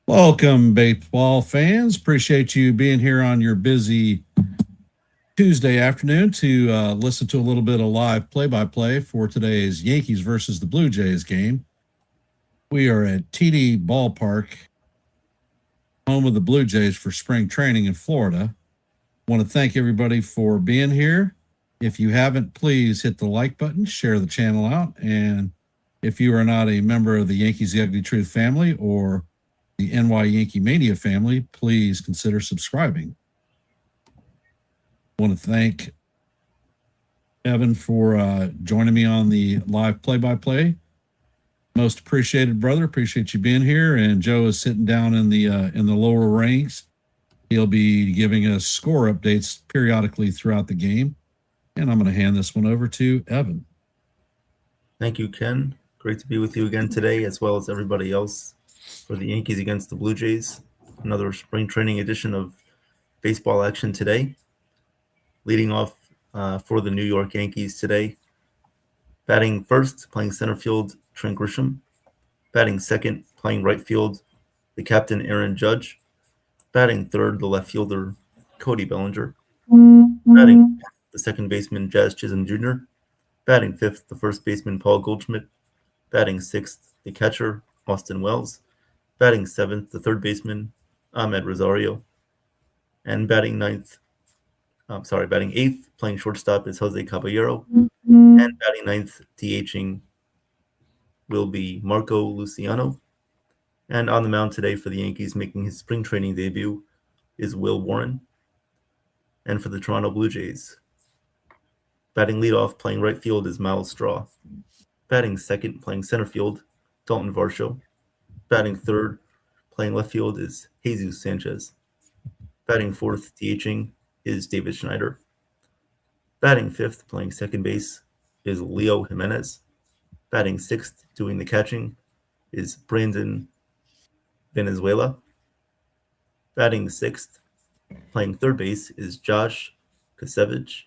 Welcome, baseball fans. Appreciate you being here on your busy Tuesday afternoon to listen to a little bit of live play-by-play for today's Yankees versus the Blue Jays game. We are at TD Ballpark, home of the Blue Jays for spring training in Florida. I want to thank everybody for being here. If you haven't, please hit the like button, share the channel out, and if you are not a member of the Yankees The Ugly Truth family or the YankeeMania family, please consider subscribing. I want to thank Evan for joining me on the live play-by-play. Most appreciated, brother. Appreciate you being here. And Joe is sitting down in the lower ranks. He'll be giving us score updates periodically throughout the game. And I'm going to hand this one over to Evan. Thank you, Ken. Great to be with you again today, as well as everybody else, for the Yankees against the Blue Jays. Another spring training edition of baseball action today. Leading off for the New York Yankees today. Batting first, playing center field, Trent Grisham. Batting second, playing right field, the captain, Aaron Judge. Batting third, the left fielder, Cody Bellinger. Batting the second baseman, Jazz Chisholm Jr. Batting fifth, the first baseman, Paul Goldschmidt. Batting sixth, the catcher, Austin Wells. Batting seventh, the third baseman, Ahmed Rosario. And batting eighth, playing shortstop, is Jose Caballero. And batting ninth, DHing, will be Marco Luciano. And on the mound today for the Yankees, making his spring training debut, is Will Warren. And for the Toronto Blue Jays, batting leadoff, playing right field, is Miles Straw. Batting second, playing center field, Dalton Varsho. Batting third, playing left field, is Jesus Sanchez. Batting fourth, DHing, is David Schneider. Batting fifth, playing second base, is Leo Jimenez. Batting sixth, doing the catching, is Brandon Venezuela. Batting sixth, playing third base, is Josh Kasevich.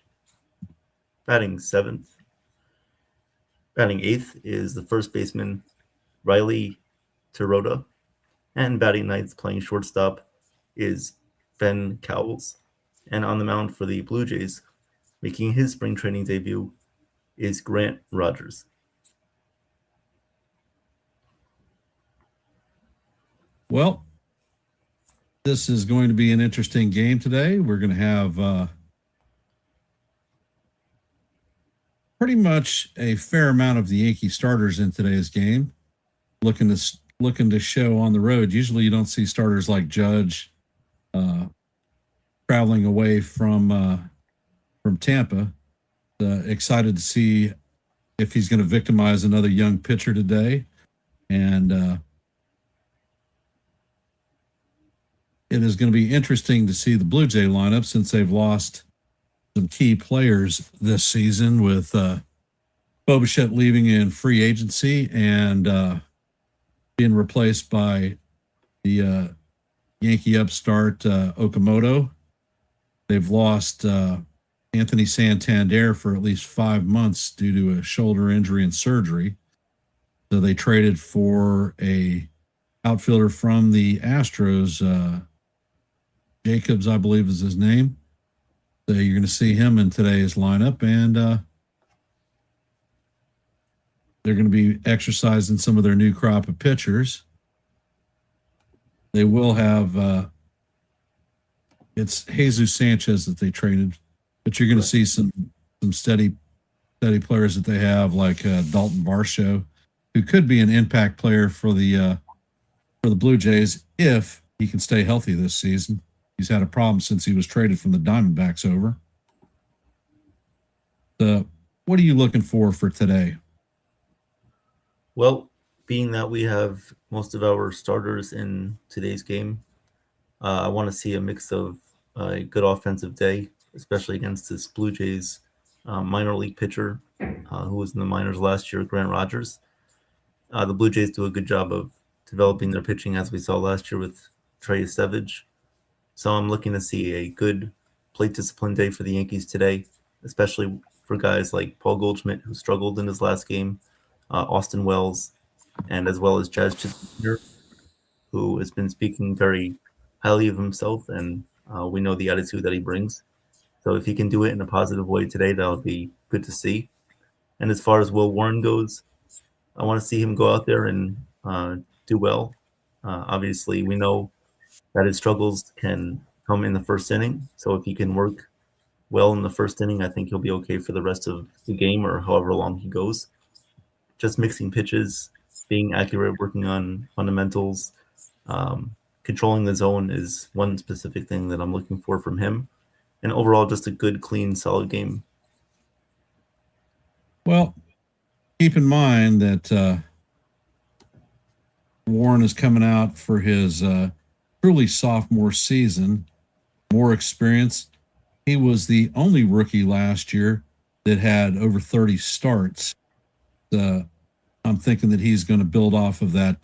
Batting seventh. Batting eighth is the first baseman, Riley Teroda. And batting ninth, playing shortstop, is Ben Cowles. And on the mound for the Blue Jays, making his spring training debut, is Grant Rogers. Well, this is going to be an interesting game today. We're going to have pretty much a fair amount of the Yankee starters in today's game. Looking to show on the road. Usually you don't see starters like Judge traveling away from Tampa. Excited to see if he's going to victimize another young pitcher today. And it is going to be interesting to see the Blue Jay lineup, since they've lost some key players this season, with Bobichette leaving in free agency and being replaced by the Yankee upstart Okamoto. They've lost Anthony Santander for at least 5 months due to a shoulder injury and surgery. So they traded for a outfielder from the Astros, Jacobs, I believe is his name. So you're going to see him in today's lineup, and they're going to be exercising some of their new crop of pitchers. They will have it's Jesus Sanchez that they traded, but you're going to see some steady players that they have, like Dalton Varsho, who could be an impact player for the Blue Jays if he can stay healthy this season. He's had a problem since he was traded from the Diamondbacks over. So, what are you looking for today? Well, being that we have most of our starters in today's game, I want to see a mix of a good offensive day, especially against this Blue Jays minor league pitcher, who was in the minors last year, Grant Rogers. The Blue Jays do a good job of developing their pitching, as we saw last year with Trey Savage. So I'm looking to see a good plate discipline day for the Yankees today, especially for guys like Paul Goldschmidt, who struggled in his last game, Austin Wells, and as well as Jazz Chisholm Jr., who has been speaking very highly of himself, and we know the attitude that he brings. So if he can do it in a positive way today, that would be good to see. And as far as Will Warren goes, I want to see him go out there and do well. Obviously, we know that his struggles can come in the first inning. So if he can work well in the first inning, I think he'll be okay for the rest of the game or however long he goes. Just mixing pitches, being accurate, working on fundamentals, controlling the zone is one specific thing that I'm looking for from him. And overall, just a good, clean, solid game. Well, keep in mind that Warren is coming out for his truly sophomore season, more experience. He was the only rookie last year that had over 30 starts. I'm thinking that he's going to build off of that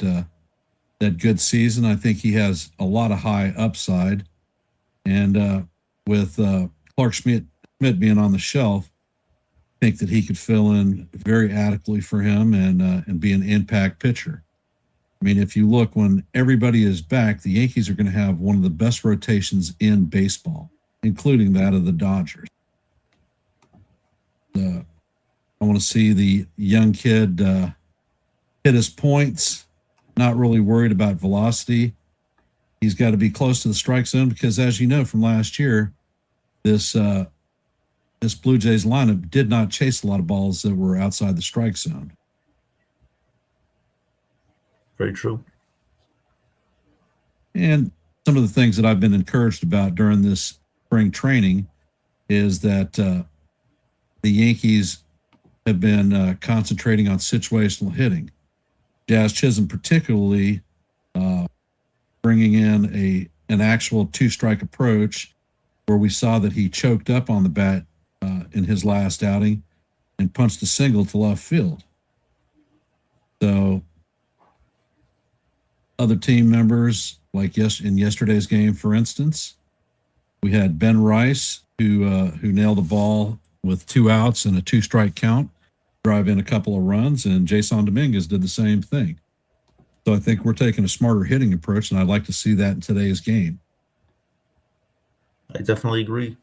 good season. I think he has a lot of high upside, and with Clark Schmidt being on the shelf, I think that he could fill in very adequately for him and be an impact pitcher. I mean, if you look, when everybody is back, the Yankees are going to have one of the best rotations in baseball, including that of the Dodgers. I want to see the young kid hit his points, not really worried about velocity. He's got to be close to the strike zone because, as you know from last year, this Blue Jays lineup did not chase a lot of balls that were outside the strike zone. Very true. And some of the things that I've been encouraged about during this spring training is that the Yankees have been concentrating on situational hitting. Jazz Chisholm particularly bringing in an actual two-strike approach where we saw that he choked up on the bat in his last outing and punched a single to left field. So other team members, like in yesterday's game, for instance, we had Ben Rice, who nailed a ball with 2 outs and a 2-strike count, drive in a couple of runs, and Jason Dominguez did the same thing. So I think we're taking a smarter hitting approach, and I'd like to see that in today's game. I definitely agree.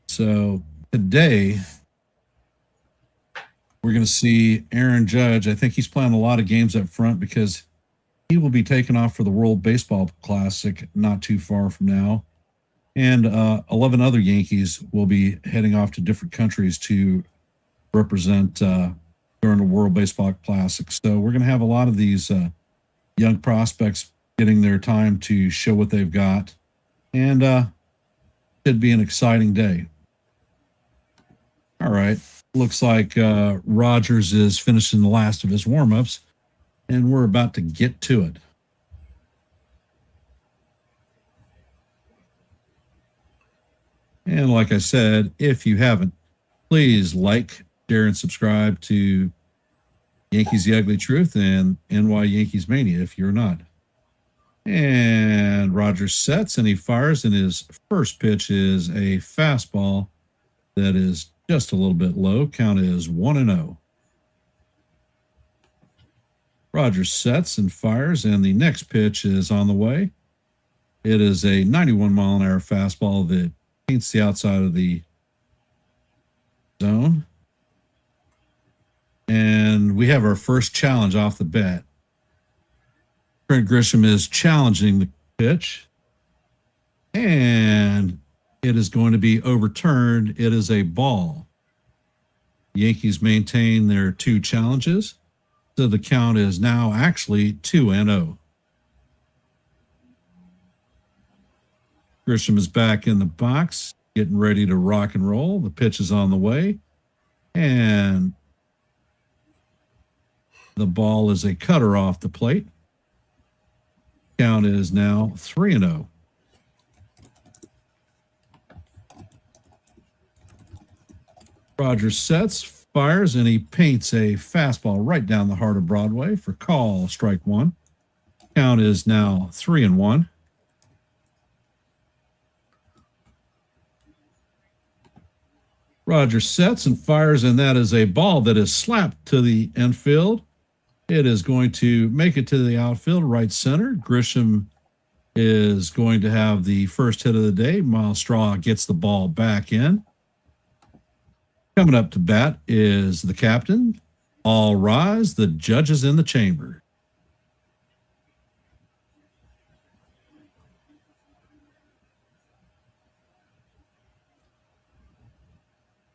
So today, we're going to see Aaron Judge. I think he's playing a lot of games up front because he will be taking off for the World Baseball Classic not too far from now. And 11 other Yankees will be heading off to different countries to represent during the World Baseball Classic. So we're going to have a lot of these young prospects getting their time to show what they've got. And should be an exciting day. All right. Looks like Rogers is finishing the last of his warm-ups, and we're about to get to it. And like I said, if you haven't, please like, share, and subscribe to Yankees The Ugly Truth and NY Yankees Mania if you're not. And Rogers sets, and he fires, and his first pitch is a fastball that is just a little bit low. Count is 1-0. Rogers sets and fires, and the next pitch is on the way. It is a 91-mile-an-hour fastball that paints the outside of the zone. And we have our first challenge off the bat. Trent Grisham is challenging the pitch, and it is going to be overturned. It is a ball. The Yankees maintain their 2 challenges, so the count is now actually 2-0. Grisham is back in the box, getting ready to rock and roll. The pitch is on the way, and the ball is a cutter off the plate. Count is now 3-0. Rogers sets, fires, and he paints a fastball right down the heart of Broadway for call, strike one. Count is now 3-1. Rogers sets and fires, and that is a ball that is slapped to the infield. It is going to make it to the outfield, right center. Grisham is going to have the first hit of the day. Miles Straw gets the ball back in. Coming up to bat is the captain. All rise. The judge is in the chamber.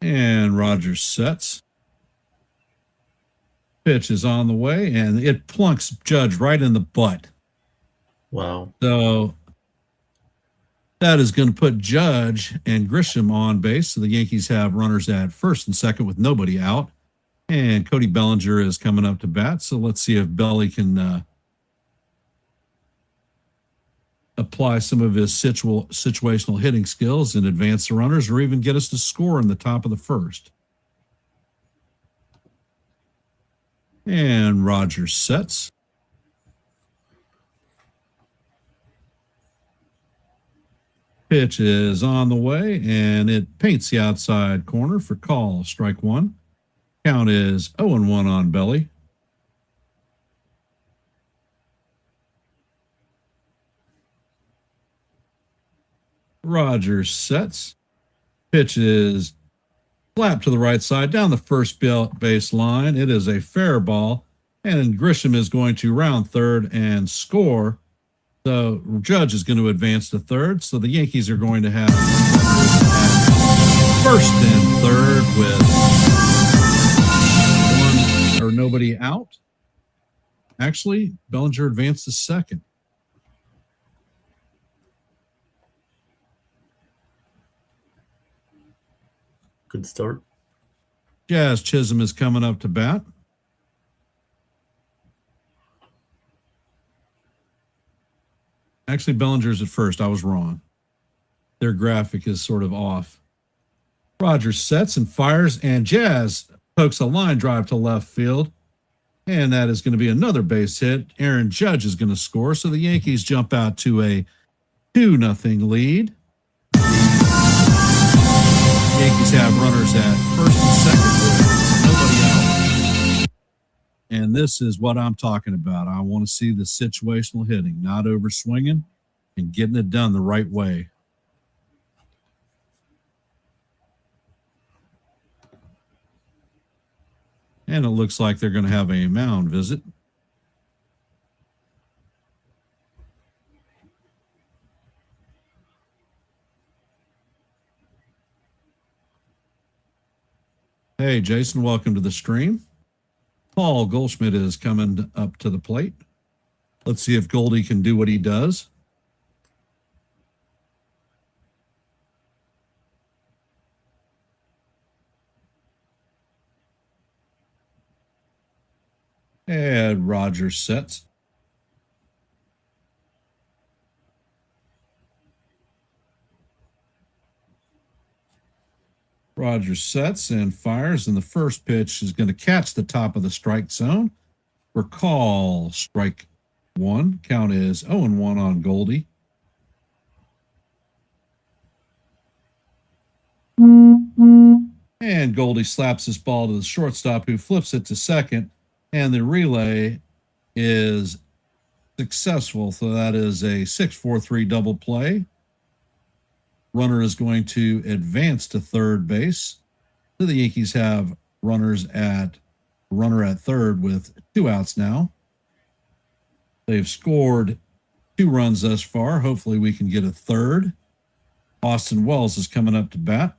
And Rogers sets. Pitch is on the way, and it plunks Judge right in the butt. Wow. So that is going to put Judge and Grisham on base. So the Yankees have runners at first and second with nobody out. And Cody Bellinger is coming up to bat. So let's see if Belly can apply some of his situational hitting skills and advance the runners, or even get us to score in the top of the first. And Rogers sets. Pitch is on the way, and it paints the outside corner for call, strike one. Count is 0-1 on Belly. Rogers sets. Pitch is slapped to the right side down the first base line. It is a fair ball, and Grisham is going to round third and score. So Judge is going to advance to third. So the Yankees are going to have first and third with one or nobody out. Actually, Bellinger advanced to second. Good start. Jazz Chisholm is coming up to bat. Actually, Bellinger's at first. I was wrong. Their graphic is sort of off. Rogers sets and fires, and Jazz pokes a line drive to left field. And that is going to be another base hit. Aaron Judge is going to score. So the Yankees jump out to a 2-0 lead. Yankees have runners at first and second with nobody out. And this is what I'm talking about. I want to see the situational hitting, not over swinging and getting it done the right way. And it looks like they're going to have a mound visit. Hey, Jason, welcome to the stream. Paul Goldschmidt is coming up to the plate. Let's see if Goldie can do what he does. And Rogers sets. Rogers sets and fires, and the first pitch is going to catch the top of the strike zone for call, strike one. Count is 0-1 on Goldie. And Goldie slaps this ball to the shortstop, who flips it to second, and the relay is successful. So that is a 6-4-3 double play. Runner is going to advance to third base. So the Yankees have runner at third with 2 outs now. They've scored 2 runs thus far. Hopefully we can get a third. Austin Wells is coming up to bat.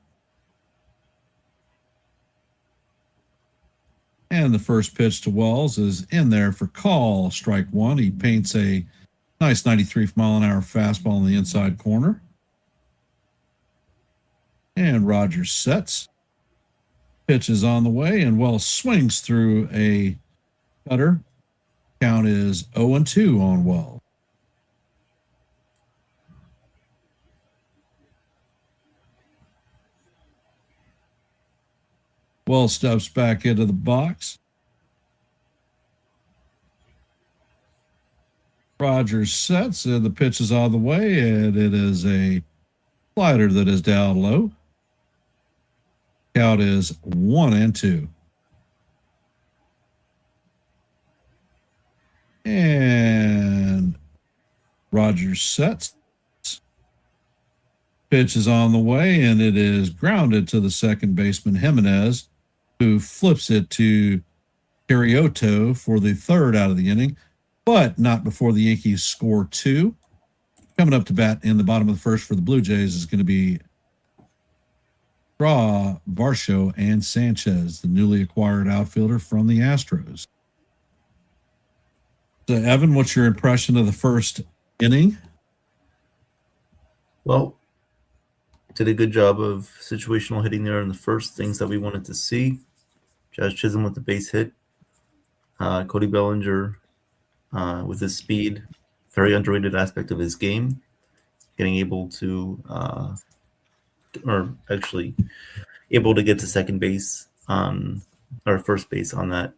And the first pitch to Wells is in there for call, strike one. He paints a nice 93-mile-an-hour fastball in the inside corner. And Rogers sets. Pitch is on the way, and Wells swings through a cutter. Count is 0-2 on Wells. Well steps back into the box. Rogers sets, and the pitch is on the way, and it is a slider that is down low. Count is 1-2. And Rogers sets. Pitch is on the way, and it is grounded to the second baseman, Jimenez, who flips it to Carioto for the third out of the inning, but not before the Yankees score 2. Coming up to bat in the bottom of the first for the Blue Jays is going to be Straw, Varsho, and Sanchez, the newly acquired outfielder from the Astros. So, Evan, what's your impression of the first inning? Well, did a good job of situational hitting there in the first, things that we wanted to see. Jazz Chisholm with the base hit. Cody Bellinger with his speed, very underrated aspect of his game, getting able to, able to get to second base or first base on that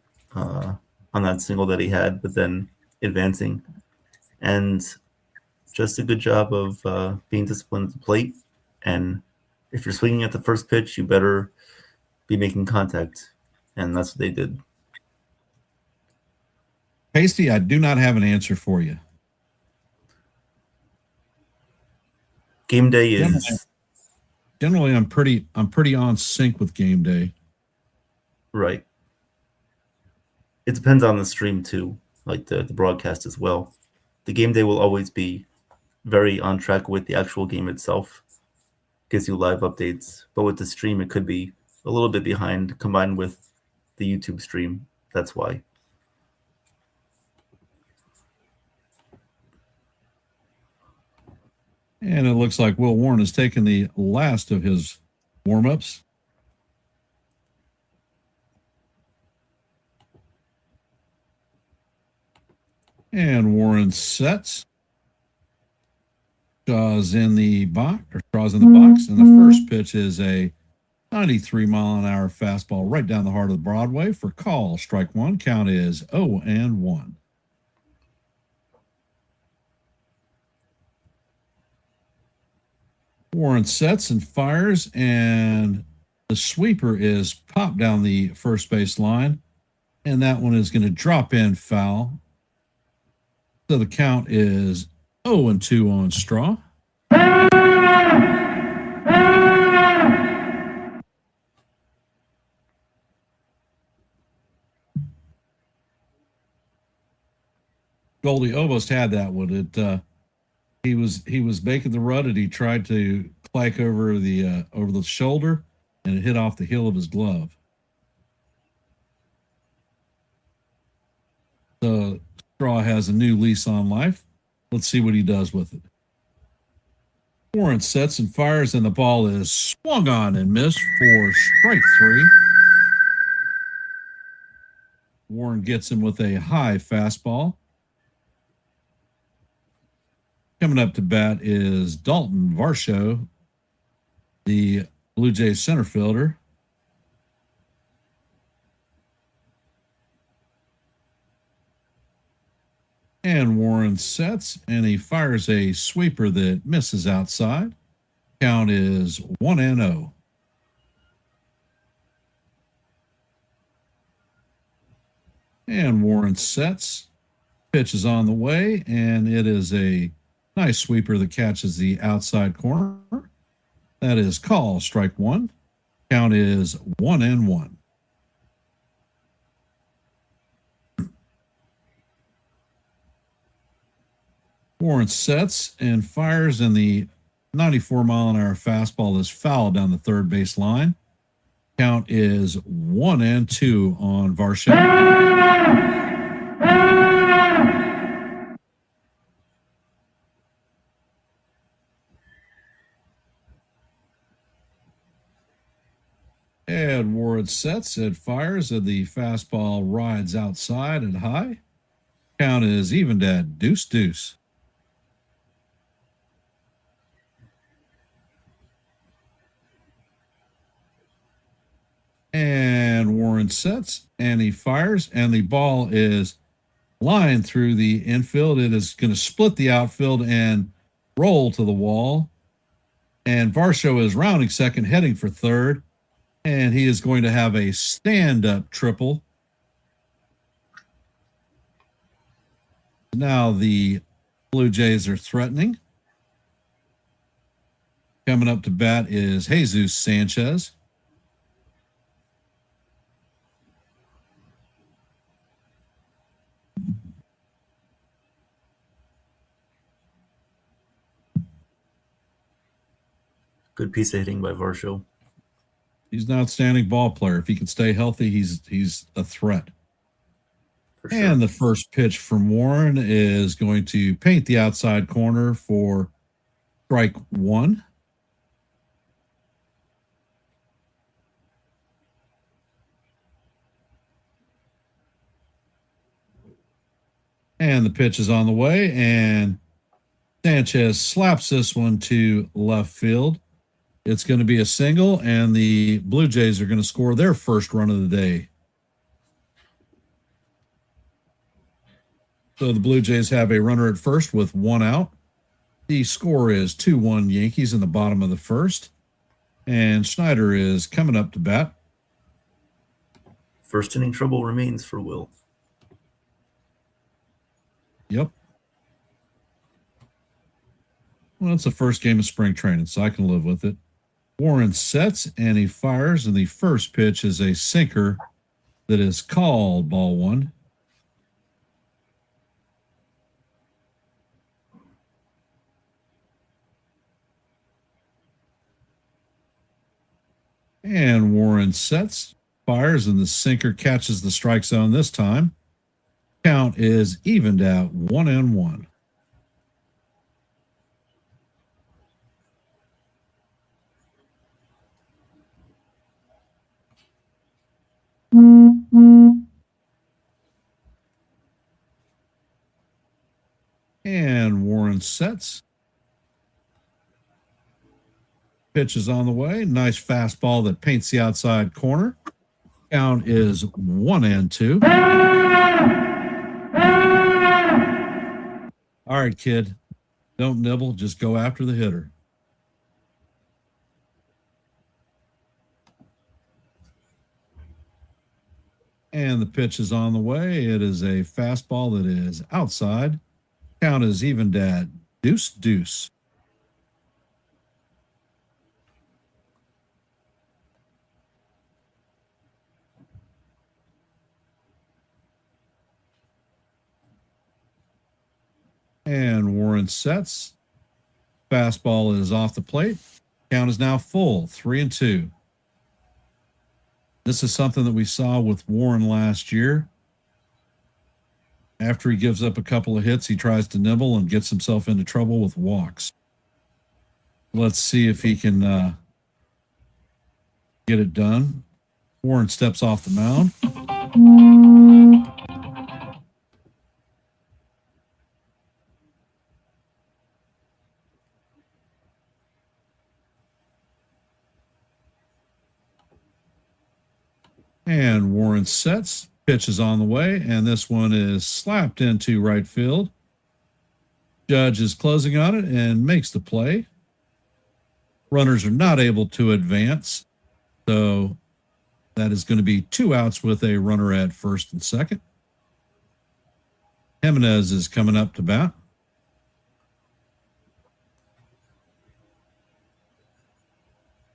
single that he had, but then advancing, and just a good job of being disciplined at the plate. And if you're swinging at the first pitch, you better be making contact, and that's what they did. Pasty, I do not have an answer for you. Game day is generally I'm pretty on sync with game day. Right. It depends on the stream too, like the broadcast as well. The game day will always be very on track with the actual game itself. Gives you live updates, but with the stream it could be a little bit behind combined with the YouTube stream. That's why. And it looks like Will Warren has taken the last of his warm-ups. And Warren sets. Shaw's in the box, and the first pitch is a 93-mile-an-hour fastball right down the heart of the Broadway for call. Strike one. Count is 0-1. Warren sets and fires, and the sweeper is popped down the first base line, and that one is going to drop in foul. So the count is 0-2 on Straw. Goldie almost had that one. He was making the run, and he tried to clank over the shoulder, and it hit off the heel of his glove. So Straw has a new lease on life. Let's see what he does with it. Warren sets and fires, and the ball is swung on and missed for strike 3. Warren gets him with a high fastball. Coming up to bat is Dalton Varsho, the Blue Jays center fielder. And Warren sets, and he fires a sweeper that misses outside. Count is 1-0. And Warren sets. Pitch is on the way, and it is a nice sweeper that catches the outside corner. That is call. Strike one. Count is 1-1. Warren sets and fires, and the 94-mile-an-hour fastball is fouled down the third base line. Count is 1-2 on Varsho. And Warren sets and fires, and the fastball rides outside and high. Count is evened at 2-2. And And Warren sets and he fires, and the ball is lined through the infield. It is going to split the outfield and roll to the wall. And Varsho is rounding second, heading for third. And he is going to have a stand-up triple. Now the Blue Jays are threatening. Coming up to bat is Jesus Sanchez. Good piece of hitting by Varsho. He's an outstanding ball player. If he can stay healthy, he's a threat. For sure. And the first pitch from Warren is going to paint the outside corner for strike one. And the pitch is on the way, and Sanchez slaps this one to left field. It's going to be a single, and the Blue Jays are going to score their first run of the day. So the Blue Jays have a runner at first with one out. The score is 2-1 Yankees in the bottom of the first. And Schneider is coming up to bat. First inning trouble remains for Will. Yep. Well, it's the first game of spring training, so I can live with it. Warren sets and he fires, and the first pitch is a sinker that is called ball one. And Warren sets, fires, and the sinker catches the strike zone this time. Count is evened out 1-1. And Warren sets. Pitch is on the way. Nice fastball that paints the outside corner. Count is 1-2. All right, kid. Don't nibble. Just go after the hitter. And the pitch is on the way. It is a fastball that is outside. Count is evened at 2-2. And Warren sets. Fastball is off the plate. Count is now full, 3-2. This is something that we saw with Warren last year. After he gives up a couple of hits, he tries to nibble and gets himself into trouble with walks. Let's see if he can get it done. Warren steps off the mound. And Warren sets. Pitch is on the way, and this one is slapped into right field. Judge is closing on it and makes the play. Runners are not able to advance, so that is going to be 2 outs with a runner at first and second. Jimenez is coming up to bat.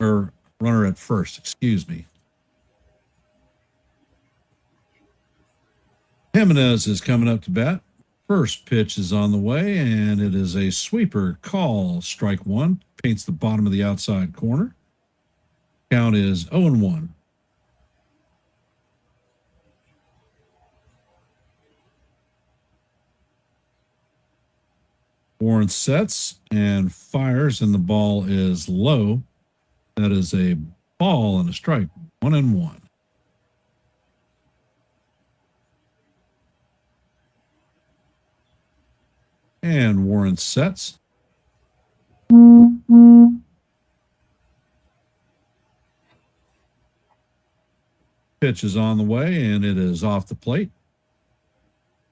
Or runner at first, excuse me. Jimenez is coming up to bat. First pitch is on the way, and it is a sweeper call. Strike one. Paints the bottom of the outside corner. Count is 0-1. Warren sets and fires, and the ball is low. That is a ball and a strike. 1-1. And Warren sets. Pitch is on the way, and it is off the plate.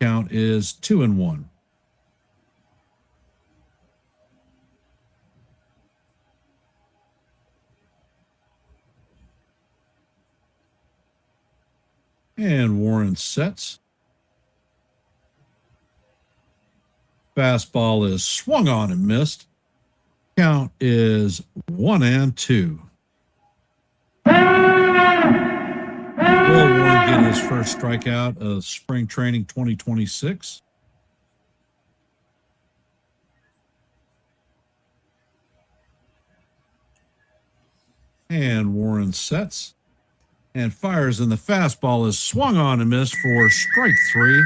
Count is 2-1. And Warren sets. Fastball is swung on and missed. Count is 1-2. Will Warren get his first strikeout of spring training 2026? And Warren sets and fires, and the fastball is swung on and missed for strike 3.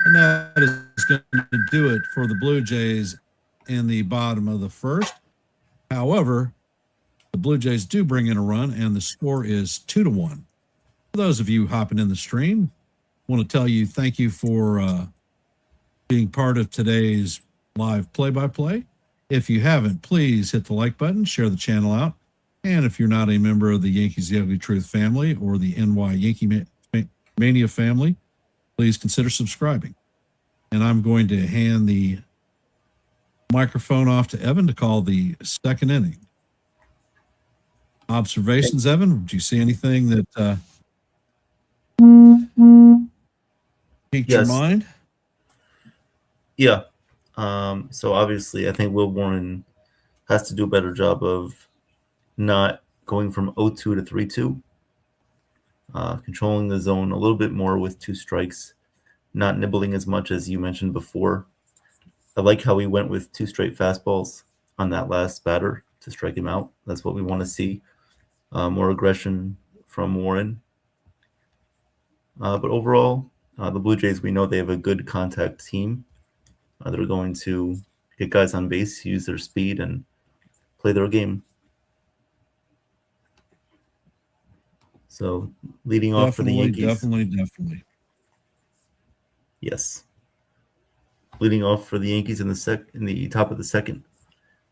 And that is going to do it for the Blue Jays in the bottom of the first. However, the Blue Jays do bring in a run, and the score is 2-1. For those of you hopping in the stream, I want to tell you thank you for being part of today's live play-by-play. If you haven't, please hit the like button, share the channel out. And if you're not a member of the Yankees The Ugly Truth family or the NY Yankee Mania family, please consider subscribing. And I'm going to hand the microphone off to Evan to call the second inning. Observations, Evan? Did you see anything that piqued your mind? Yeah. So obviously, I think Will Warren has to do a better job of not going from 0-2 to 3-2, controlling the zone a little bit more with 2 strikes, not nibbling as much as you mentioned before. I like how he went with 2 straight fastballs on that last batter to strike him out. That's what we want to see. More aggression from Warren. But overall, the Blue Jays, we know they have a good contact team. They're going to get guys on base, use their speed, and play their game. So leading off for the Yankees. Definitely. Yes. Leading off for the Yankees in the top of the second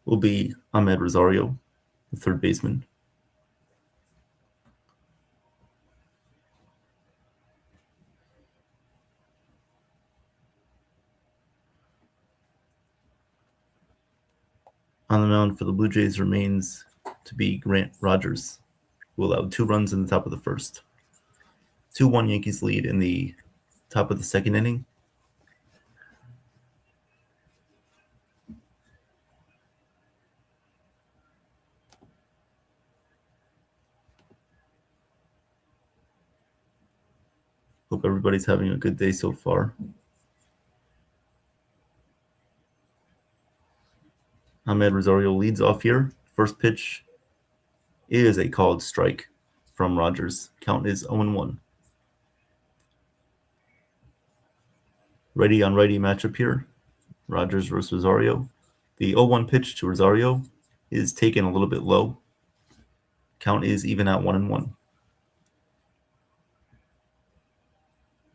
will be Ahmed Rosario, the third baseman. On the mound for the Blue Jays remains to be Grant Rogers, who allowed 2 runs in the top of the first. 2-1 Yankees lead in the top of the second inning. Hope everybody's having a good day so far. Ahmed Rosario leads off here. First pitch is a called strike from Rogers. Count is 0-1. Righty on righty matchup here. Rogers versus Rosario. The 0-1 pitch to Rosario is taken a little bit low. Count is even at 1-1.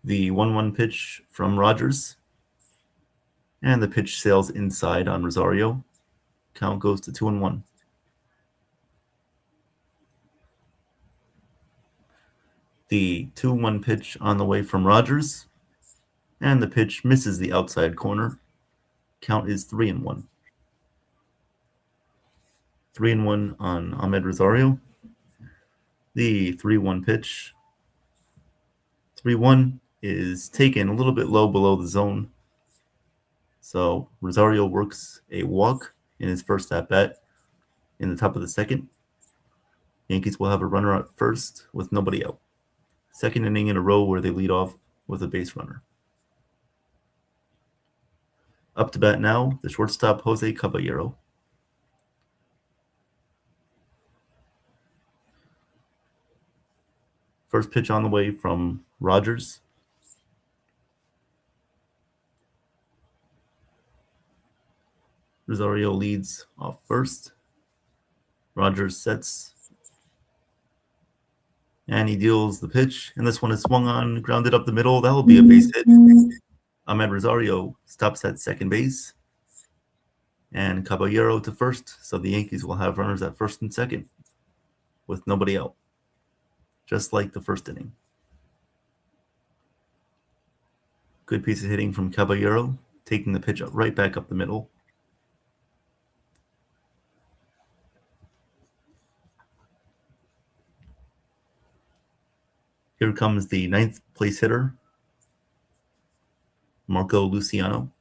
The 1-1 pitch from Rogers. And the pitch sails inside on Rosario. Count goes to 2-1. The 2-1 pitch on the way from Rogers. And the pitch misses the outside corner. Count is 3-1. 3-1 on Ahmed Rosario. The 3-1 pitch. 3-1 is taken a little bit low below the zone. So Rosario works a walk in his first at-bat in the top of the second. Yankees will have a runner at first with nobody out. Second inning in a row where they lead off with a base runner. Up to bat now, the shortstop Jose Caballero. First pitch on the way from Rogers. Rosario leads off first. Rogers sets. And he deals the pitch. And this one is swung on, grounded up the middle. That will be a base hit. Ahmed Rosario stops at second base. And Caballero to first. So the Yankees will have runners at first and second with nobody out. Just like the first inning. Good piece of hitting from Caballero, taking the pitch right back up the middle. Here comes the 9th place hitter, Marco Luciano.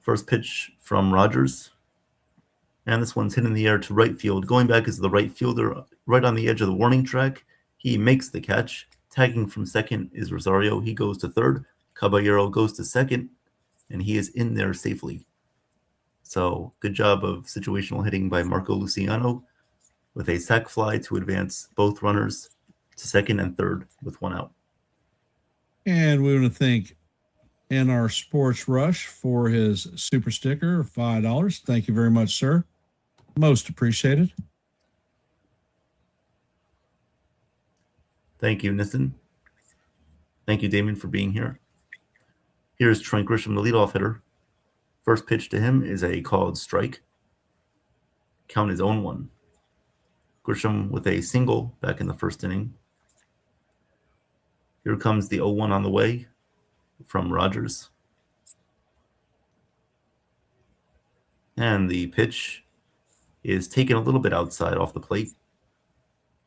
First pitch from Rogers. And this one's hit in the air to right field. Going back is the right fielder right on the edge of the warning track. He makes the catch. Tagging from second is Rosario. He goes to third. Caballero goes to second, and he is in there safely. So good job of situational hitting by Marco Luciano with a sac fly to advance both runners to second and third with one out. And we want to thank NR Sports Rush for his super sticker of $5. Thank you very much, sir. Most appreciated. Thank you, Nathan. Thank you, Damon, for being here. Here's Trent Grisham, the leadoff hitter. First pitch to him is a called strike. Count is 0-1. Grisham with a single back in the first inning. Here comes the 0-1 on the way from Rogers. And the pitch is taken a little bit outside off the plate.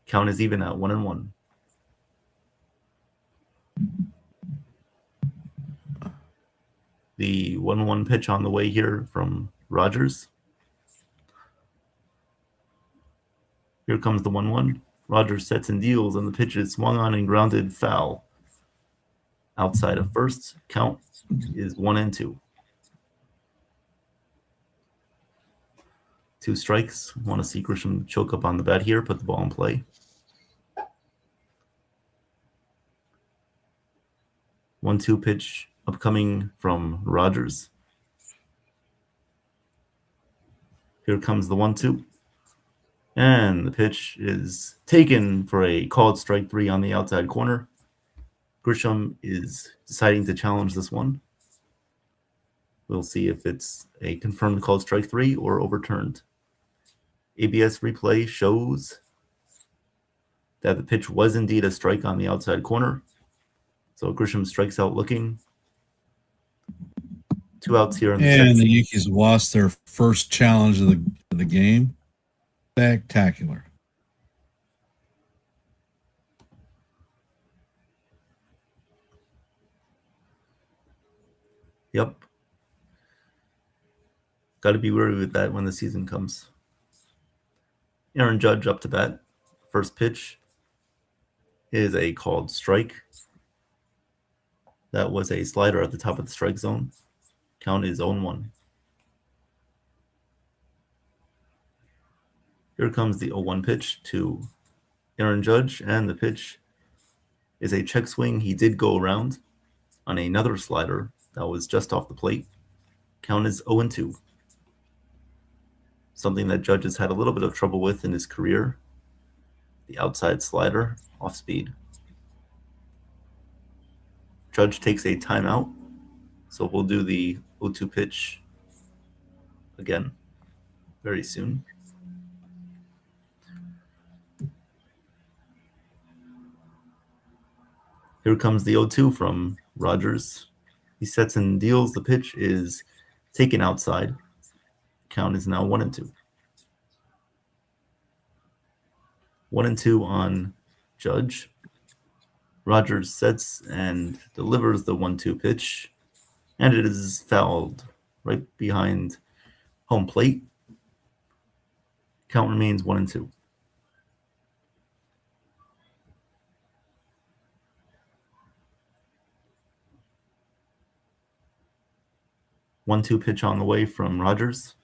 Count is even at 1-1. The 1-1 pitch on the way here from Rogers. Here comes the 1-1. Rogers sets and deals, and the pitch is swung on and grounded foul. Outside of first, count is 1-2. 2 strikes. Want to see Grisham choke up on the bat here, put the ball in play. 1-2 pitch upcoming from Rogers. Here comes the 1-2. And the pitch is taken for a called strike 3 on the outside corner. Grisham is deciding to challenge this one. We'll see if it's a confirmed called strike 3 or overturned. ABS replay shows that the pitch was indeed a strike on the outside corner. So Grisham strikes out looking. 2 outs here in the second. And the Yankees lost their first challenge of the game. Spectacular. Yep. Got to be wary with that when the season comes. Aaron Judge up to bat. First pitch is a called strike. That was a slider at the top of the strike zone. Count is 0-1. Here comes the 0-1 pitch to Aaron Judge, and the pitch is a check swing. He did go around on another slider that was just off the plate. Count is 0-2. Something that Judge has had a little bit of trouble with in his career. The outside slider off speed. Judge takes a timeout, so we'll do the 0-2 pitch again very soon. Here comes the 0-2 from Rogers. He sets and deals. The pitch is taken outside. Count is now 1-2. 1-2 on Judge. Rogers sets and delivers the 1-2 pitch, and it is fouled right behind home plate. Count remains 1-2. One-two pitch on the way from Rogers.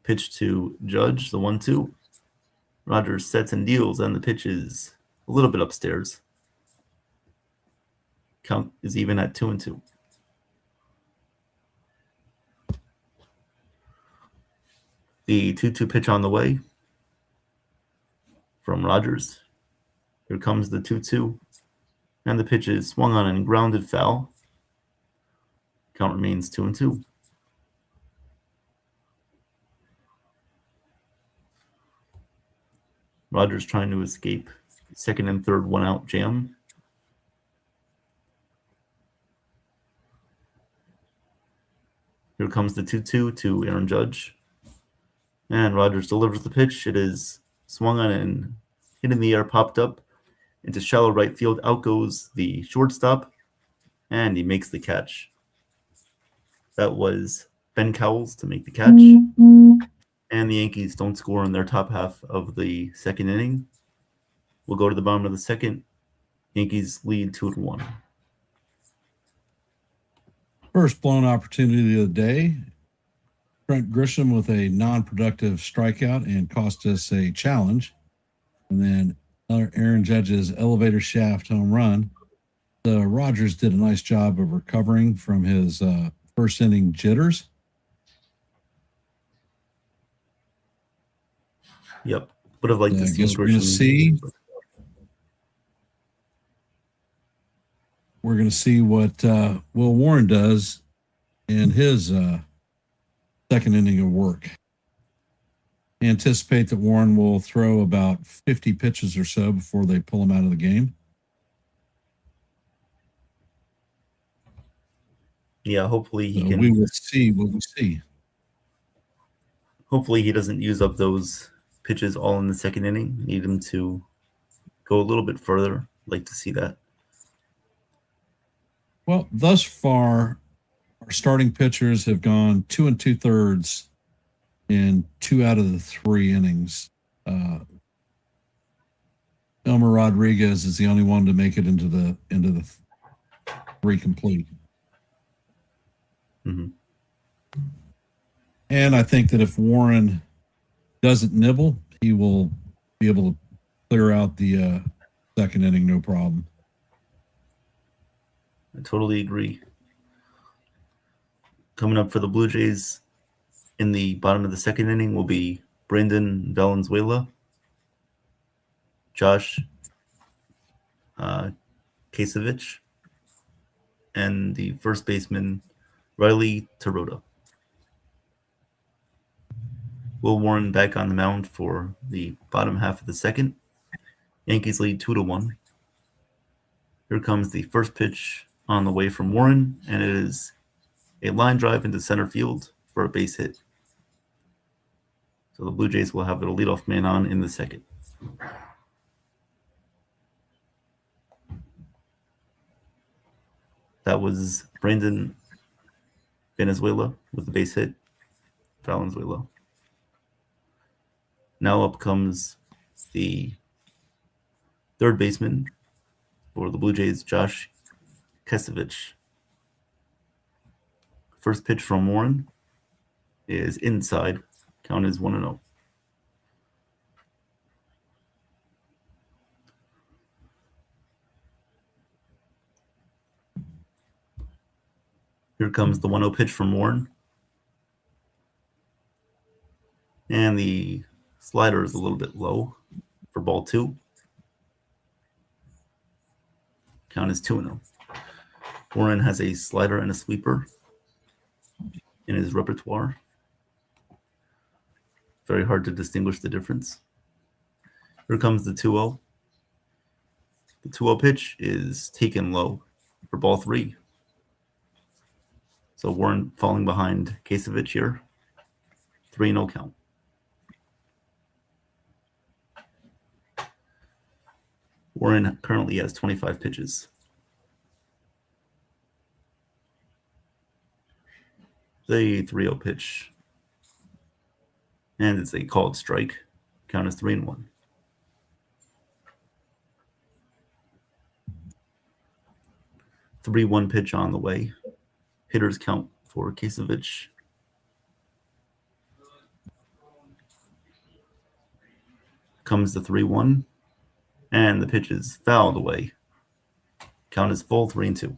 Pitch to Judge, the 1-2. Rogers sets and deals, and the pitch is a little bit upstairs. Count is even at 2-2. The 2-2 pitch on the way from Rogers. Here comes the 2-2, and the pitch is swung on and grounded foul. Count remains 2-2. Rogers trying to escape second and third 1-out jam. comes the 2-2 to Aaron Judge. And Rogers delivers the pitch. It is swung on and hit in the air, popped up into shallow right field. Out goes the shortstop, and he makes the catch. That was Ben Cowles to make the catch. And the Yankees don't score in their top half of the second inning. We'll go to the bottom of the second. Yankees lead 2-1. First blown opportunity of the day. Trent Grisham with a non-productive strikeout and cost us a challenge. And then Aaron Judge's elevator shaft home run. Rogers did a nice job of recovering from his first inning jitters. Yep. Would have liked to I see guess we're going to see. We're going to see what Will Warren does in his second inning of work. Anticipate that Warren will throw about 50 pitches or so before they pull him out of the game. Yeah, hopefully he can. We will see what we see. Hopefully he doesn't use up those pitches all in the second inning. Need him to go a little bit further. Like to see that. Well, thus far, our starting pitchers have gone 2 2/3 in 2 out of the 3 innings. Elmer Rodriguez is the only one to make it into the 3 complete. Mm-hmm. And I think that if Warren doesn't nibble, he will be able to clear out the second inning, no problem. I totally agree. Coming up for the Blue Jays in the bottom of the second inning will be Brandon Valenzuela, Josh Kasevich, and the first baseman Riley Tarota. Will Warren back on the mound for the bottom half of the second. Yankees lead 2-1. Here comes the first pitch on the way from Warren, and it is a line drive into center field for a base hit. So the Blue Jays will have their leadoff man on in the second. That was Brandon Valenzuela with the base hit. Valenzuela. Now up comes the third baseman for the Blue Jays, Josh Kasevich. First pitch from Warren is inside. Count is 1-0. Here comes the 1-0 pitch from Warren. And the slider is a little bit low for ball 2. Count is 2-0. Warren has a slider and a sweeper in his repertoire. Very hard to distinguish the difference. Here comes the 2-0. The 2-0 pitch is taken low for ball 3. So Warren falling behind Kasevich here. 3-0 count. Warren currently has 25 pitches. The 3-0 pitch. And it's a called strike. Count is 3-1. The 3-1 pitch on the way. Hitters count for Kasevich. Comes the 3-1. And the pitch is fouled away. Count is full, 3-2.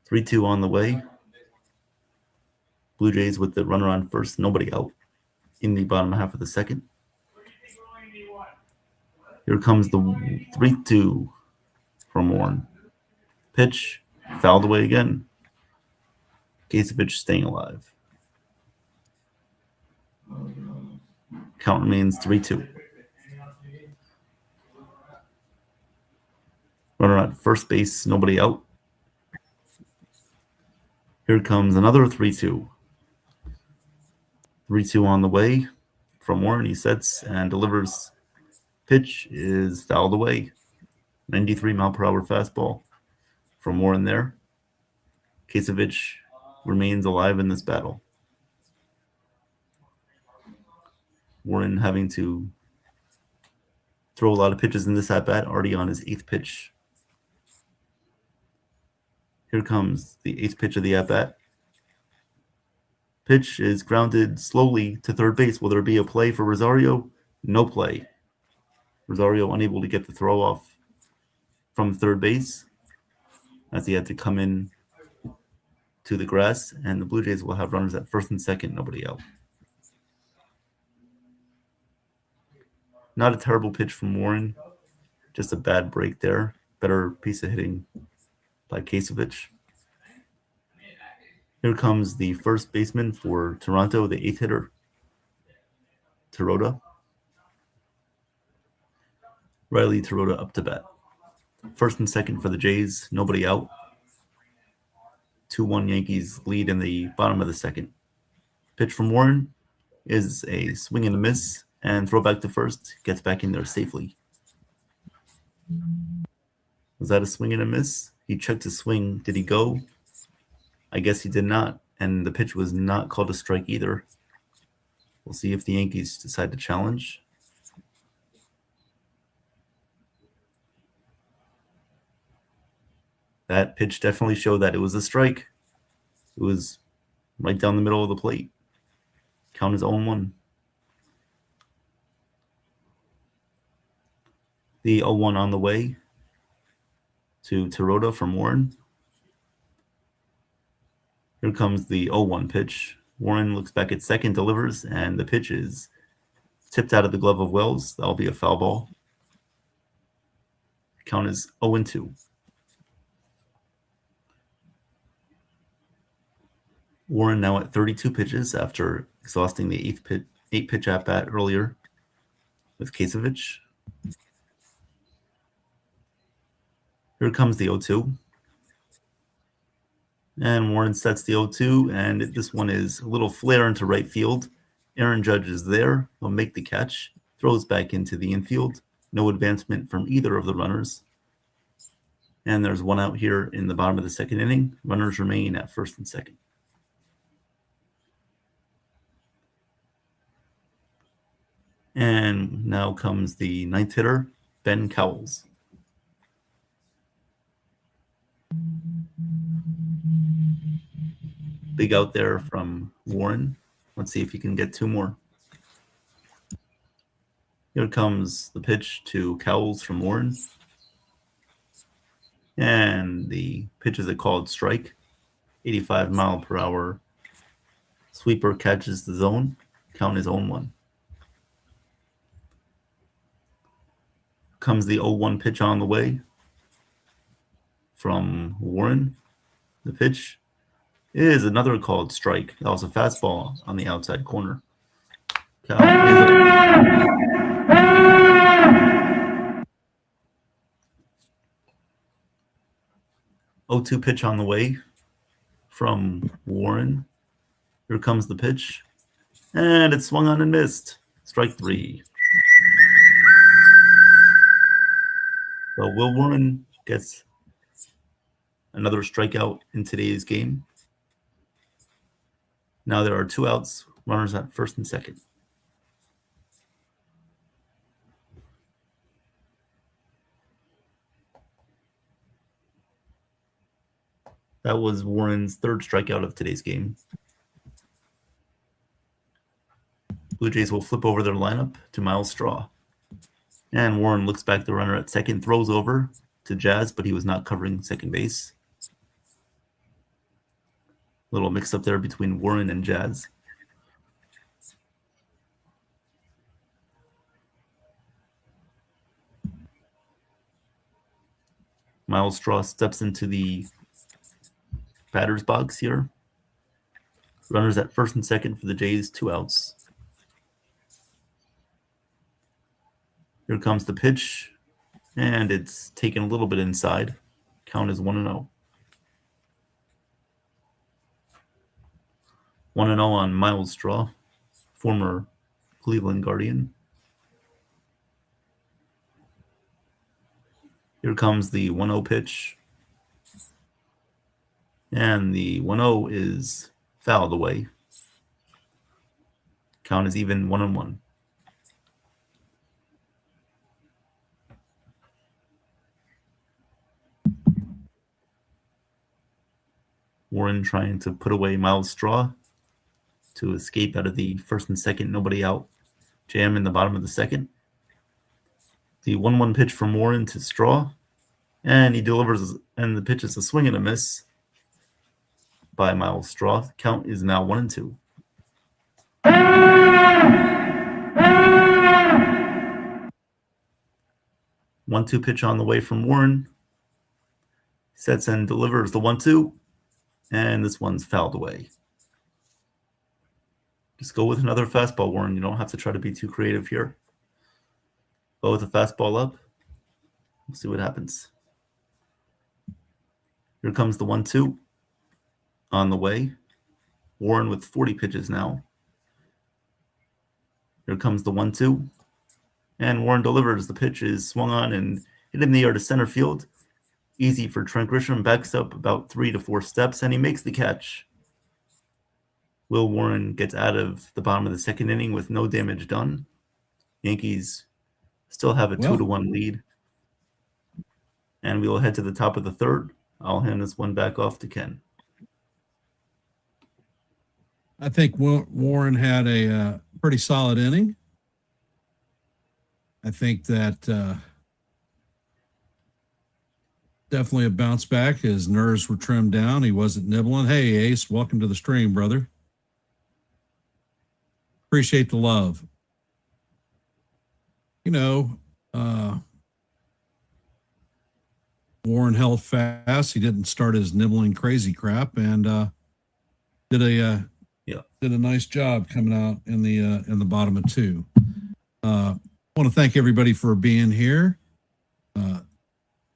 Three-two on the way. Blue Jays with the runner on first, nobody out in the bottom half of the second. Here comes the 3-2 from Warren. Pitch fouled away again. Kasevich staying alive. Count remains 3-2. Runner at first base, nobody out. Here comes another 3-2. 3-2 on the way from Warren. He sets and delivers. Pitch is fouled away. 93-mile-per-hour fastball from Warren there. Kasevich remains alive in this battle. Warren having to throw a lot of pitches in this at-bat, already on his 8th pitch. Here comes the 8th pitch of the at-bat. Pitch is grounded slowly to third base. Will there be a play for Rosario? No play. Rosario unable to get the throw off from third base as he had to come in to the grass, and the Blue Jays will have runners at first and second, nobody out. Not a terrible pitch from Warren, just a bad break there. Better piece of hitting by Kasevich. Here comes the first baseman for Toronto, the 8th hitter, Terota. Riley Terota up to bat. First and second for the Jays, nobody out. 2-1 Yankees lead in the bottom of the second. Pitch from Warren is a swing and a miss, and throw back to first, gets back in there safely. Was that a swing and a miss? He checked his swing. Did he go? I guess he did not, and the pitch was not called a strike either. We'll see if the Yankees decide to challenge. That pitch definitely showed that it was a strike. It was right down the middle of the plate. Count is 0-1. The 0-1 on the way to Terota from Warren. Here comes the 0-1 pitch. Warren looks back at second, delivers, and the pitch is tipped out of the glove of Wells. That'll be a foul ball. Count is 0-2. Warren now at 32 pitches after exhausting the 8 pitch at bat earlier with Kasevich. Here comes the 0-2. And Warren sets the 0-2, and this one is a little flare into right field. Aaron Judge is there. He'll make the catch, throws back into the infield. No advancement from either of the runners. And there's one out here in the bottom of the second inning. Runners remain at first and second. And now comes the 9th hitter, Ben Cowles. Big out there from Warren. Let's see if he can get 2 more. Here comes the pitch to Cowles from Warren. And the pitch is a called strike. 85-mile-per-hour sweeper catches the zone. Count is 0-1. Comes the 0-1 pitch on the way from Warren. The pitch is another called strike. That was a fastball on the outside corner. 0-2 pitch on the way from Warren. Here comes the pitch. And it swung on and missed. Strike 3. So Will Warren gets another strikeout in today's game. Now there are 2 outs, runners at first and second. That was Warren's 3rd strikeout of today's game. Blue Jays will flip over their lineup to Miles Straw. And Warren looks back the runner at second, throws over to Jazz, but he was not covering second base. Little mix up there between Warren and Jazz. Miles Straw steps into the batter's box here. Runners at first and second for the Jays, 2 outs. Here comes the pitch, and it's taken a little bit inside. Count is 1-0. 1-0 on Miles Straw, former Cleveland Guardian. Here comes the 1-0 pitch. And the 1-0 is fouled away. Count is even 1-1. Warren trying to put away Miles Straw to escape out of the first and second, nobody out jam in the bottom of the second. The 1-1 pitch from Warren to Straw, and he delivers, and the pitch is a swing and a miss by Miles Straw. Count is now 1-2. 1-2 pitch on the way from Warren. Sets and delivers the 1-2, and this one's fouled away. Just go with another fastball, Warren. You don't have to try to be too creative here. Go with a fastball up. We'll see what happens. Here comes the 1-2 on the way. Warren with 40 pitches now. Here comes the 1-2. And Warren delivers. The pitch is swung on and hit in the air to center field. Easy for Trent Grisham. Backs up about 3 to 4 steps, and he makes the catch. Will Warren gets out of the bottom of the second inning with no damage done. Yankees still have a 2-1 lead. And we will head to the top of the third. I'll hand this one back off to Ken. I think Warren had a pretty solid inning. I think that definitely a bounce back. His nerves were trimmed down. He wasn't nibbling. Hey, Ace, welcome to the stream, brother. Appreciate the love. You know, Warren held fast. He didn't start his nibbling crazy crap, and did a nice job coming out in the bottom of 2. I want to thank everybody for being here,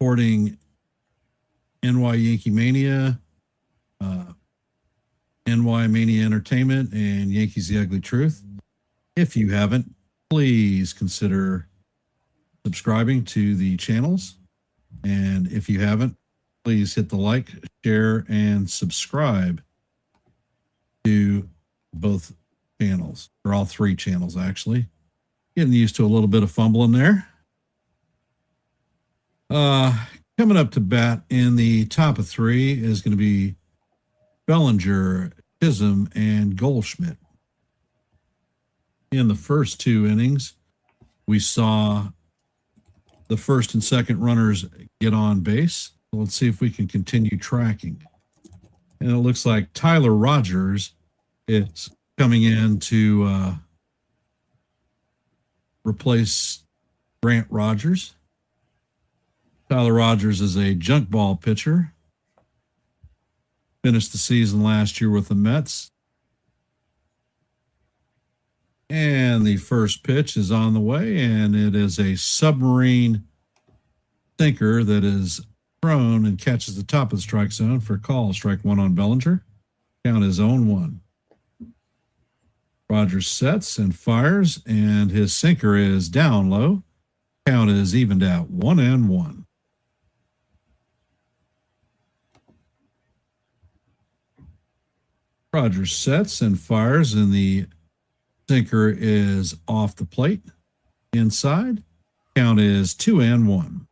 supporting YankeeMania, Mania Entertainment, and Yankees The Ugly Truth. If you haven't, please consider subscribing to the channels. And if you haven't, please hit the like, share, and subscribe to both channels, or all 3 channels, actually. Getting used to a little bit of fumbling there. Coming up to bat in the top of 3 is going to be Bellinger, Chisholm, and Goldschmidt. In the first 2 innings, we saw the first and second runners get on base. So let's see if we can continue tracking. And it looks like Tyler Rogers is coming in to replace Grant Rogers. Tyler Rogers is a junk ball pitcher. Finished the season last year with the Mets. And the first pitch is on the way, and it is a submarine sinker that is thrown and catches the top of the strike zone for a call. Strike 1 on Bellinger. Count is 0-1. Rogers sets and fires, and his sinker is down low. Count is evened out 1-1. Rogers sets and fires, and the sinker is off the plate inside. Count is 2-1.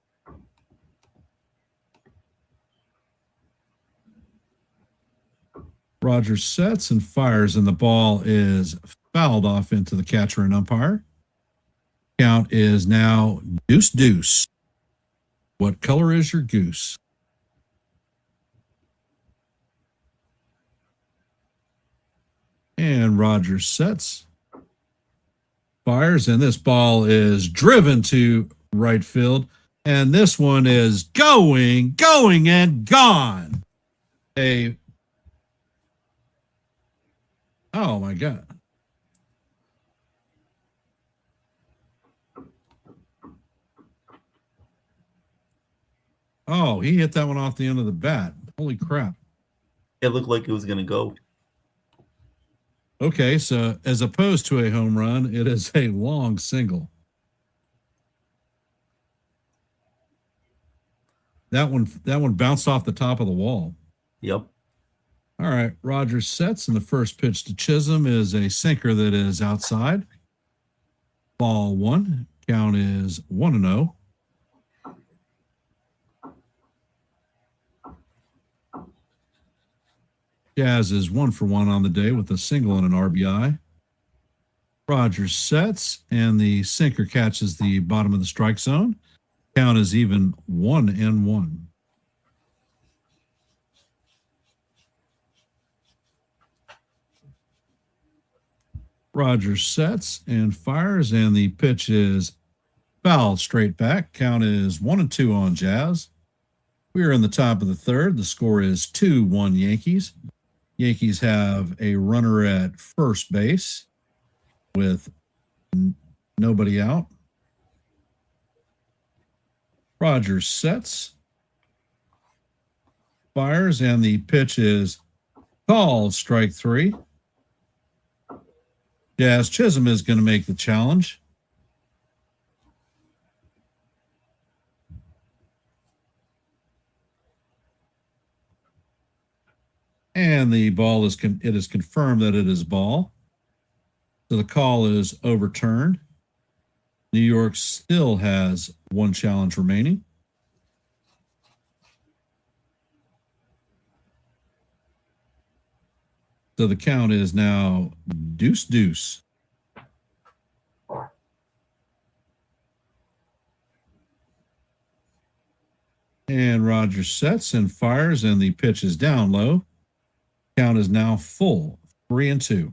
Rogers sets and fires, and the ball is fouled off into the catcher and umpire. Count is now 2-2. What color is your goose? And Rogers sets, fires, and this ball is driven to right field. And this one is going, and gone. Oh, my God. Oh, he hit that one off the end of the bat. Holy crap. It looked like it was going to go. Okay, so as opposed to a home run, it is a long single. That one bounced off the top of the wall. Yep. All right, Rogers sets, and the first pitch to Chisholm is a sinker that is outside. Ball one. Count is 1-0. Jazz is 1 for 1 on the day with a single and an RBI. Rogers sets, and the sinker catches the bottom of the strike zone. Count is even 1-1. Rogers sets and fires, and the pitch is fouled straight back. Count is 1-2 on Jazz. We are in the top of the third. The score is 2-1 Yankees. Yankees have a runner at first base with nobody out. Rogers sets, fires, and the pitch is called strike three. Jazz Chisholm is going to make the challenge. And the ball is it is confirmed that it is ball. So the call is overturned. New York still has one challenge remaining. So the count is now 2-2. And Rogers sets and fires, and the pitch is down low. Count is now full, 3-2.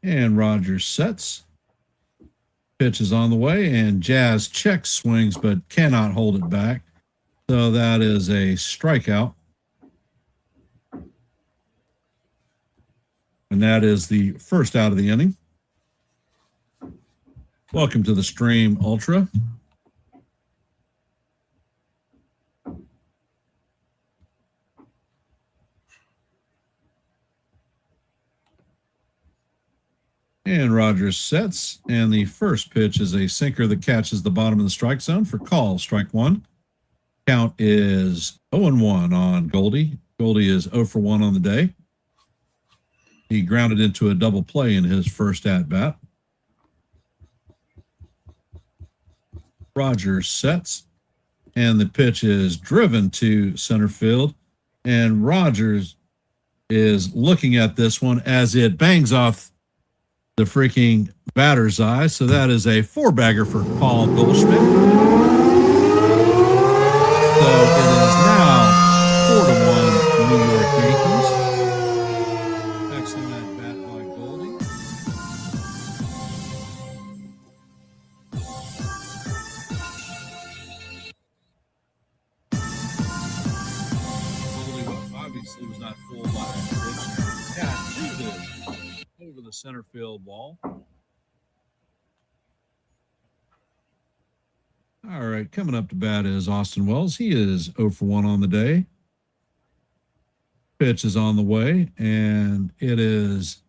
And Rogers sets. Pitch is on the way, and Jazz checks swings but cannot hold it back. So that is a strikeout. And that is the first out of the inning. Welcome to the stream, Ultra. And Rogers sets, and the first pitch is a sinker that catches the bottom of the strike zone for call, strike one. Count is 0-1 on Goldie. Goldie is 0 for 1 on the day. He grounded into a double play in his first at-bat. Rogers sets, and the pitch is driven to center field. And Rogers is looking at this one as it bangs off the freaking batter's eye. So that is a 4-bagger for Paul Goldschmidt. So it is now 4-1 New York Yankees. Excellent at bat by Goldie. Goldie obviously was not fooled by that pitch. Yeah, over the center field wall. All right, coming up to bat is Austin Wells. He is 0 for 1 on the day. Pitch is on the way, and it is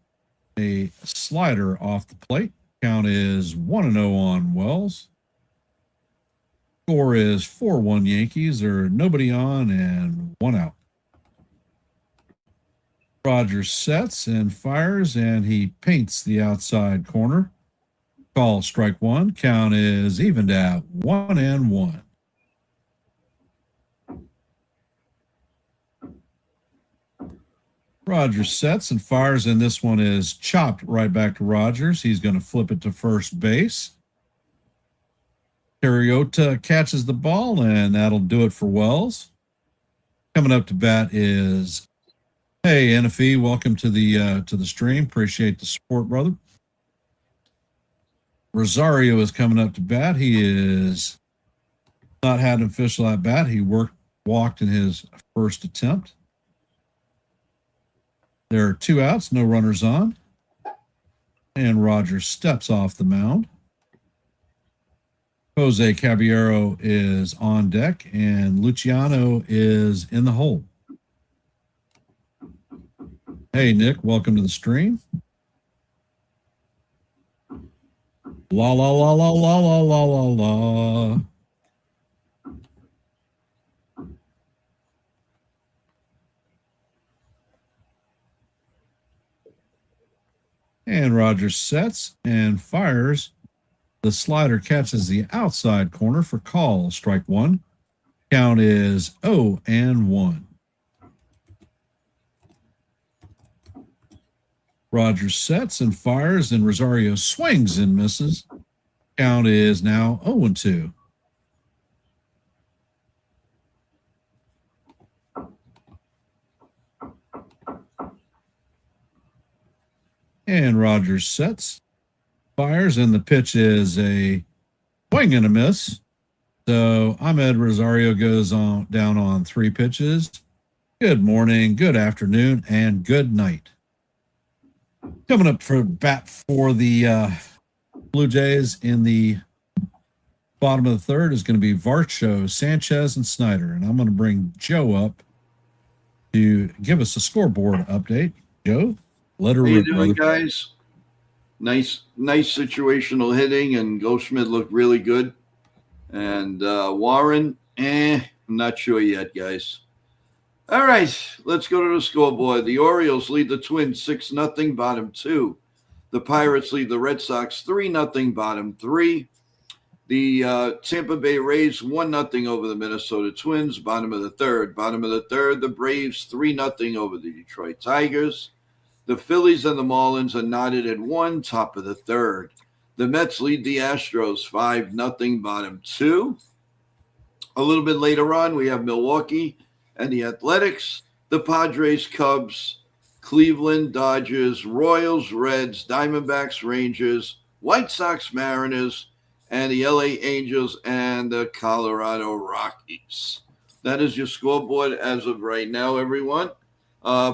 a slider off the plate. Count is 1-0 on Wells. Score is 4-1 Yankees. There are nobody on and one out. Rogers sets and fires, and he paints the outside corner. Call strike one. Count is evened at 1-1. Rogers sets and fires, and this one is chopped right back to Rogers. He's going to flip it to first base. Carriota catches the ball, and that'll do it for Wells. Coming up to bat is, hey, NFE, welcome to the stream. Appreciate the support, brother. Rosario is coming up to bat. He is not had an official at bat. He walked in his first attempt. There are 2 outs, no runners on. And Rogers steps off the mound. Jose Caballero is on deck, and Luciano is in the hole. Hey, Nick, welcome to the stream. La, la, la, la, la, la, la, la, la. And Rogers sets and fires. The slider catches the outside corner for call. Strike 1. Count is 0-1. Rogers sets and fires, and Rosario swings and misses. Count is now 0-2. And Rogers sets, fires, and the pitch is a swing and a miss. So Ahmed Rosario goes on down on 3 pitches. Good morning, good afternoon, and good night. Coming up for bat for the Blue Jays in the bottom of the third is going to be Varsho, Sanchez, and Snyder. And I'm going to bring Joe up to give us a scoreboard update. Joe, let her How you rip, doing, brother. guys? Nice situational hitting, and Goldschmidt looked really good. And Warren, I'm not sure yet, guys. All right, let's go to the scoreboard. The Orioles lead the Twins 6-0, bottom 2. The Pirates lead the Red Sox 3-0, bottom 3. The Tampa Bay Rays 1-0 over the Minnesota Twins, bottom of the third. Bottom of the third, the Braves 3-0 over the Detroit Tigers. The Phillies and the Marlins are knotted at 1, top of the third. The Mets lead the Astros 5-0, bottom 2. A little bit later on, we have Milwaukee and the Athletics, the Padres, Cubs, Cleveland, Dodgers, Royals, Reds, Diamondbacks, Rangers, White Sox, Mariners, and the LA Angels and the Colorado Rockies. That is your scoreboard as of right now, everyone.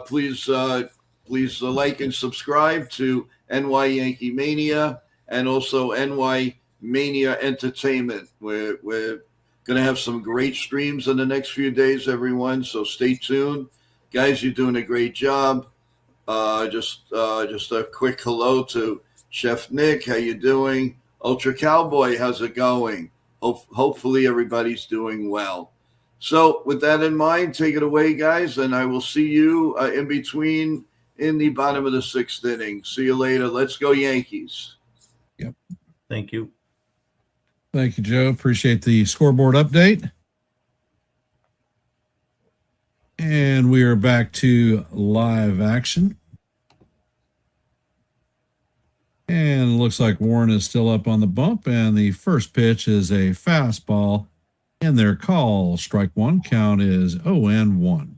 Please like and subscribe to NY Yankee Mania and also NY Mania Entertainment. We're going to have some great streams in the next few days, everyone, so stay tuned. Guys, you're doing a great job. Just a quick hello to Chef Nick. How you doing? Ultra Cowboy, how's it going? Hopefully everybody's doing well. So with that in mind, take it away, guys, and I will see you in between in the bottom of the 6th inning. See you later. Let's go Yankees. Yep. Thank you. Thank you, Joe. Appreciate the scoreboard update. And we are back to live action. And it looks like Warren is still up on the bump. And the first pitch is a fastball. And their call, strike 1. Count is 0-1.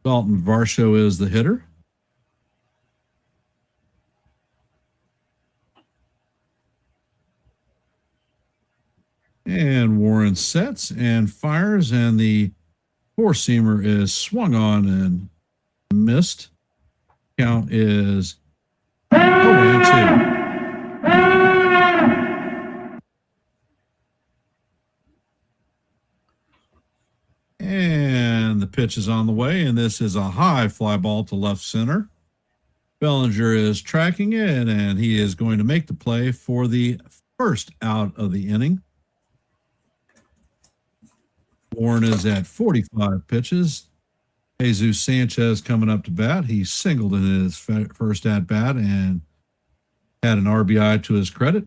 Dalton Varsho is the hitter. And Warren sets and fires, and the four-seamer is swung on and missed. Count is 0-2. And the pitch is on the way, and this is a high fly ball to left center. Bellinger is tracking it, and he is going to make the play for the first out of the inning. Warren is at 45 pitches. Jesus Sanchez coming up to bat. He singled in his first at bat and had an RBI to his credit.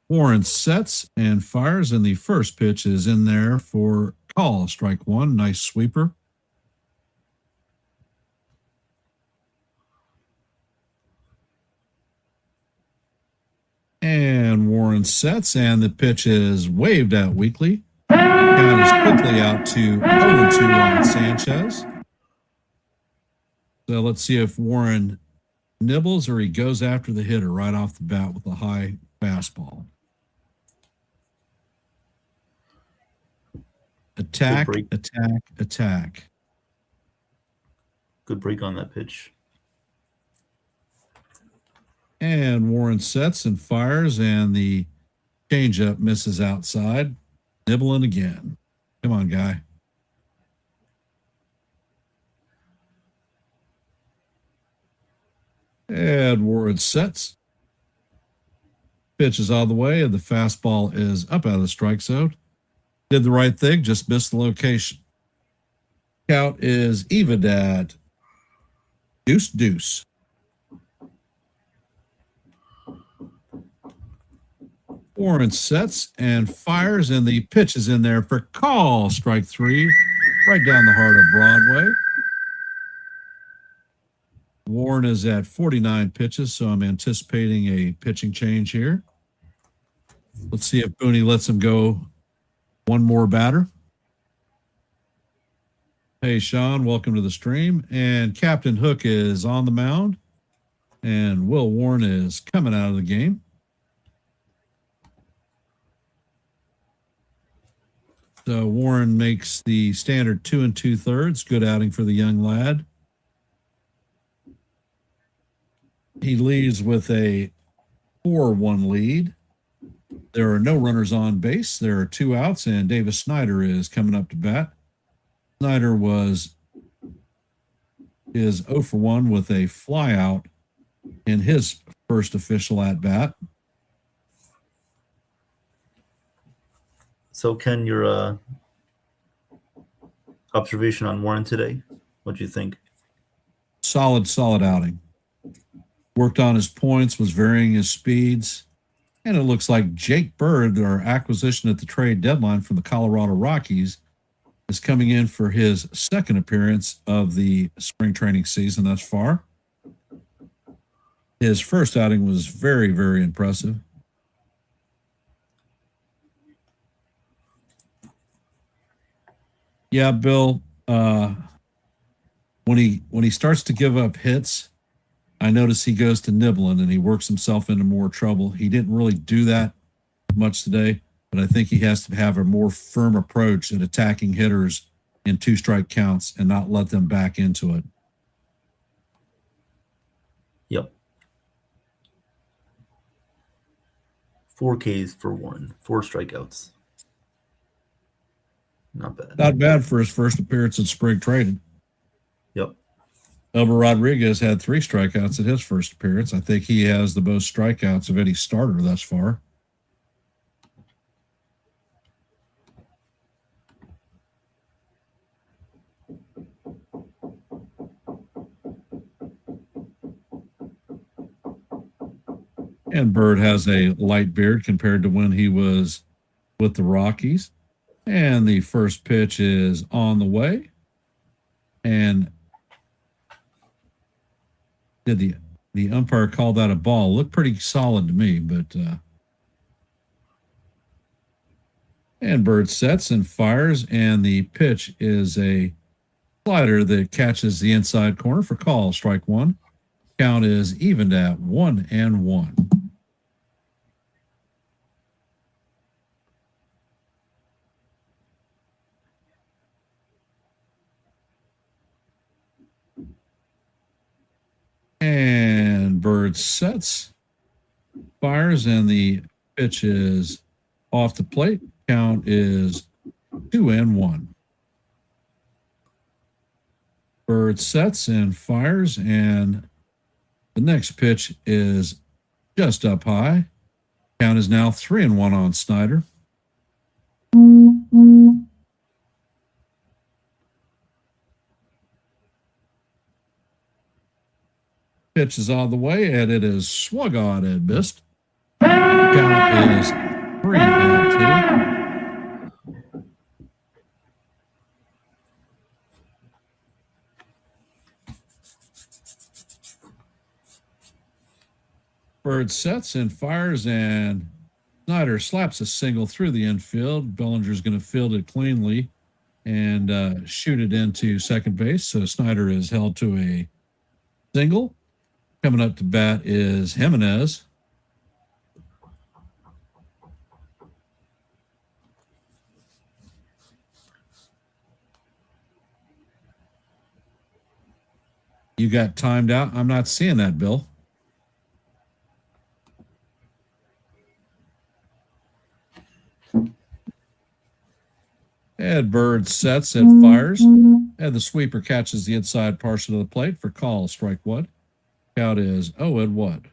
Warren sets and fires, and the first pitch is in there for call, strike 1. Nice sweeper. And Warren sets, and the pitch is waved at weakly. Count is quickly out to 0-2 on Sanchez. So let's see if Warren nibbles or he goes after the hitter right off the bat with a high fastball. A Attack, break. attack, attack. Good break on that pitch. And Warren sets and fires, and the changeup misses outside. Nibbling again. Come on, guy. And Warren sets. Pitch is out of the way, and the fastball is up out of the strike zone. Did the right thing, just missed the location. Count is even at deuce. Warren sets and fires, and the pitch is in there for call. Strike 3, right down the heart of Broadway. Warren is at 49 pitches, so I'm anticipating a pitching change here. Let's see if Booney lets him go one more batter. Hey, Sean, welcome to the stream. And Captain Hook is on the mound, and Will Warren is coming out of the game. So Warren makes the standard 2 2/3. Good outing for the young lad. He leads with a 4-1 lead. There are no runners on base. There are 2 outs, and Davis Snyder is coming up to bat. Snyder is 0 for 1 with a fly out in his first official at bat. So, Ken, your observation on Warren today, what do you think? Solid outing. Worked on his points, was varying his speeds. And it looks like Jake Bird, our acquisition at the trade deadline from the Colorado Rockies, is coming in for his second appearance of the spring training season thus far. His first outing was very, very impressive. Yeah, Bill, when he starts to give up hits, I notice he goes to nibbling and he works himself into more trouble. He didn't really do that much today, but I think he has to have a more firm approach at attacking hitters in 2-strike counts and not let them back into it. Yep. 4 Ks for Warren, 4 strikeouts. Not bad. Not bad for his first appearance in spring training. Yep. Elber Rodriguez had 3 strikeouts at his first appearance. I think he has the most strikeouts of any starter thus far. And Bird has a light beard compared to when he was with the Rockies. And the first pitch is on the way. And did the umpire call that a ball? Looked pretty solid to me, but and Bird sets and fires, and the pitch is a slider that catches the inside corner for call. Strike 1. Count is evened at 1-1. And Bird sets, fires, and the pitch is off the plate. Count is 2-1. Bird sets and fires, and the next pitch is just up high. Count is now 3-1 on Snyder. Pitch is on the way, and it is swung on and missed. Count is 3-2. Bird sets and fires, and Snyder slaps a single through the infield. Bellinger's going to field it cleanly and shoot it into second base. So Snyder is held to a single. Coming up to bat is Jimenez. You got timed out. I'm not seeing that, Bill. And Bird sets and fires. And the sweeper catches the inside portion of the plate for call. Strike one. Count is 0-1.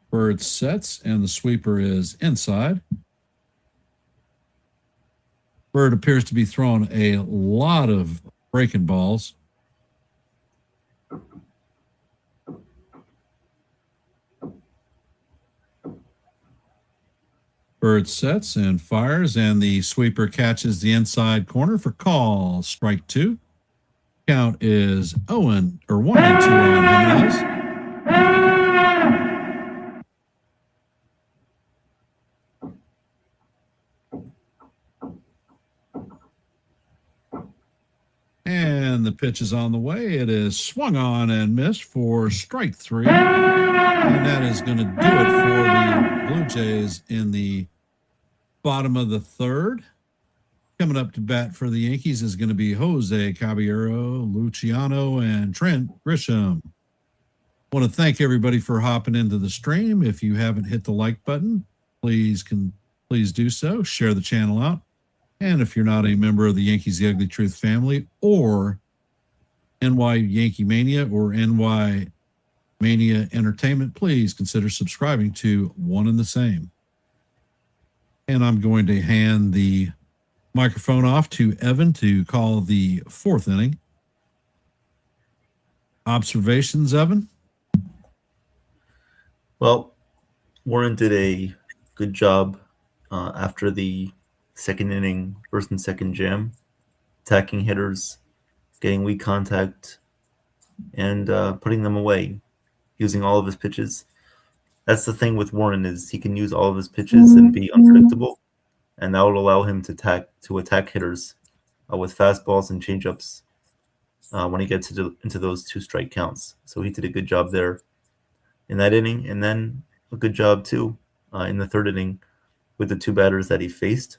Bird sets, and the sweeper is inside. Bird appears to be throwing a lot of breaking balls. Bird sets and fires, and the sweeper catches the inside corner for call. Strike two. Count is 1-2 on Jimenez. And the pitch is on the way. It is swung on and missed for strike three. And that is going to do it for the Blue Jays in the bottom of the third. Coming up to bat for the Yankees is going to be Jose Caballero, Luciano, and Trent Grisham. I want to thank everybody for hopping into the stream. If you haven't hit the like button, please do so. Share the channel out. And if you're not a member of the Yankees The Ugly Truth family or YankeeMania or NY Mania Entertainment, please consider subscribing to one and the same. And I'm going to hand the microphone off to Evan to call the fourth inning. Observations, Evan? Well, Warren did a good job after the second inning, first and second jam, attacking hitters, getting weak contact, and putting them away, using all of his pitches. That's the thing with Warren, is he can use all of his pitches and be unpredictable, and that will allow him to attack hitters with fastballs and changeups when he gets into those two strike counts. So he did a good job there in that inning, and then a good job too in the third inning with the two batters that he faced,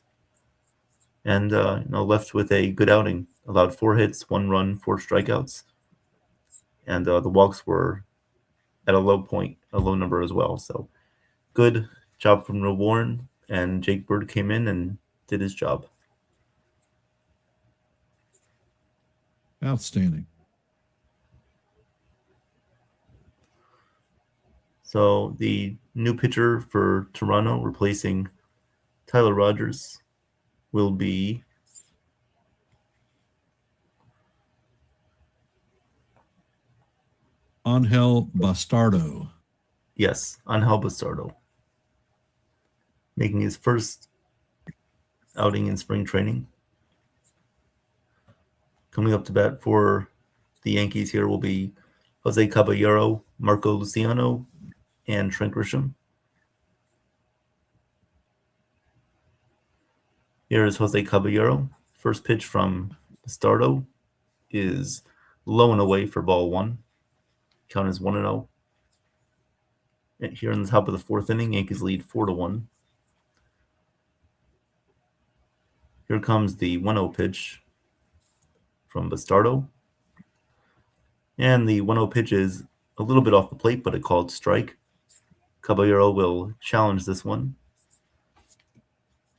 and left with a good outing. Allowed 4 hits, 1 run, 4 strikeouts, and the walks were at a low point, a low number as well. So good job from Warren, and Jake Bird came in and did his job. Outstanding. So the new pitcher for Toronto, replacing Tyler Rogers, will be Angel Bastardo. Yes, Angel Bastardo, making his first outing in spring training. Coming up to bat for the Yankees here will be Jose Caballero, Marco Luciano, and Trent Grisham. Here is Jose Caballero. First pitch from Bastardo is low and away for ball 1. Count is 1-0. And here in the top of the fourth inning, Yankees lead 4-1. Here comes the 1-0 pitch from Bastardo. And the 1-0 pitch is a little bit off the plate, but it called strike. Caballero will challenge this one.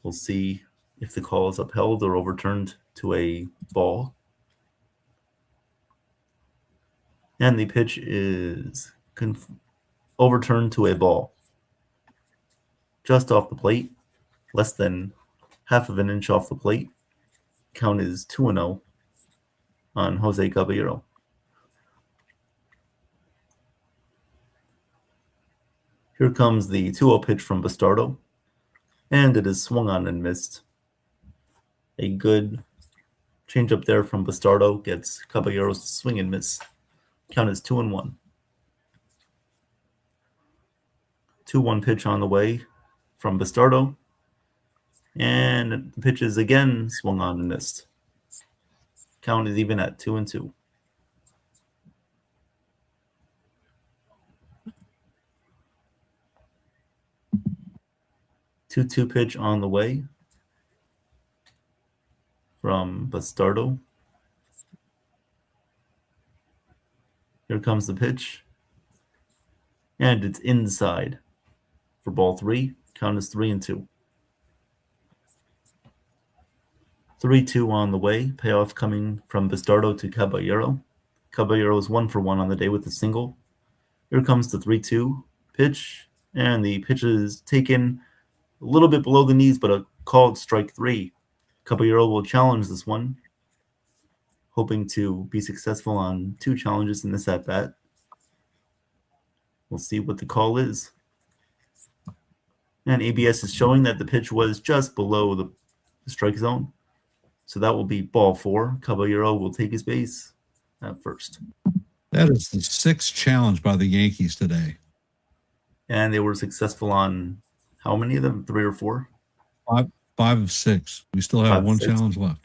We'll see if the call is upheld or overturned to a ball. And the pitch is overturned to a ball. Just off the plate, less than half of an inch off the plate. Count is 2-0 on Jose Caballero. Here comes the 2-0 pitch from Bastardo, and it is swung on and missed. A good changeup there from Bastardo gets Caballero's swing and miss. Count is 2-1. 2-1 pitch on the way from Bastardo, and the pitch is again swung on and missed. Count is even at 2-2. 2-2 pitch on the way from Bastardo. Here comes the pitch. And it's inside for ball 3. Count is 3-2. 3-2 on the way. Payoff coming from Bastardo to Caballero. Caballero is 1 for 1 on the day with a single. Here comes the 3-2 pitch. And the pitch is taken a little bit below the knees, but a called strike 3. Caballero will challenge this one, hoping to be successful on 2 challenges in this at-bat. We'll see what the call is. And ABS is showing that the pitch was just below the strike zone. So that will be ball 4. Caballero will take his base at first. That is the 6th challenge by the Yankees today. And they were successful on how many of them? 3 or 4? 5 of 6. We still have 1 challenge left.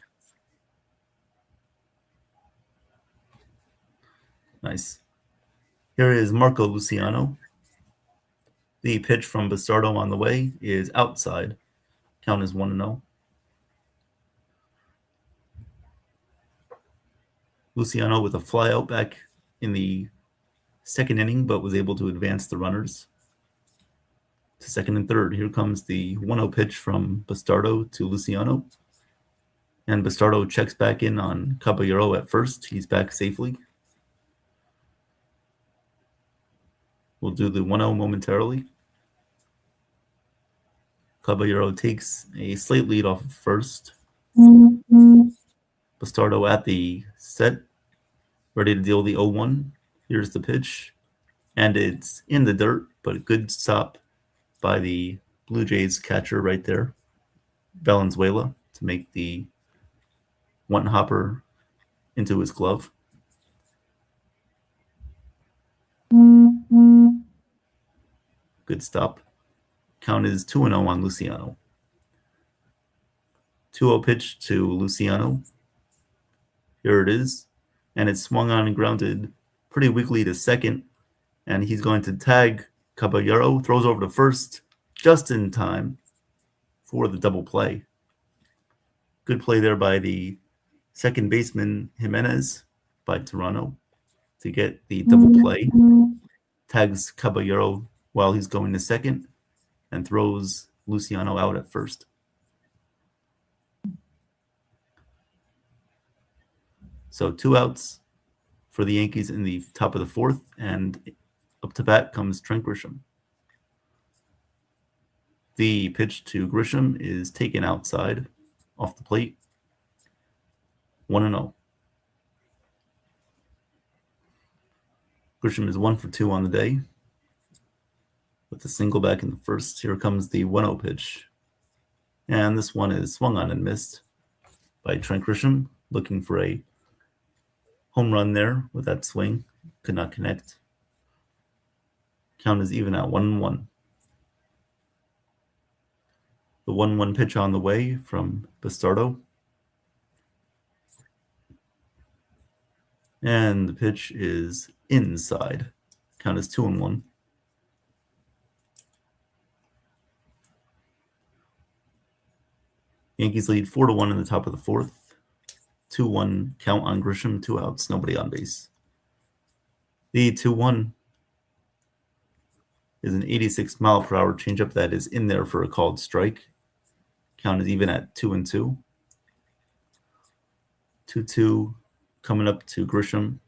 Nice. Here is Marco Luciano. The pitch from Bastardo on the way is outside. Count is 1-0. Luciano with a flyout back in the 2nd inning, but was able to advance the runners to 2nd and 3rd. Here comes the 1-0 pitch from Bastardo to Luciano. And Bastardo checks back in on Caballero at first. He's back safely. We'll do the 1-0 momentarily. Caballero takes a slight lead off of first. Bastardo at the set, ready to deal the 0-1. Here's the pitch. And it's in the dirt, but a good stop by the Blue Jays catcher right there, Valenzuela, to make the one hopper into his glove. Good stop. Count is 2-0 on Luciano. 2-0 pitch to Luciano. Here it is. And it's swung on and grounded pretty weakly to 2nd. And he's going to tag Caballero. Throws over to 1st just in time for the double play. Good play there by the 2nd baseman Jimenez by Toronto to get the double play. Tags Caballero while he's going to 2nd and throws Luciano out at 1st. So 2 outs for the Yankees in the top of the 4th, and up to bat comes Trent Grisham. The pitch to Grisham is taken outside off the plate. 1-0. Grisham is 1 for 2 on the day with a single back in the 1st. Here comes the 1-0 pitch. And this one is swung on and missed by Trent Grisham, looking for a home run there with that swing. Could not connect. Count is even at 1-1. The 1-1 pitch on the way from Bastardo. And the pitch is inside. Count is 2-1. Yankees lead 4-1 in the top of the 4th. 2-1 count on Grisham, 2 outs, nobody on base. The 2-1 is an 86-mile-per-hour changeup that is in there for a called strike. Count is even at 2-2. 2-2 coming up to Grisham.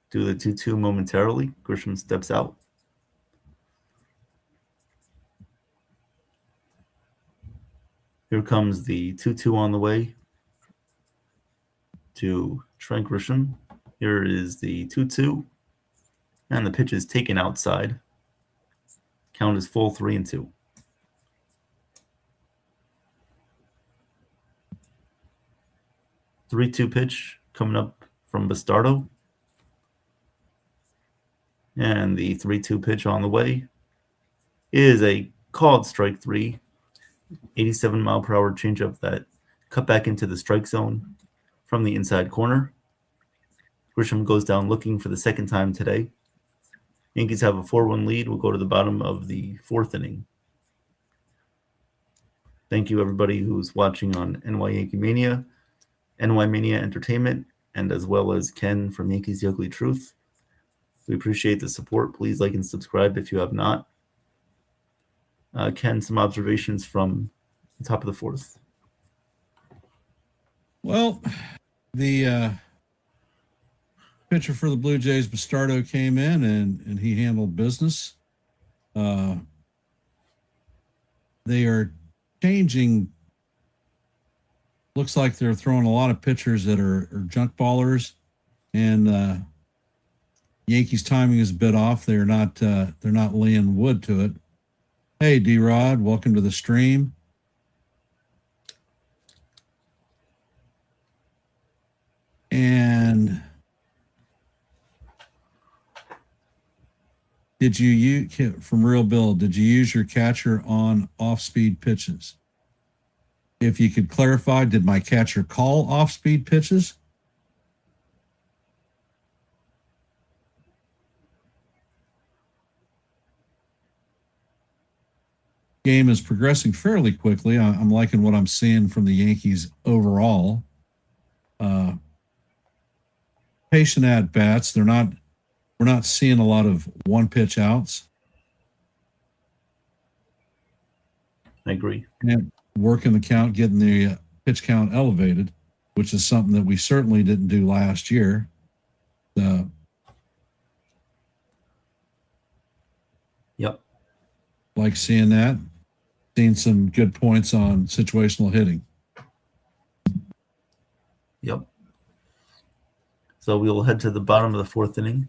Do the 2-2 momentarily. Grisham steps out. Here comes the 2-2 on the way to Trent Grisham. Here is the 2-2. And the pitch is taken outside. Count is full 3-2. The 3-2 pitch coming up from Bastardo. And the 3-2 pitch on the way is a called strike 3. 87-mile-per-hour changeup that cut back into the strike zone from the inside corner. Grisham goes down looking for the second time today. Yankees have a 4-1 lead. We'll go to the bottom of the 4th inning. Thank you, everybody who's watching on NY Yankee Mania, NY Mania Entertainment, and as well as Ken from Yankees The Ugly Truth. We appreciate the support. Please like and subscribe if you have not. Ken, some observations from the top of the 4th. Well, the pitcher for the Blue Jays, Bastardo, came in and he handled business. They are changing. Looks like they're throwing a lot of pitchers that are junk ballers, and Yankees' timing is a bit off. They're not laying wood to it. Hey, D-Rod, welcome to the stream. And did you use, from Real Bill, did you use your catcher on off-speed pitches? If you could clarify, did my catcher call off-speed pitches? Game is progressing fairly quickly. I'm liking what I'm seeing from the Yankees overall. Patient at bats. We're not seeing a lot of one pitch outs. I agree. And working the count, getting the pitch count elevated, which is something that we certainly didn't do last year. Yep. Like seeing that. Seen some good points on situational hitting. Yep. So we will head to the bottom of the 4th inning.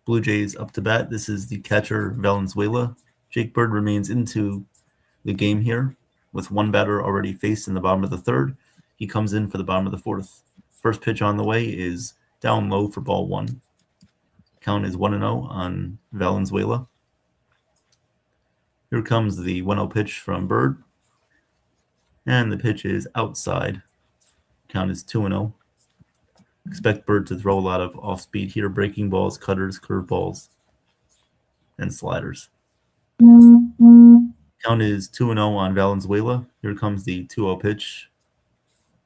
Blue Jays up to bat. This is the catcher, Valenzuela. Jake Bird remains into the game here with one batter already faced in the bottom of the 3rd. He comes in for the bottom of the 4th. First pitch on the way is down low for ball 1. Count is 1-0 on Valenzuela. Here comes the 1-0 pitch from Bird. And the pitch is outside. Count is 2-0. Expect Bird to throw a lot of off-speed here, breaking balls, cutters, curveballs, and sliders. Count is 2-0 on Valenzuela. Here comes the 2-0 pitch.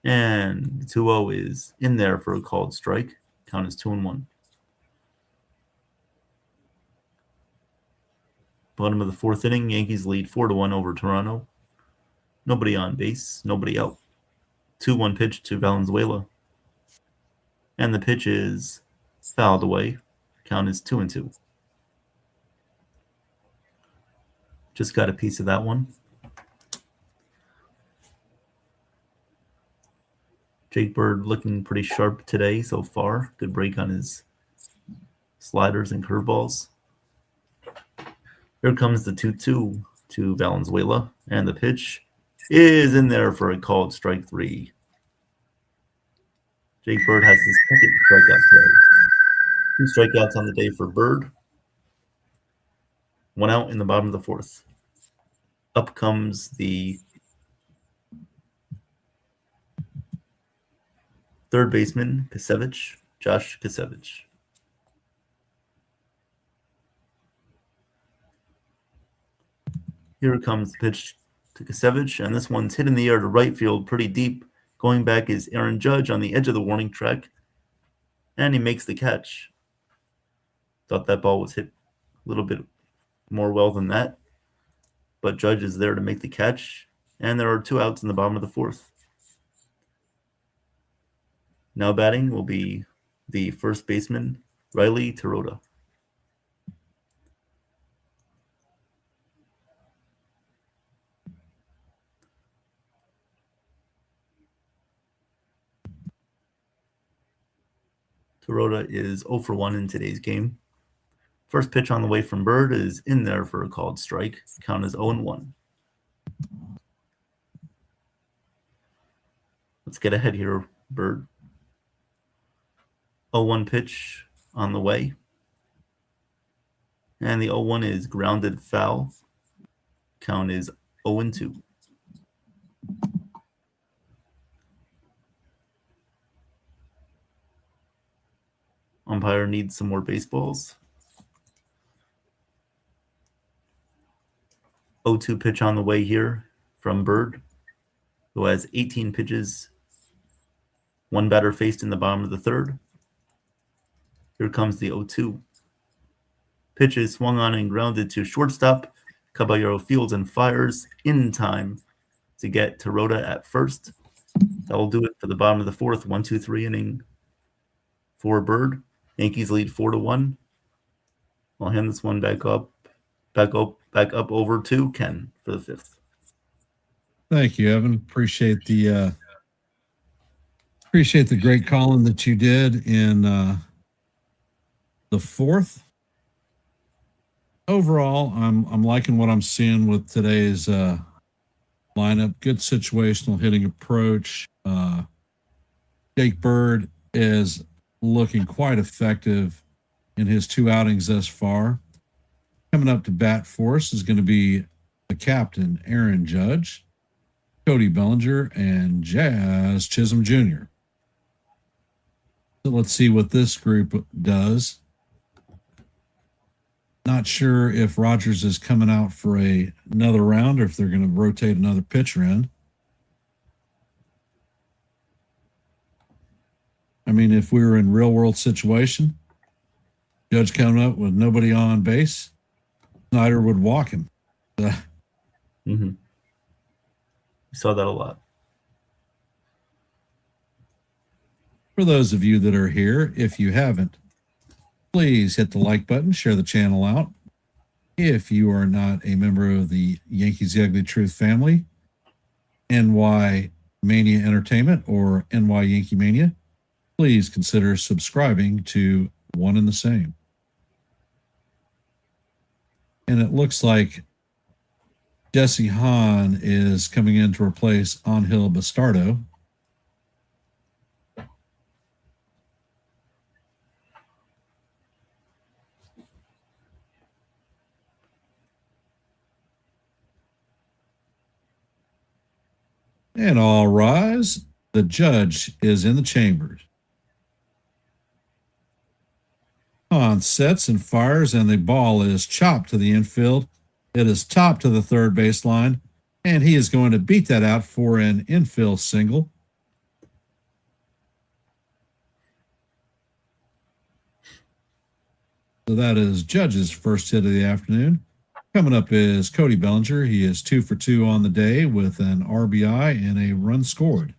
And the 2-0 is in there for a called strike. Count is 2-1. Bottom of the 4th inning, Yankees lead 4-1 over Toronto. Nobody on base, nobody out. 2-1 pitch to Valenzuela. And the pitch is fouled away. Count is 2-2. Just got a piece of that one. Jake Bird looking pretty sharp today so far. Good break on his sliders and curveballs. Here comes the 2-2 to Valenzuela. And the pitch is in there for a called strike 3. Jake Bird has his second strikeout today. 2 strikeouts on the day for Bird. 1 out in the bottom of the 4th. Up comes the 3rd baseman, Josh Kasevich. Here comes the pitch to Kasevich, and this one's hit in the air to right field pretty deep. Going back is Aaron Judge on the edge of the warning track, and he makes the catch. Thought that ball was hit a little bit more well than that, but Judge is there to make the catch, and there are 2 outs in the bottom of the 4th. Now batting will be the first baseman, Riley Terota. Terota is 0 for 1 in today's game. First pitch on the way from Bird is in there for a called strike. Count is 0-1. Let's get ahead here, Bird. 0-1 pitch on the way. And the 0-1 is grounded foul. Count is 0-2. Umpire needs some more baseballs. 0-2 pitch on the way here from Bird, who has 18 pitches. One batter faced in the bottom of the third. Here comes the 0-2. Pitch is swung on and grounded to shortstop. Caballero fields and fires in time to get Terota at first. That will do it for the bottom of the fourth. 1-2-3 inning for Bird. Yankees lead 4-1. I'll hand this one back up over to Ken for the fifth. Thank you, Evan. Appreciate the great calling that you did in the fourth. Overall, I'm liking what I'm seeing with today's lineup. Good situational hitting approach. Jake Bird is looking quite effective in his 2 outings thus far. Coming up to bat for us is going to be the captain, Aaron Judge, Cody Bellinger, and Jazz Chisholm Jr. So let's see what this group does. Not sure if Rogers is coming out for another round or if they're going to rotate another pitcher in. I mean, if we were in real world situation, Judge coming up with nobody on base, Snyder would walk him. We saw that a lot. For those of you that are here, if you haven't, please hit the like button, share the channel out. If you are not a member of the Yankees The Ugly Truth family, NY Mania Entertainment or NY Yankee Mania, please consider subscribing to one and the same. And it looks like Jesse Hahn is coming in to replace Angel Bastardo. And all rise. The judge is in the chambers. Hahn sets and fires, and the ball is chopped to the infield. It is topped to the third baseline, and he is going to beat that out for an infield single. So that is Judge's first hit of the afternoon. Coming up is Cody Bellinger. He is 2 for 2 on the day with an RBI and a run scored.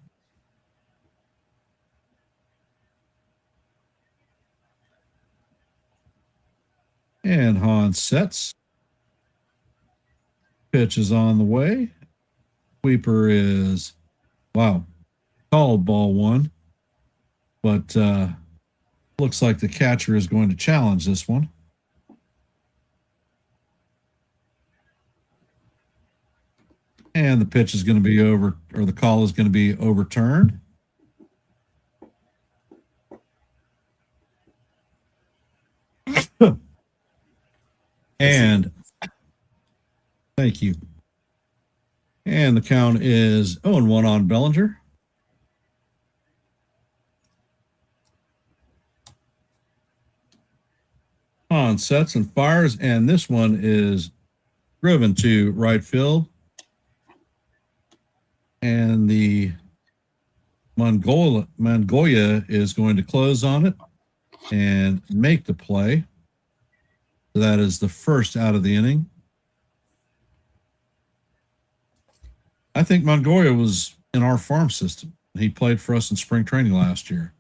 And Hahn sets. Pitch is on the way. Sweeper is, called ball 1. But looks like the catcher is going to challenge this one. And the pitch is going to be the call is going to be overturned. And thank you. And the count is 0-1 on Bellinger. Hahn sets and fires, and this one is driven to right field. And the Mongolia is going to close on it and make the play. So that is the first out of the inning. I think Mongolia was in our farm system. He played for us in spring training last year.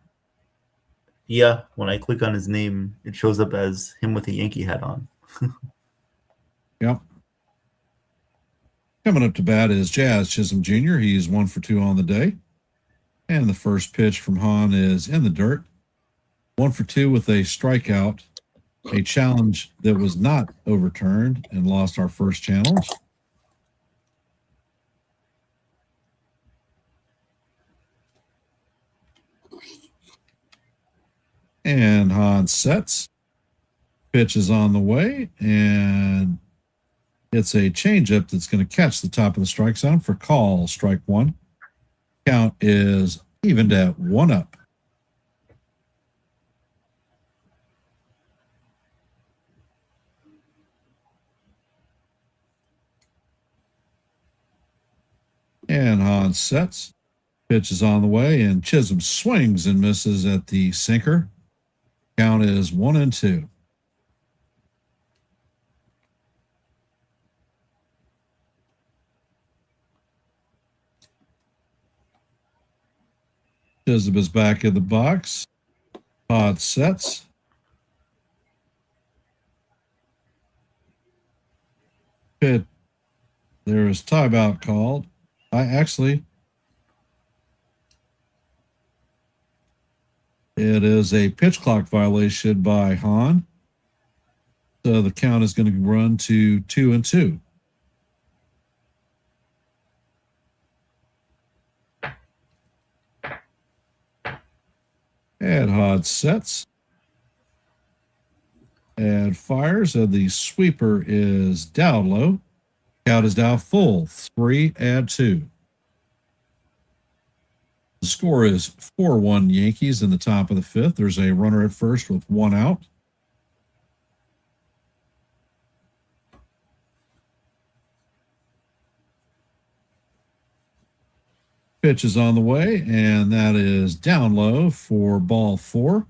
Yeah, when I click on his name, it shows up as him with a Yankee hat on. Yep. Coming up to bat is Jazz Chisholm Jr. He's 1 for 2 on the day. And the first pitch from Hahn is in the dirt. 1 for 2 with a strikeout. A challenge that was not overturned and lost our first challenge. And Hahn sets. Pitch is on the way, and it's a changeup that's going to catch the top of the strike zone for call, strike 1. Count is evened at 1 up. And Hahn sets. Pitch is on the way, and Chisholm swings and misses at the sinker. Count is 1-2. Chisholm is back in the box. Todd sets. Pitch. There is timeout called. It is a pitch clock violation by Hahn. So the count is going to run to 2-2. And Hahn sets. And fires. And the sweeper is down low. Count is now full. 3-2. The score is 4-1 Yankees in the top of the fifth. There's a runner at first with one out. Pitch is on the way, and that is down low for ball 4.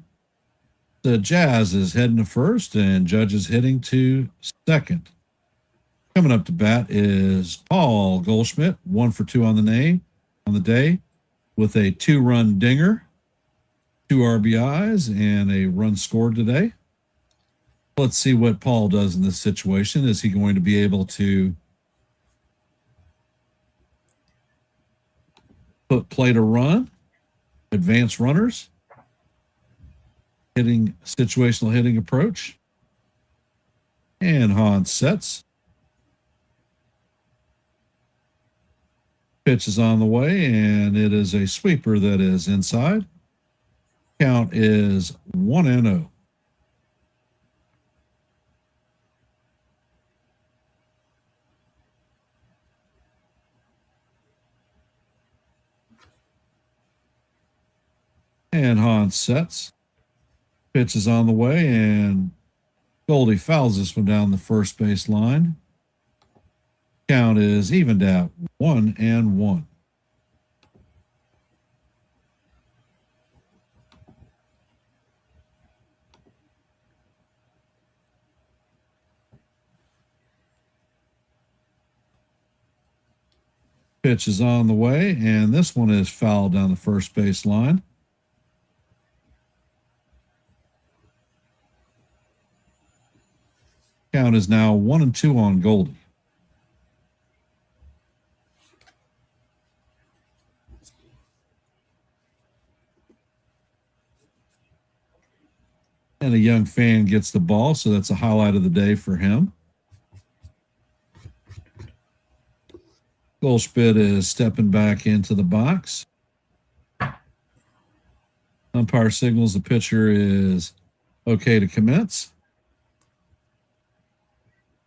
The Jazz is heading to first, and Judge is hitting to second. Coming up to bat is Paul Goldschmidt, 1 for 2 on the day, with a 2-run dinger, 2 RBIs, and a run scored today. Let's see what Paul does in this situation. Is he going to be able to play to run, advance runners, situational hitting approach? And Hahn sets. Pitch is on the way, and it is a sweeper that is inside. Count is 1-0. And Hahn sets. Pitch is on the way, and Goldie fouls this one down the first base line. Count is evened out, 1-1. Pitch is on the way, and this one is fouled down the first base line. Count is now 1-2 on Goldie. And a young fan gets the ball, so that's a highlight of the day for him. Goldschmidt is stepping back into the box. Umpire signals the pitcher is okay to commence.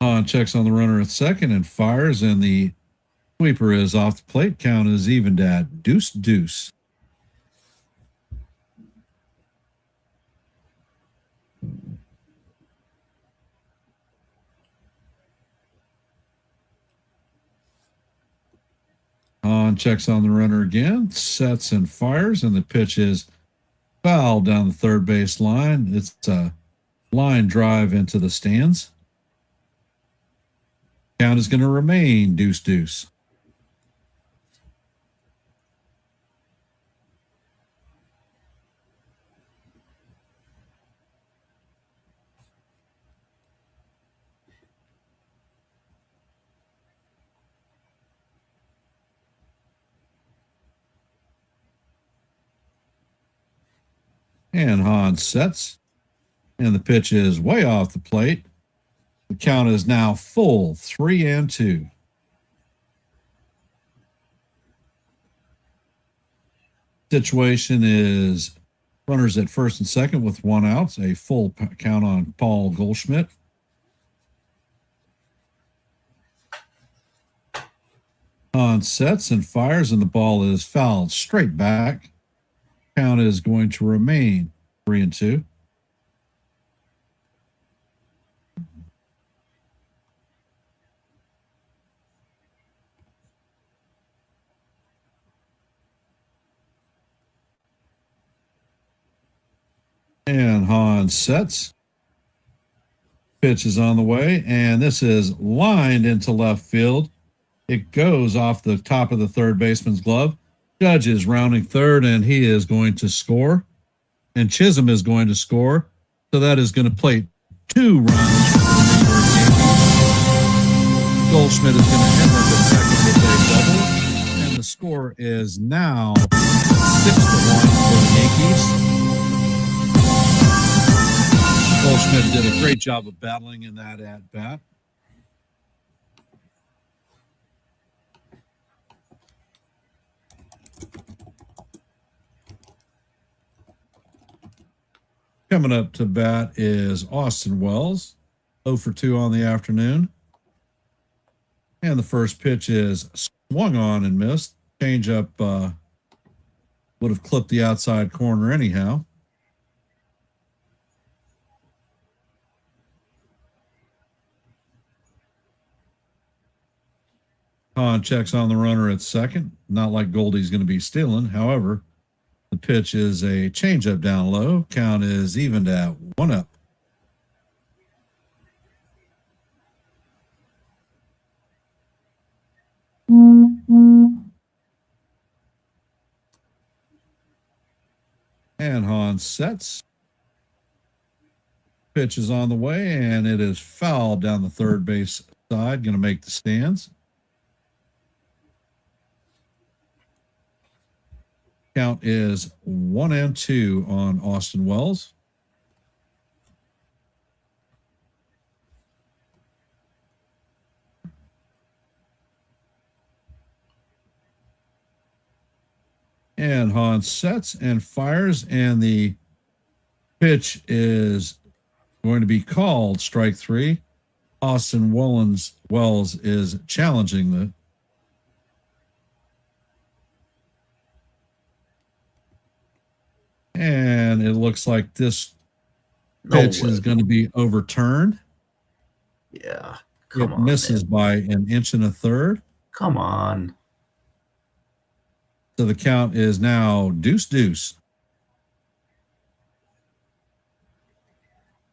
Hahn checks on the runner at second and fires, and the sweeper is off the plate. Count is evened at 2-2. Hahn checks on the runner again, sets and fires, and the pitch is fouled down the third base line. It's a line drive into the stands. Count is going to remain 2-2. And Hahn sets, and the pitch is way off the plate. The count is now full, 3-2. Situation is runners at first and second with one out. A full count on Paul Goldschmidt. Hahn sets and fires, and the ball is fouled straight back. Count is going to remain 3-2. And Hahn sets. Pitch is on the way, and this is lined into left field. It goes off the top of the third baseman's glove. Judge is rounding third, and he is going to score. And Chisholm is going to score. So that is going to plate 2 runs for the New York Yankees. Goldschmidt is going to end up at second with a double. And the score is now 6-1 for the Yankees. Goldschmidt did a great job of battling in that at-bat. Coming up to bat is Austin Wells, 0 for 2 on the afternoon. And the first pitch is swung on and missed. Changeup would have clipped the outside corner anyhow. Hahn checks on the runner at second. Not like Goldie's going to be stealing. However, the pitch is a changeup down low. Count is evened at 1-up. And Hahn sets. Pitch is on the way, and it is fouled down the third base side. Going to make the stands. Count is 1-2 on Austin Wells. And Hahn sets and fires, and the pitch is going to be called strike 3. Austin Wells is challenging the and it looks like this pitch is going to be overturned. Yeah. It misses by 1 1/3 inches. Come on. So the count is now 2-2.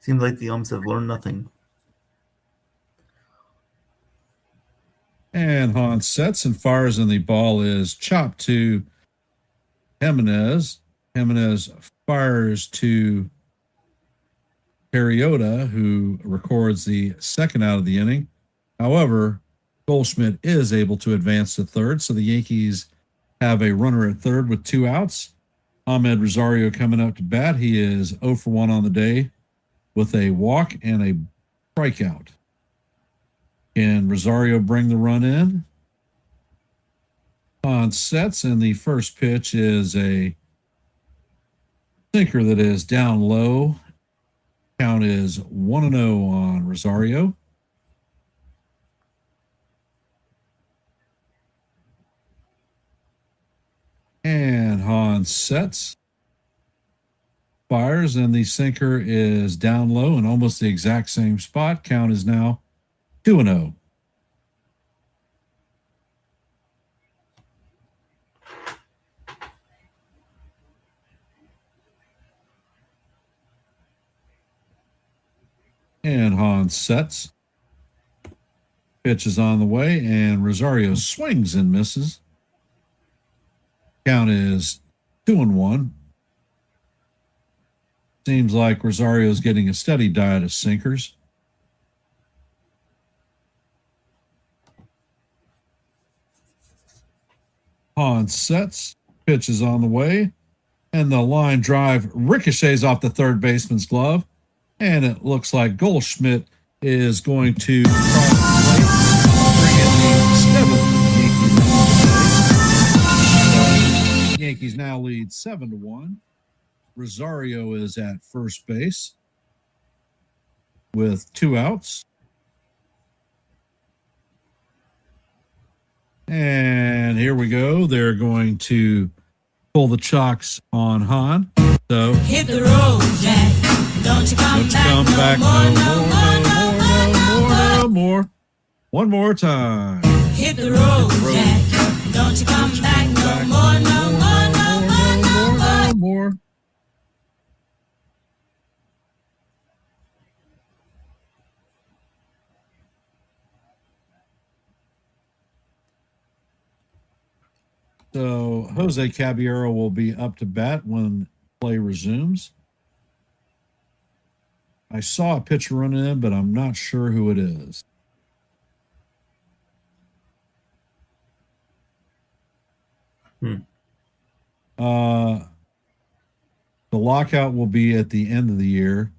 Seems like the umps have learned nothing. And Hahn sets and fires, and the ball is chopped to Jimenez. Jimenez fires to Periota, who records the second out of the inning. However, Goldschmidt is able to advance to third, so the Yankees have a runner at third with 2 outs. Ahmed Rosario coming up to bat. He is 0 for 1 on the day with a walk and a strikeout. Can Rosario bring the run in? Hahn sets, and the first pitch is a sinker that is down low. Count is 1-0 on Rosario. And Hahn sets, fires, and the sinker is down low in almost the exact same spot. Count is now 2-0. And Hahn sets. Pitch is on the way, and Rosario swings and misses. Count is 2-1. Seems like Rosario's getting a steady diet of sinkers. Hahn sets. Pitch is on the way, and the line drive ricochets off the third baseman's glove. And it looks like Goldschmidt is going to cross the plate, bring in the 7th Yankees. Yankees now lead 7-1. Rosario is at first base with 2 outs. And here we go. They're going to pull the chocks on Hahn. So hit the road, Jack. Don't you come back no more. One more time. Hit the road, Jack. Don't you come back no more. So Jose Caballero will be up to bat when play resumes. I saw a pitcher run in, but I'm not sure who it is. The lockout will be at the end of the year.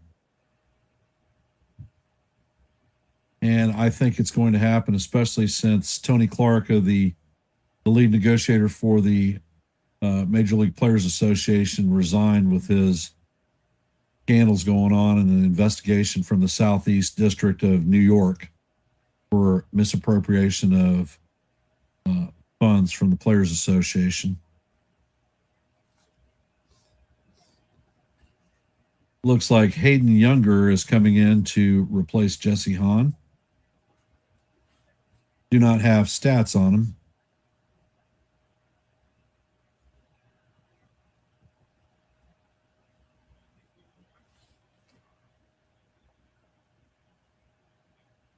And I think it's going to happen, especially since Tony Clark, the lead negotiator for the Major League Players Association, resigned with his scandals going on and an investigation from the Southeast District of New York for misappropriation of funds from the Players Association. Looks like Hayden Younger is coming in to replace Jesse Hahn. Do not have stats on him.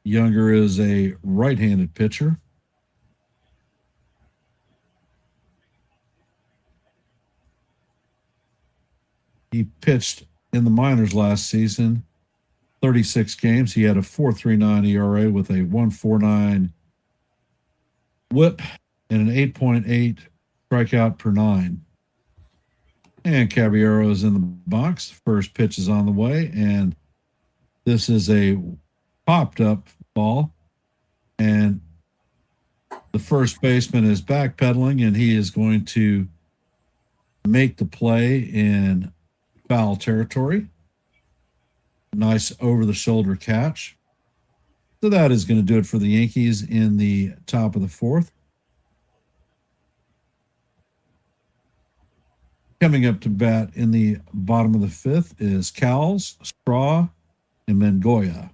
Younger is a right-handed pitcher. He pitched in the minors last season, 36 games. He had a 4.39 ERA with a 1.49 whip and an 8.8 strikeout per nine. And Caballero is in the box. First pitch is on the way, and this is a popped up ball. And the first baseman is backpedaling, and he is going to make the play in foul territory. Nice over-the-shoulder catch. So that is going to do it for the Yankees in the top of the fourth. Coming up to bat in the bottom of the fifth is Cowles, Straw, and Mengoya.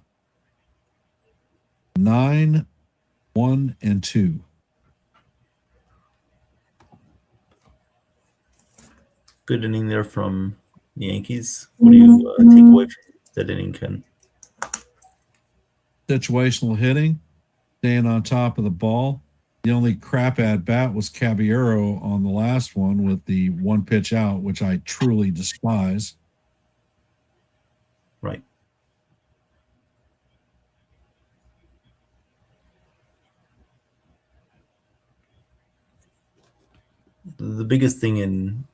9, 1, and 2. Good inning there from the Yankees. What do you take away from that inning, Ken? Situational hitting, staying on top of the ball. The only crap at bat was Caballero on the last one with the one pitch out, which I truly despise. Right. The biggest thing in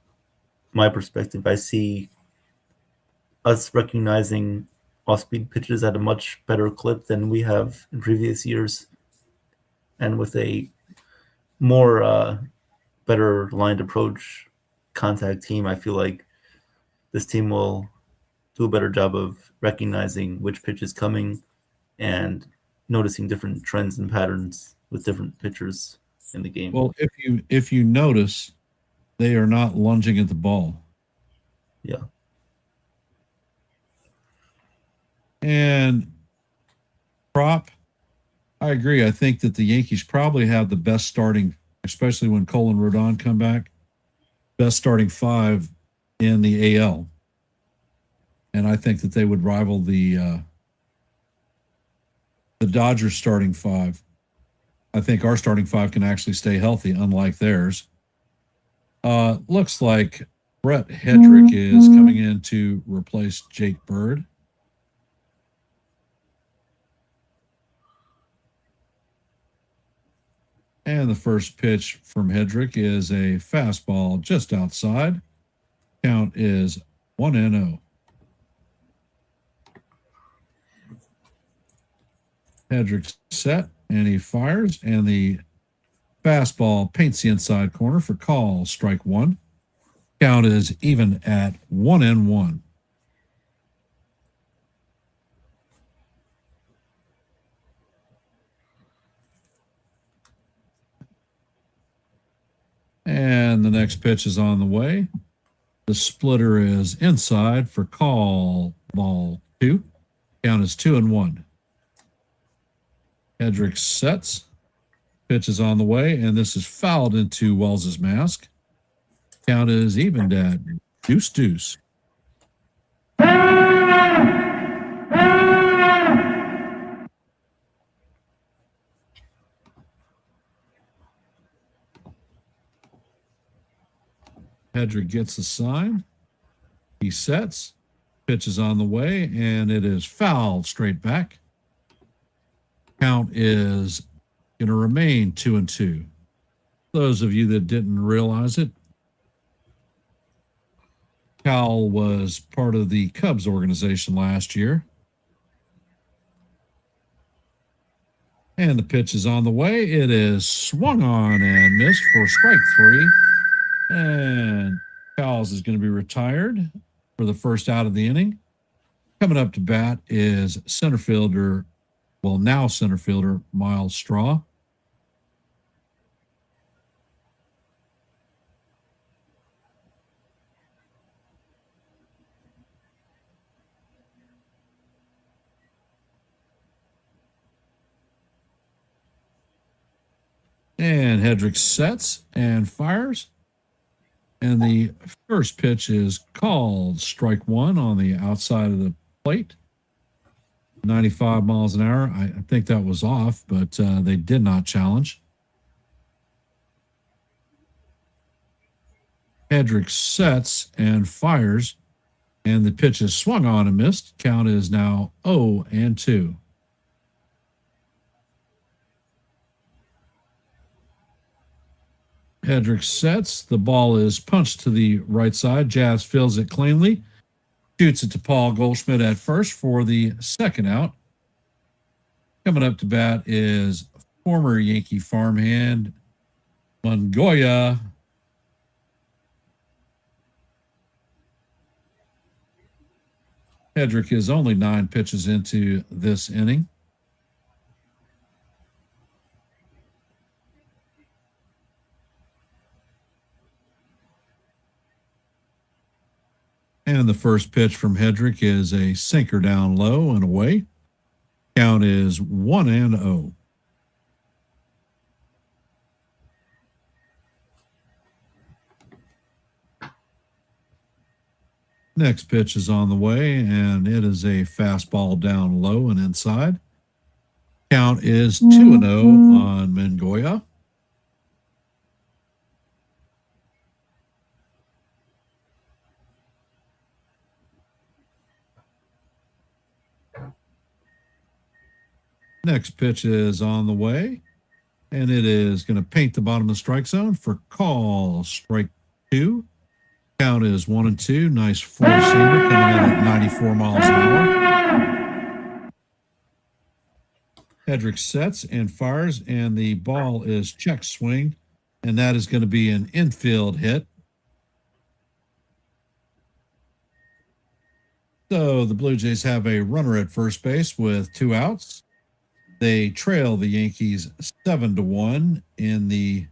my perspective, I see us recognizing off-speed pitches at a much better clip than we have in previous years, and with a more better lined approach contact team, I feel like this team will do a better job of recognizing which pitch is coming and noticing different trends and patterns with different pitchers in the game. Well, if you notice, they are not lunging at the ball. Yeah. And prop, I agree. I think that the Yankees probably have the best starting, especially when Cole and Rodon come back, best starting five in the AL. And I think that they would rival the Dodgers starting five. I think our starting five can actually stay healthy, unlike theirs. Looks like Brett Hedrick is coming in to replace Jake Bird. And the first pitch from Hedrick is a fastball just outside. Count is 1-0. Hedrick's set, and he fires, and the fastball paints the inside corner for call, strike one. Count is even at 1-1. And the next pitch is on the way. The splitter is inside for call, ball two. Count is 2-1. Hedrick sets. Pitch is on the way, and this is fouled into Wells's mask. Count is evened at 2-2. Hedrick gets the sign. He sets. Pitch is on the way, and it is fouled straight back. Count is going to remain 2-2. Those of you that didn't realize it, Cal was part of the Cubs organization last year. And the pitch is on the way. It is swung on and missed for strike 3. And Cowles is going to be retired for the first out of the inning. Coming up to bat is center fielder, well, now center fielder, Miles Straw. And Hedrick sets and fires. And the first pitch is called strike 1 on the outside of the plate. 95 miles an hour. I think that was off, but they did not challenge. Hedrick sets and fires. And the pitch is swung on and missed. Count is now 0-2. Hedrick sets. The ball is punched to the right side. Jazz fields it cleanly. Shoots it to Paul Goldschmidt at first for the second out. Coming up to bat is former Yankee farmhand Mongoya. Hedrick is only 9 pitches into this inning. And the first pitch from Hedrick is a sinker down low and away. Count is 1-0. Next pitch is on the way, and it is a fastball down low and inside. Count is 2-0 on Mongoya. Next pitch is on the way, and it is going to paint the bottom of the strike zone for call strike 2. Count is 1-2. Nice four-seamer coming in at 94 miles an hour. Hedrick sets and fires, and the ball is check swing, and that is going to be an infield hit. So the Blue Jays have a runner at first base with 2 outs. They trail the Yankees 7-1 in the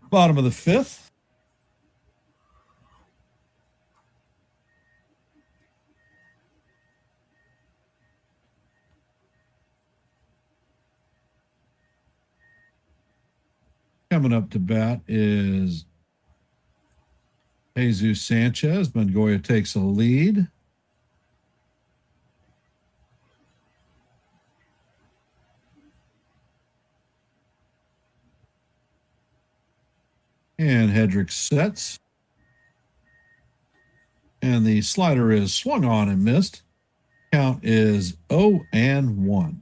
bottom of the 5th. Coming up to bat is Jesus Sanchez. Mongoya takes a lead. And Hedrick sets. And the slider is swung on and missed. Count is 0-1.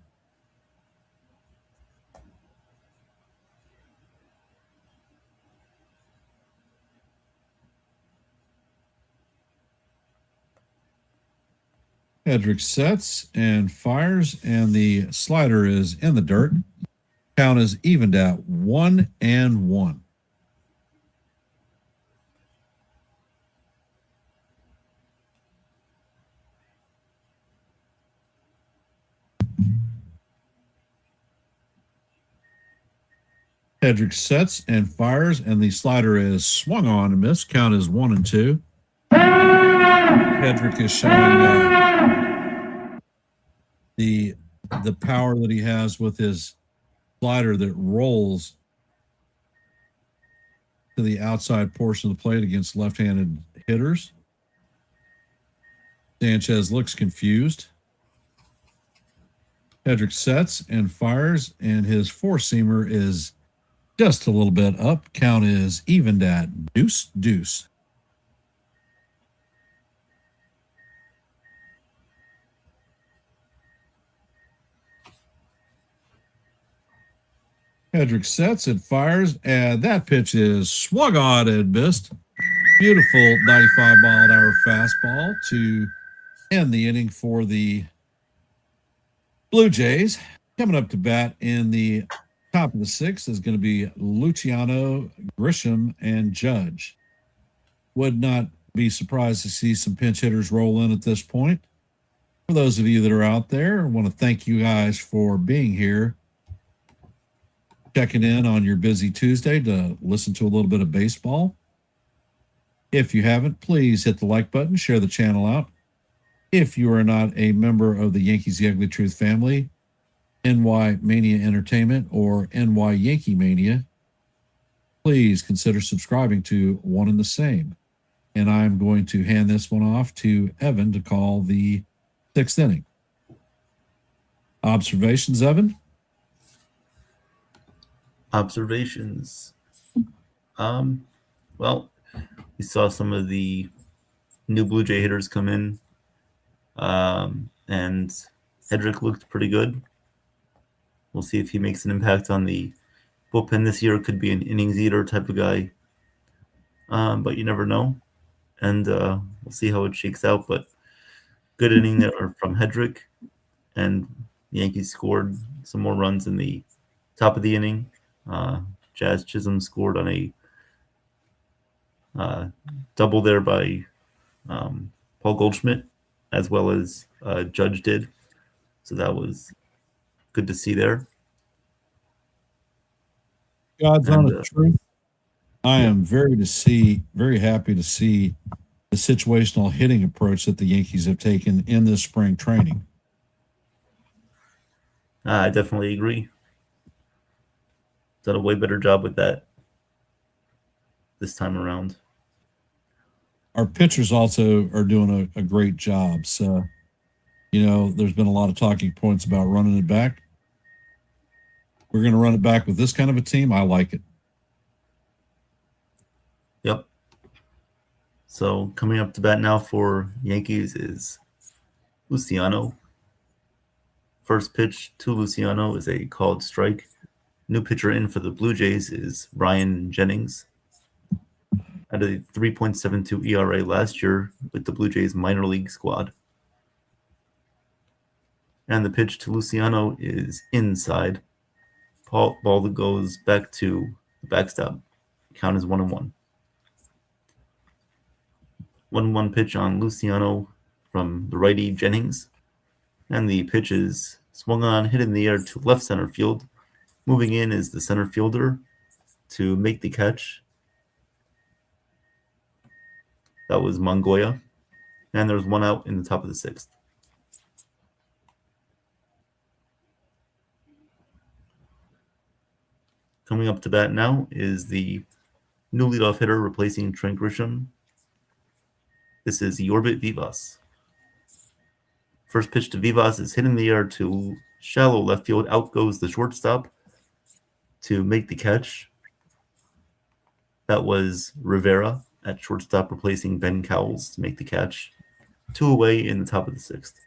Hedrick sets and fires, and the slider is in the dirt. Count is evened at 1-1. Hedrick sets and fires, and the slider is swung on and missed. Count is 1-2. Hedrick is showing the power that he has with his slider that rolls to the outside portion of the plate against left-handed hitters. Sanchez looks confused. Hedrick sets and fires, and his four-seamer is just a little bit up. Count is evened at deuce. Hedrick sets, it fires, and that pitch is swung on and missed. Beautiful 95-mile-an-hour fastball to end the inning for the Blue Jays. Coming up to bat in the top of the sixth is going to be Luciano, Grisham, and Judge. Would not be surprised to see some pinch hitters roll in at this point. For those of you that are out there, I want to thank you guys for being here, checking in on your busy Tuesday to listen to a little bit of baseball. If you haven't, please hit the like button, share the channel out. If you are not a member of the Yankees The Ugly Truth family, NY Mania Entertainment, or NY YankeeMania, please consider subscribing to one and the same. And I'm going to hand this one off to Evan to call the sixth inning. Observations, Evan? Observations. Well, we saw some of the new Blue Jay hitters come in, and Hedrick looked pretty good. We'll see if he makes an impact on the bullpen this year. Could be an innings eater type of guy, but you never know. And we'll see how it shakes out. But good inning there from Hedrick, and the Yankees scored some more runs in the top of the inning. Jazz Chisholm scored on a double there by Paul Goldschmidt, as well as Judge did. So that was good to see there. God's honest truth. I am very happy to see the situational hitting approach that the Yankees have taken in this spring training. I definitely agree. Done a way better job with that this time around. Our pitchers also are doing a great job. So, there's been a lot of talking points about running it back. We're going to run it back with this kind of a team. I like it. Yep. So coming up to bat now for Yankees is Luciano. First pitch to Luciano is a called strike. New pitcher in for the Blue Jays is Ryan Jennings. Had a 3.72 ERA last year with the Blue Jays minor league squad. And the pitch to Luciano is inside. Ball that goes back to the backstop. Count is 1-1. 1-1 pitch on Luciano from the righty Jennings. And the pitch is swung on, hit in the air to left center field. Moving in is the center fielder to make the catch. That was Mongoya. And there's one out in the top of the sixth. Coming up to bat now is the new leadoff hitter replacing Trent Grisham. This is Yorbit Vivas. First pitch to Vivas is hit in the air to shallow left field. Out goes the shortstop to make the catch. That was Rivera at shortstop replacing Ben Cowles to make the catch. 2 away in the top of the sixth.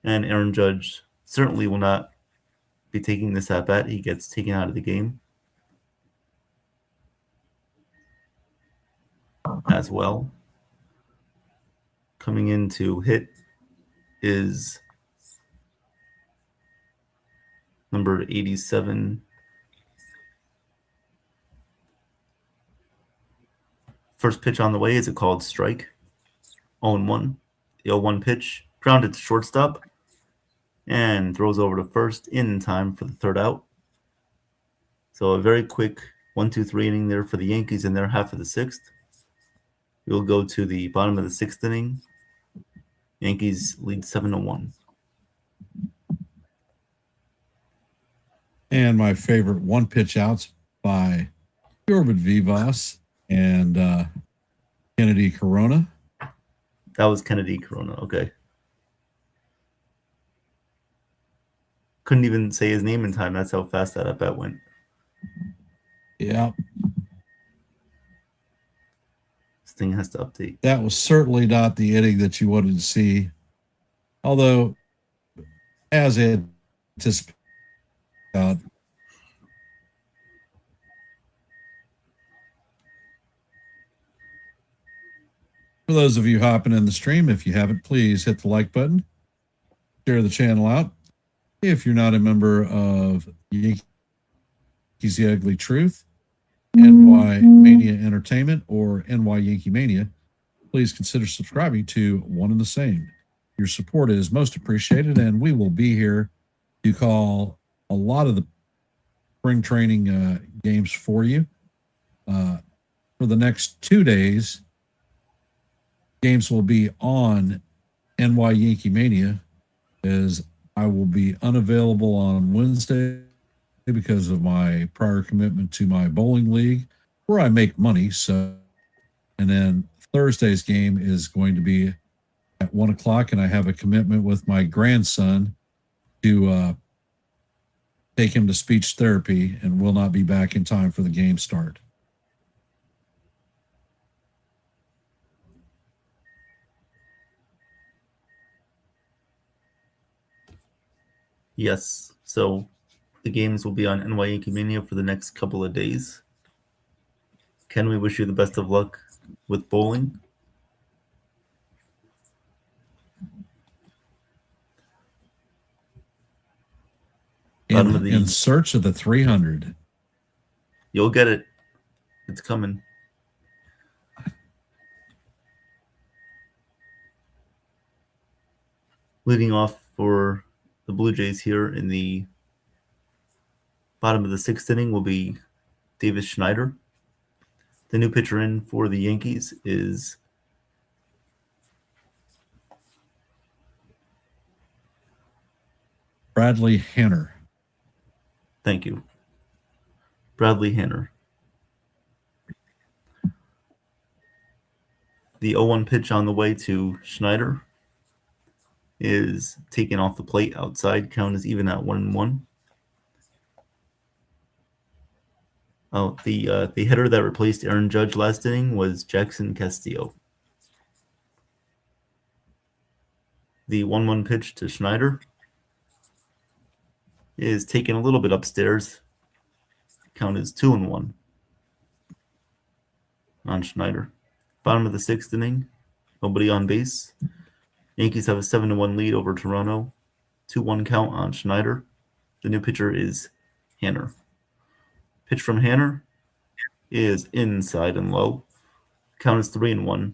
And Aaron Judge certainly will not be taking this at bat. He gets taken out of the game as well. Coming in to hit is number 87. First pitch on the way is a called strike. 0-1. The 0-1 pitch grounded to shortstop and throws over to first in time for the third out. So a very quick 1-2-3 inning there for the Yankees in their half of the sixth. We'll go to the bottom of the sixth inning. Yankees lead 7-1. And my favorite one pitch outs by Yorbit Vivas and Kennedy Corona. That was Kennedy Corona. Okay. Couldn't even say his name in time. That's how fast that at bat went. Yeah, This thing has to update. that was certainly not the inning that you wanted to see. Although, as anticipated, for those of you hopping in the stream, if you haven't, please hit the like button, share the channel out. If you're not a member of Yankees The Ugly Truth, NY Mania Entertainment, or NY YankeeMania, please consider subscribing to one and the same. Your support is most appreciated, and we will be here to call a lot of the spring training games for you. For the next 2 days, games will be on NY YankeeMania, as I will be unavailable on Wednesday because of my prior commitment to my bowling league, where I make money. So, and then Thursday's game is going to be at 1 o'clock, and I have a commitment with my grandson to take him to speech therapy, and will not be back in time for the game start. Yes, so the games will be on NY YankeeMania for the next couple of days. Ken, we wish you the best of luck with bowling. In search of the 300. You'll get it. It's coming. Leading off for the Blue Jays here in the bottom of the 6th inning will be Davis Schneider. The new pitcher in for the Yankees is Bradley Hanner. Thank you. Bradley Hanner. The 0-1 pitch on the way to Schneider is taken off the plate outside. Count is even at 1-1. Oh, the hitter that replaced Aaron Judge last inning was Jackson Castillo. The 1-1 pitch to Schneider is taken a little bit upstairs. Count is 2-1 on Schneider. Bottom of the 6th inning, nobody on base. Yankees have a 7-1 lead over Toronto. 2-1 count on Schneider. The new pitcher is Hanner. Pitch from Hanner is inside and low. Count is 3-1.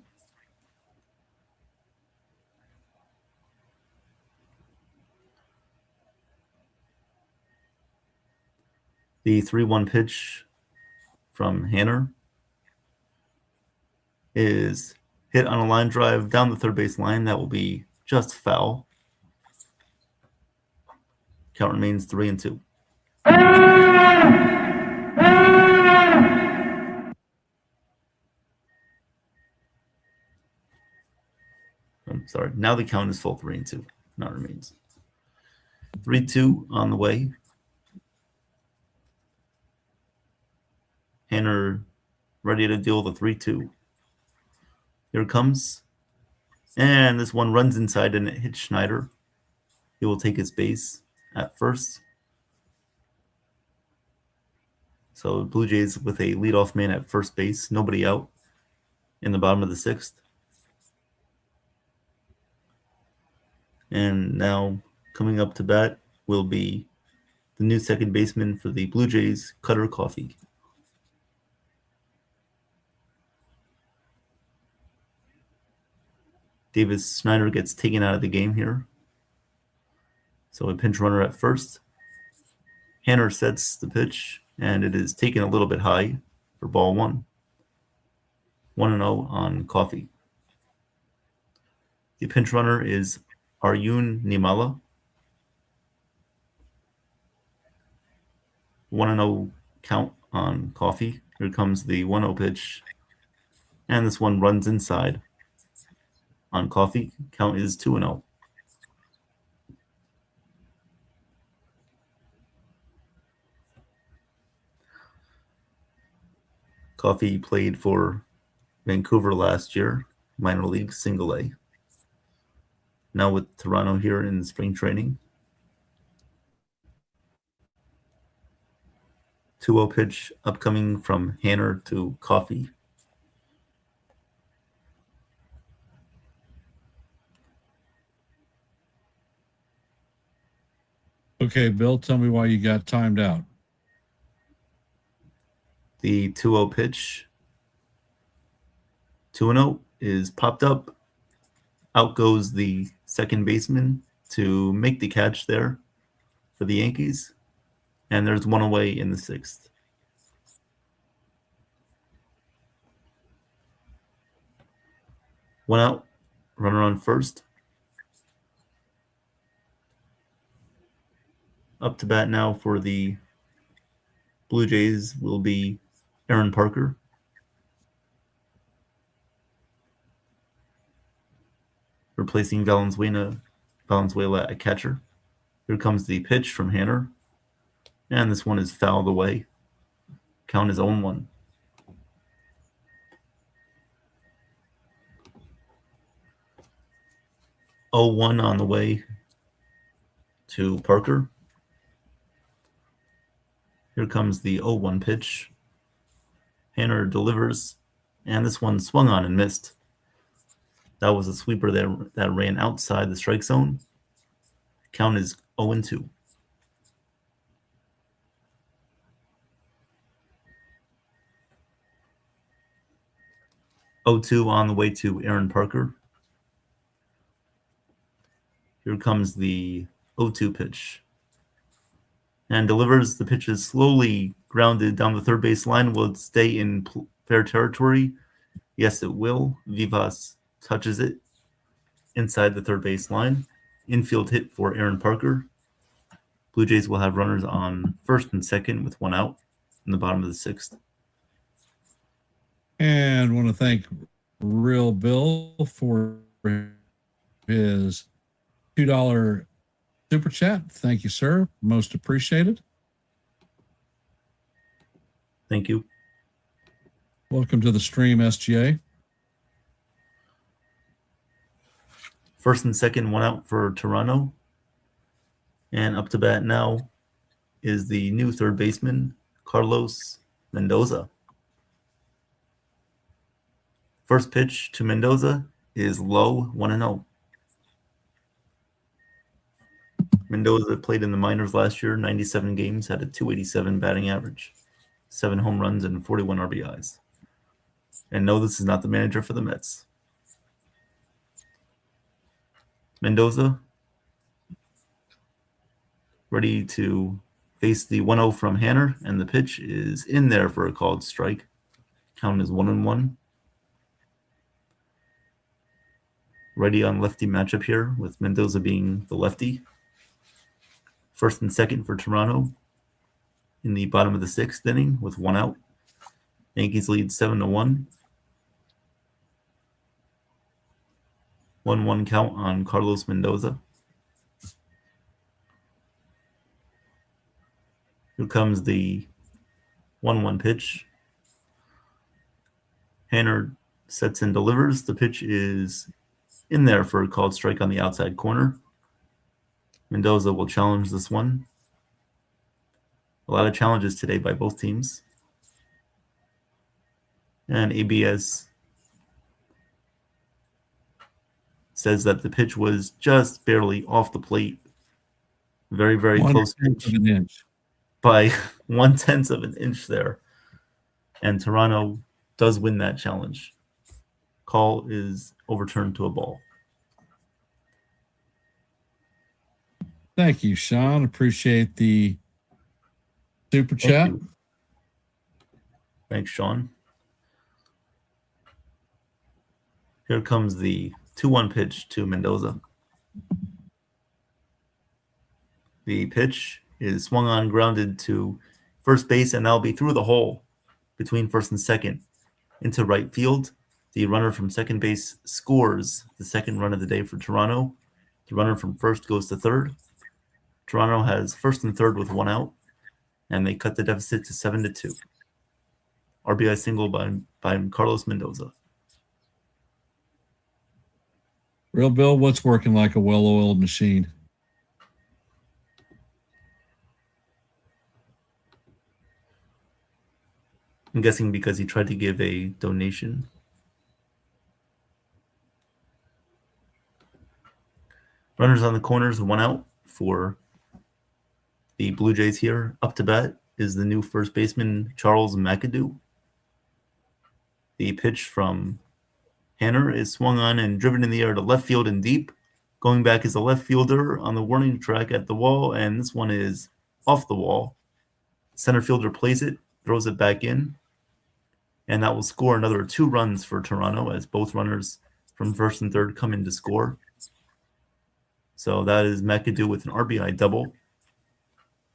The 3-1 pitch from Hanner is hit on a line drive down the third base line. That will be just foul. Count remains 3-2. I'm sorry. Now the count is full 3-2. Not remains. 3-2 on the way. Hanner ready to deal the 3-2. Here it comes. And this one runs inside and it hits Schneider. He will take his base at first. So Blue Jays with a leadoff man at first base. Nobody out in the bottom of the 6th. And now coming up to bat will be the new second baseman for the Blue Jays, Cutter Coffee. Davis Schneider gets taken out of the game here. So a pinch runner at first. Hanner sets the pitch, and it is taken a little bit high for ball 1. 1-0 on Coffee. The pinch runner is Aryun Nimala. 1-0 count on Coffee. Here comes the 1-0 pitch. And this one runs inside on Coffee. Count is 2-0. Coffee played for Vancouver last year, minor league, single A. Now with Toronto here in spring training. 2-0 pitch upcoming from Hanner to Coffee. Okay, Bill, tell me why you got timed out. The 2-0 pitch, 2-0, is popped up. Out goes the second baseman to make the catch there for the Yankees. And there's one away in the sixth. One out, runner on first. Up to bat now for the Blue Jays will be Aaron Parker. Replacing Valenzuela at catcher. Here comes the pitch from Hanner. And this one is fouled away. Count is 0-1. On the way to Parker. Here comes the 0-1 pitch. Hanner delivers, and this one swung on and missed. That was a sweeper that ran outside the strike zone. Count is 0-2. On the way to Aaron Parker. Here comes the 0-2 pitch. And delivers. The pitch is slowly grounded down the third base line. Will it stay in fair territory? Yes, it will. Vivas touches it inside the third base line. Infield hit for Aaron Parker. Blue Jays will have runners on first and second with one out in the bottom of the sixth. And want to thank Real Bill for his $2 super chat. Thank you, sir. Most appreciated. Thank you. Welcome to the stream, SGA. First and second, one out for Toronto. And up to bat now is the new third baseman, Carlos Mendoza. First pitch to Mendoza is low, 1-0. Mendoza played in the minors last year, 97 games, had a .287 batting average, 7 home runs, and 41 RBIs. And no, this is not the manager for the Mets. Mendoza ready to face the 1-0 from Hanner, and the pitch is in there for a called strike. Count is 1-1. Righty on lefty matchup here with Mendoza being the lefty. First and second for Toronto in the bottom of the sixth inning with one out. Yankees lead 7-1. 1-1 count on Carlos Mendoza. Here comes the 1-1 pitch. Hanner sets and delivers. The pitch is in there for a called strike on the outside corner. Mendoza will challenge this one. A lot of challenges today by both teams. And ABS says that the pitch was just barely off the plate. Very, very close pitch. Of an inch. By 1/10 of an inch there. And Toronto does win that challenge. Call is overturned to a ball. Thank you, Sean. Appreciate the super chat. You. Thanks, Sean. Here comes the 2-1 pitch to Mendoza. The pitch is swung on, grounded to first base, and that'll be through the hole between first and second into right field. The runner from second base scores the second run of the day for Toronto. The runner from first goes to third. Toronto has first and third with one out, and they cut the deficit to 7-2. RBI single by Carlos Mendoza. Real Bill, what's working like a well-oiled machine? I'm guessing because he tried to give a donation. Runners on the corners, 1 out for the Blue Jays here. Up to bat is the new first baseman, Charles McAdoo. The pitch from Hanner is swung on and driven in the air to left field and deep. Going back is a left fielder on the warning track at the wall, and this one is off the wall. Center fielder plays it, throws it back in, and that will score another 2 runs for Toronto as both runners from first and third come in to score. So that is McAdoo with an RBI double,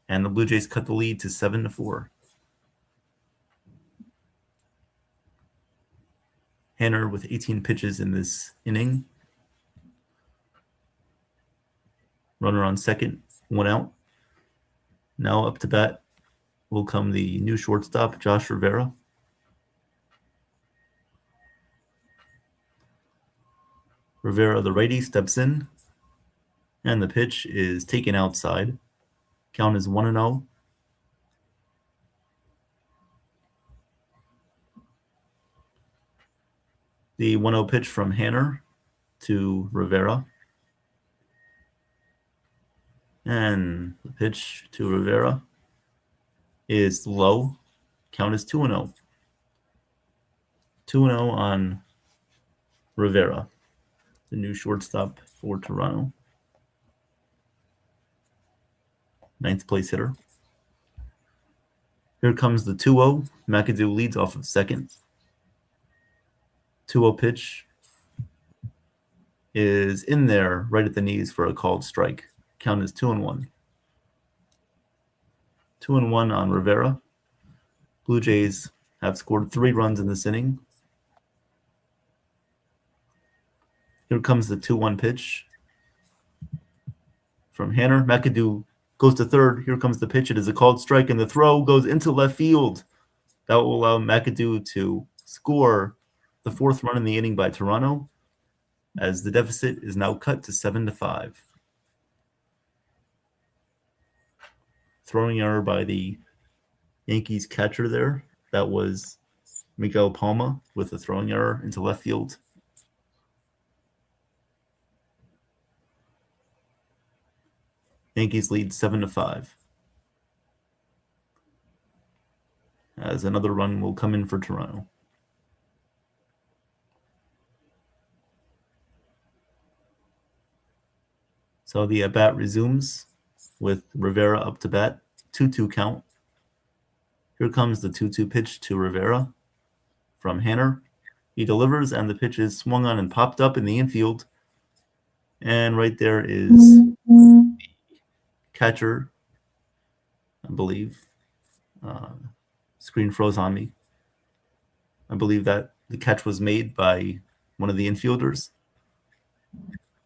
and the Blue Jays cut the lead to 7-4. Hanner with 18 pitches in this inning. Runner on second, 1 out. Now up to bat will come the new shortstop, Josh Rivera. Rivera, the righty, steps in, and the pitch is taken outside. Count is 1-0. The 1-0 pitch from Hanner to Rivera. And the pitch to Rivera is low. Count is 2-0. 2-0 on Rivera, the new shortstop for Toronto. 9th place hitter. Here comes the 2-0. McAdoo leads off of second. 2-0 pitch is in there right at the knees for a called strike. Count is 2-1. 2-1 on Rivera. Blue Jays have scored 3 runs in this inning. Here comes the 2-1 pitch from Hanner. McAdoo goes to third. Here comes the pitch. It is a called strike, and the throw goes into left field. That will allow McAdoo to score the 4th run in the inning by Toronto, as the deficit is now cut to 7-5. Throwing error by the Yankees catcher there. That was Miguel Palma with a throwing error into left field. Yankees lead 7-5. As another run will come in for Toronto. So the at-bat resumes with Rivera up to bat. 2-2 count. Here comes the 2-2 pitch to Rivera from Hanner. He delivers, and the pitch is swung on and popped up in the infield. And right there is the catcher, I believe. Screen froze on me. I believe that the catch was made by one of the infielders.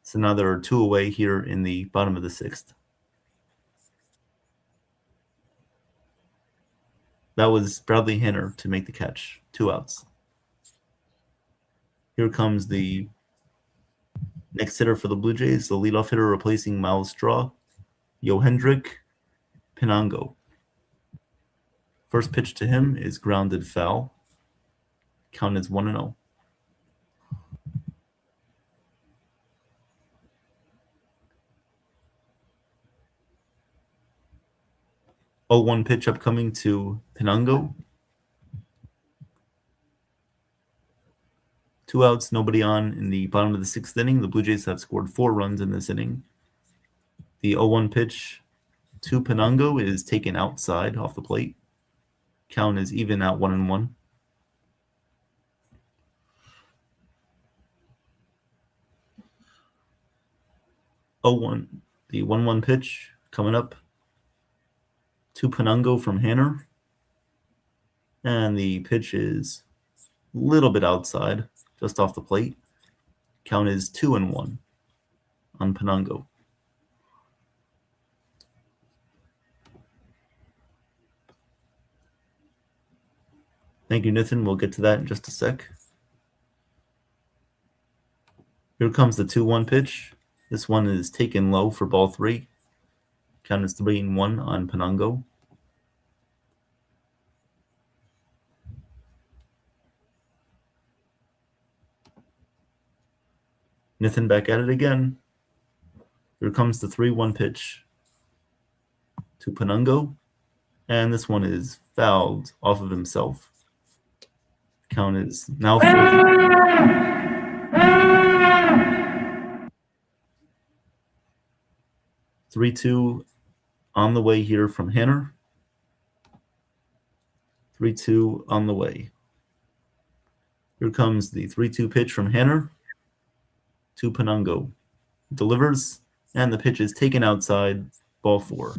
So now there are 2 away here in the bottom of the 6th. That was Bradley Hanner to make the catch. 2 outs. Here comes the next hitter for the Blue Jays, the leadoff hitter replacing Miles Straw, Yohendrick Pinango. First pitch to him is grounded foul. Count is 1-0. 0-1 pitch upcoming to Pinango. 2 outs, nobody on in the bottom of the 6th inning. The Blue Jays have scored 4 runs in this inning. The 0-1 pitch to Pinango is taken outside off the plate. Count is even at 1-1. The 1-1 pitch coming up to Pinango from Hanner. And the pitch is a little bit outside, just off the plate. Count is 2-1 on Pinango. Thank you, Nathan. We'll get to that in just a sec. Here comes the 2-1 pitch. This one is taken low for ball 3. Count is 3-1 on Penango. Nathan back at it again. Here comes the 3-1 pitch to Penango. And this one is fouled off of himself. Count is now 3-2 on the way here from Hanner. 3-2 on the way. Here comes the 3-2 pitch from Hanner to Penango. Delivers, and the pitch is taken outside, ball 4.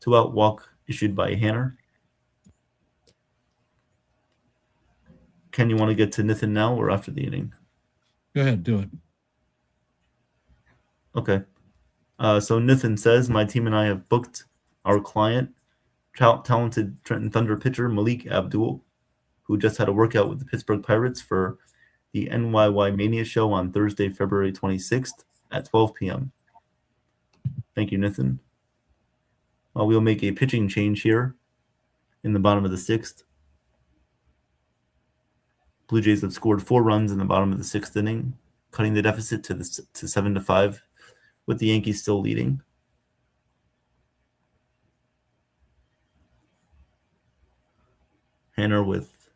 2-out walk issued by Hanner. Ken, you want to get to Nathan now or after the inning? Go ahead, do it. Okay. So Nathan says, my team and I have booked our client, talented Trenton Thunder pitcher Malik Abdul, who just had a workout with the Pittsburgh Pirates for the NYY Mania show on Thursday, February 26th at 12 p.m. Thank you, Nathan. We'll make a pitching change here in the bottom of the 6th. Blue Jays have scored 4 runs in the bottom of the 6th inning, cutting the deficit to 7-5, with the Yankees still leading. Hanner with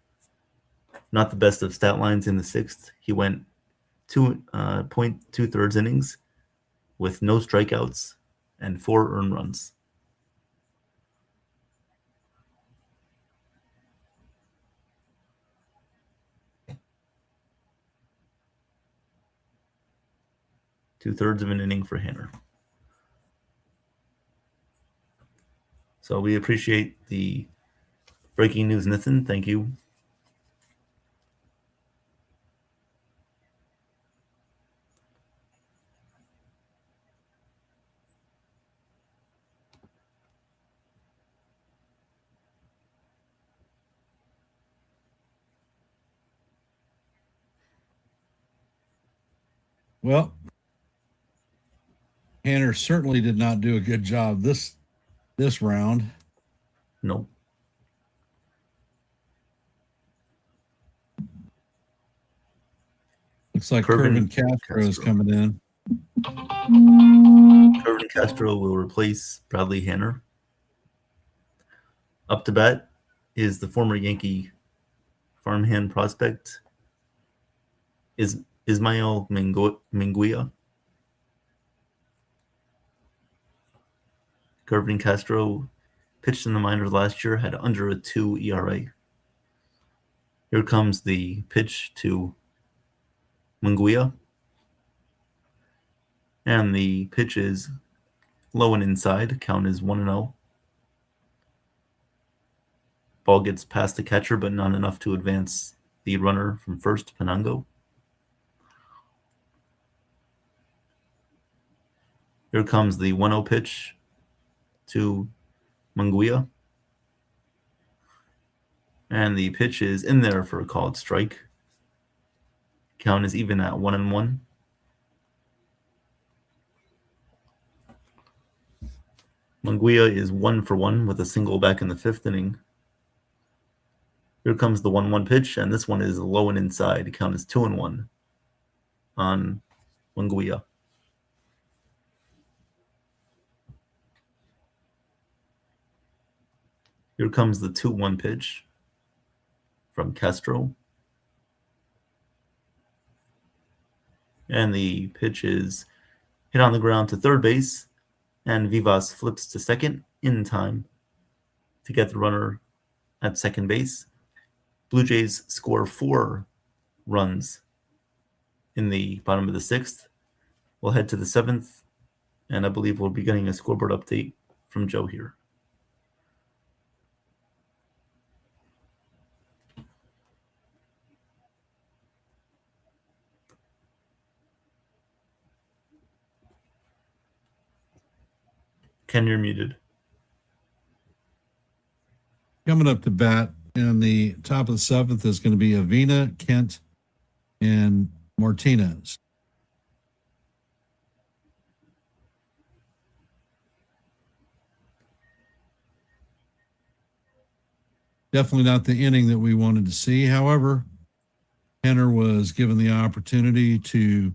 not the best of stat lines in the 6th. He went 2.2 innings with no strikeouts and 4 earned runs. Two-thirds of an inning for Hanner. So we appreciate the breaking news, Nathan. Thank you. Well, Hanner certainly did not do a good job this round. No. Looks like Curvin Castro is coming in. Curvin Castro will replace Bradley Hanner. Up to bat is the former Yankee farmhand prospect Ismael Minguia. Curvin Castro pitched in the minors last year, had under a 2 ERA. Here comes the pitch to Minguia. And the pitch is low and inside. Count is 1-0. Ball gets past the catcher, but not enough to advance the runner from first to Penango. Here comes the 1-0 pitch to Minguia. And the pitch is in there for a called strike. Count is even at 1-1. Minguia is 1 for 1 with a single back in the 5th inning. Here comes the 1-1 pitch, and this one is low and inside. Count is 2-1 on Minguia. Here comes the 2-1 pitch from Castro. And the pitch is hit on the ground to third base, and Vivas flips to second in time to get the runner at second base. Blue Jays score 4 runs in the bottom of the 6th. We'll head to the 7th, and I believe we'll be getting a scoreboard update from Joe here. Ken, you're muted. Coming up to bat And the top of the 7th is going to be Avina, Kent, and Martinez. Definitely not the inning that we wanted to see. However, Henner was given the opportunity to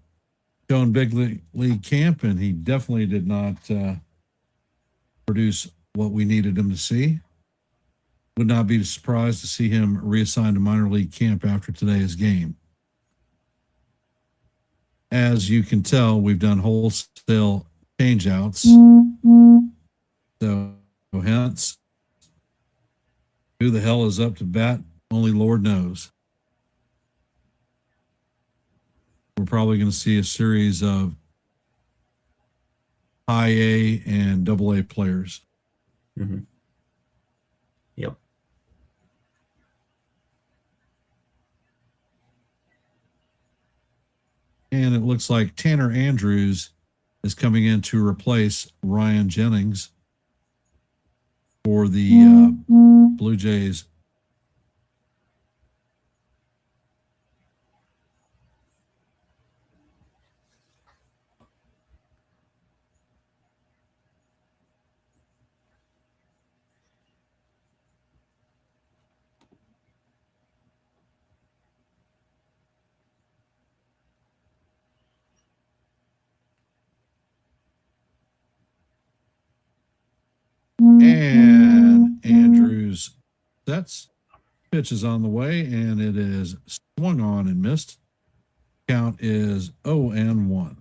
go in big league camp, and he definitely did not produce what we needed him to see. Would not be surprised to see him reassigned to minor league camp after today's game. As you can tell, we've done wholesale changeouts. So hence, who the hell is up to bat? Only Lord knows. We're probably going to see a series of high A and double A players. Mm-hmm. Yep. And it looks like Tanner Andrews is coming in to replace Ryan Jennings for the Blue Jays. And Andrews sets. Pitch is on the way, and it is swung on and missed. Count is 0-1.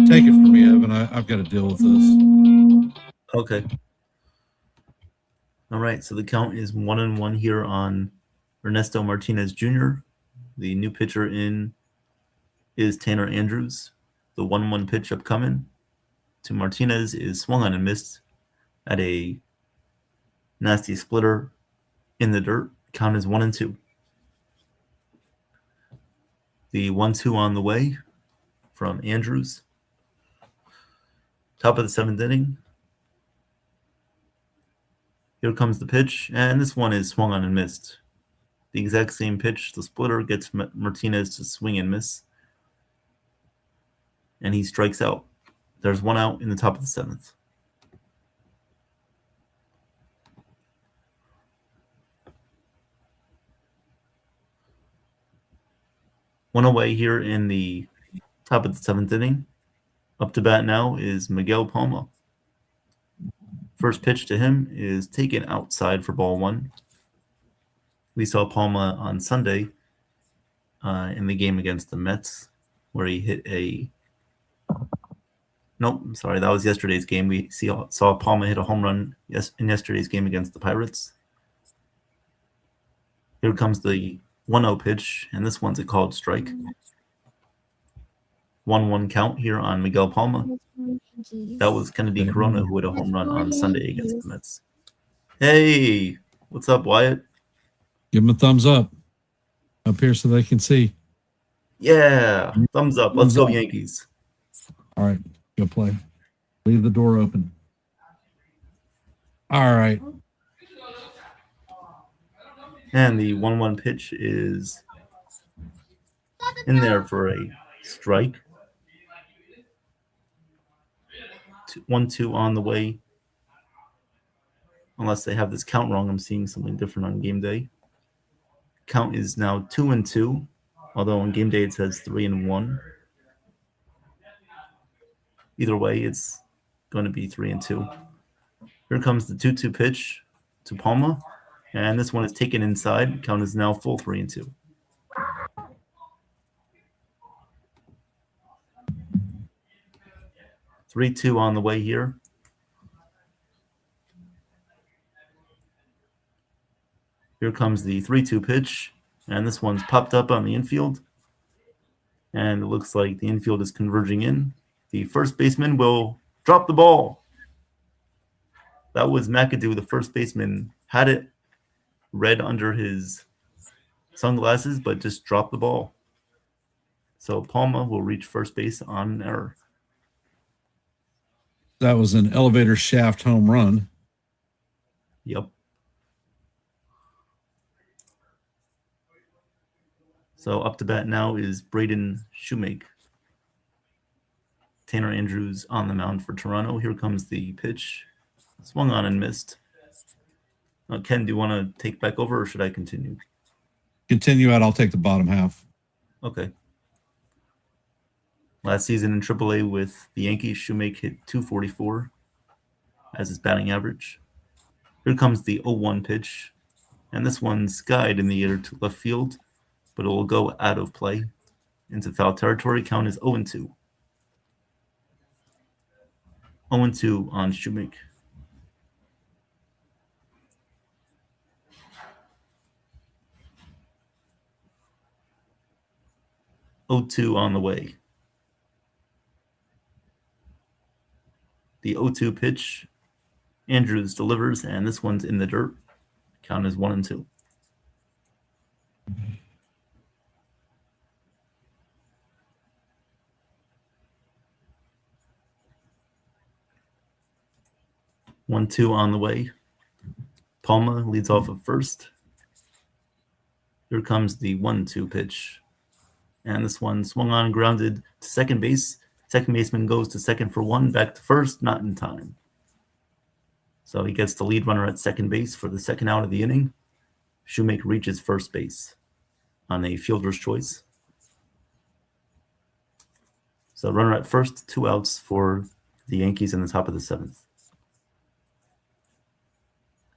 Take it from me, Evan. I've got to deal with this. Okay. All right. So the count is 1-1 here on Ernesto Martinez Jr. The new pitcher in is Tanner Andrews. The 1-1 pitch upcoming to Martinez is swung on and missed at a nasty splitter in the dirt. Count is 1-2. The 1-2 on the way from Andrews. Top of the 7th inning. Here comes the pitch, and this one is swung on and missed. The exact same pitch. The splitter gets Martinez to swing and miss, and he strikes out. There's one out in the top of the 7th. One away here in the top of the 7th inning. Up to bat now is Miguel Palma. First pitch to him is taken outside for ball 1. We saw Palma on Sunday in the game against the Mets, where he hit a... Nope, I'm sorry, that was yesterday's game. We saw Palma hit a home run in yesterday's game against the Pirates. Here comes the 1-0 pitch, and this one's a called strike. 1-1 count here on Miguel Palma. That was Kennedy Corona who hit a home run on Sunday against the Mets. Hey, what's up, Wyatt? Give them a thumbs up here so they can see. Yeah, thumbs up. Let's go Yankees. All right, go play. Leave the door open. All right. And the 1-1 pitch is in there for a strike. 1-2 on the way. Unless they have this count wrong, I'm seeing something different on game day. Count is now 2-2, although on game day it says 3-1. Either way, it's going to be 3-2. Here comes the 2-2 pitch to Palma, and this one is taken inside. Count is now full 3-2. Three, 2 on the way here. Here comes the 3-2 pitch, and this one's popped up on the infield. And it looks like the infield is converging in. The first baseman will drop the ball. That was McAdoo, the first baseman, had it red under his sunglasses, but just dropped the ball. So Palma will reach first base on an error. That was an elevator shaft home run. Yep. So up to bat now is Braden Shoemake. Tanner Andrews on the mound for Toronto. Here comes the pitch. Swung on and missed. Ken, do you want to take back over or should I continue? Continue out. I'll take the bottom half. Okay. Last season in AAA with the Yankees, Shoemake hit .244 as his batting average. Here comes the 0-1 pitch. And this one's skied in the air to left field, but it will go out of play into foul territory. Count is 0-2. 0-2 on Shoemake. .02 on the way. The 0-2 pitch. Andrews delivers, and this one's in the dirt. Count is 1-2. One, two on the way. Palma leads off of first. Here comes the 1-2 pitch. And this one swung on, grounded to second base. Second baseman goes to second for one, back to first, not in time. So he gets the lead runner at second base for the second out of the inning. Shoemake reaches first base on a fielder's choice. So runner at first, 2 outs for the Yankees in the top of the 7th.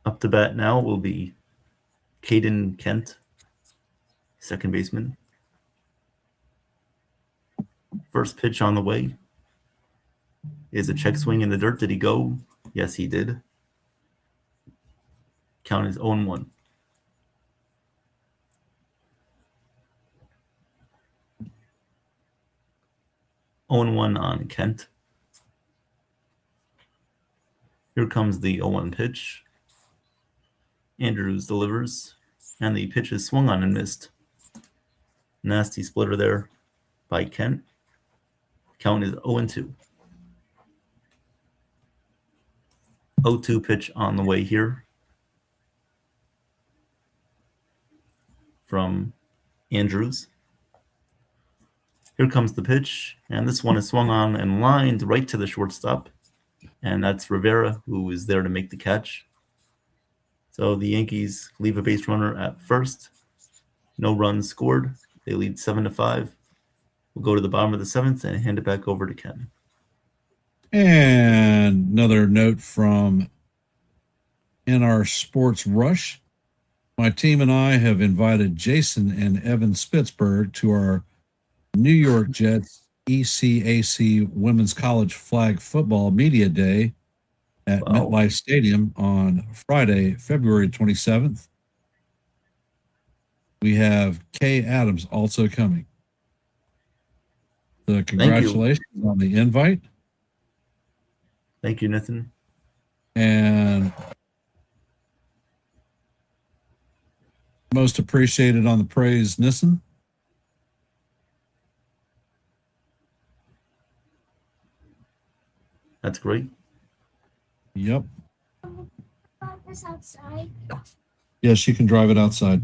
Up to bat now will be Caden Kent, second baseman. First pitch on the way is a check swing in the dirt. Did he go? Yes, he did. Count is 0-1. On Kent. Here comes the 0-1 pitch. Andrews delivers, and the pitch is swung on and missed. Nasty splitter there by Kent. Count is 0-2. 0-2 pitch on the way here from Andrews. Here comes the pitch, and this one is swung on and lined right to the shortstop, and that's Rivera, who is there to make the catch. So the Yankees leave a base runner at first. No runs scored. They lead 7-5. We'll go to the bottom of the 7th and hand it back over to Ken. And another note from NR Sports Rush. My team and I have invited Jason and Evan Spitzberg to our New York Jets ECAC Women's College Flag Football Media Day at MetLife Stadium on Friday, February 27th. We have Kay Adams also coming. So congratulations on the invite. Thank you, Nathan. And most appreciated on the praise, Nissen. That's great. Yep. Outside. Yes, you can drive it outside.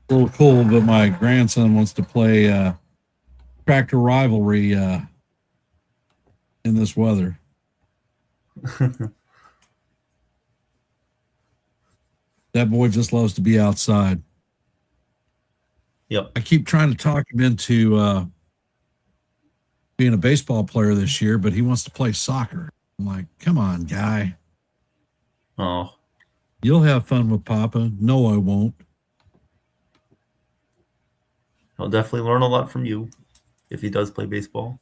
A little cool, but my grandson wants to play tractor rivalry in this weather. That boy just loves to be outside. Yep. I keep trying to talk him into being a baseball player this year, but he wants to play soccer. I'm like, come on, guy. Oh. You'll have fun with Papa. No, I won't. He'll definitely learn a lot from you if he does play baseball.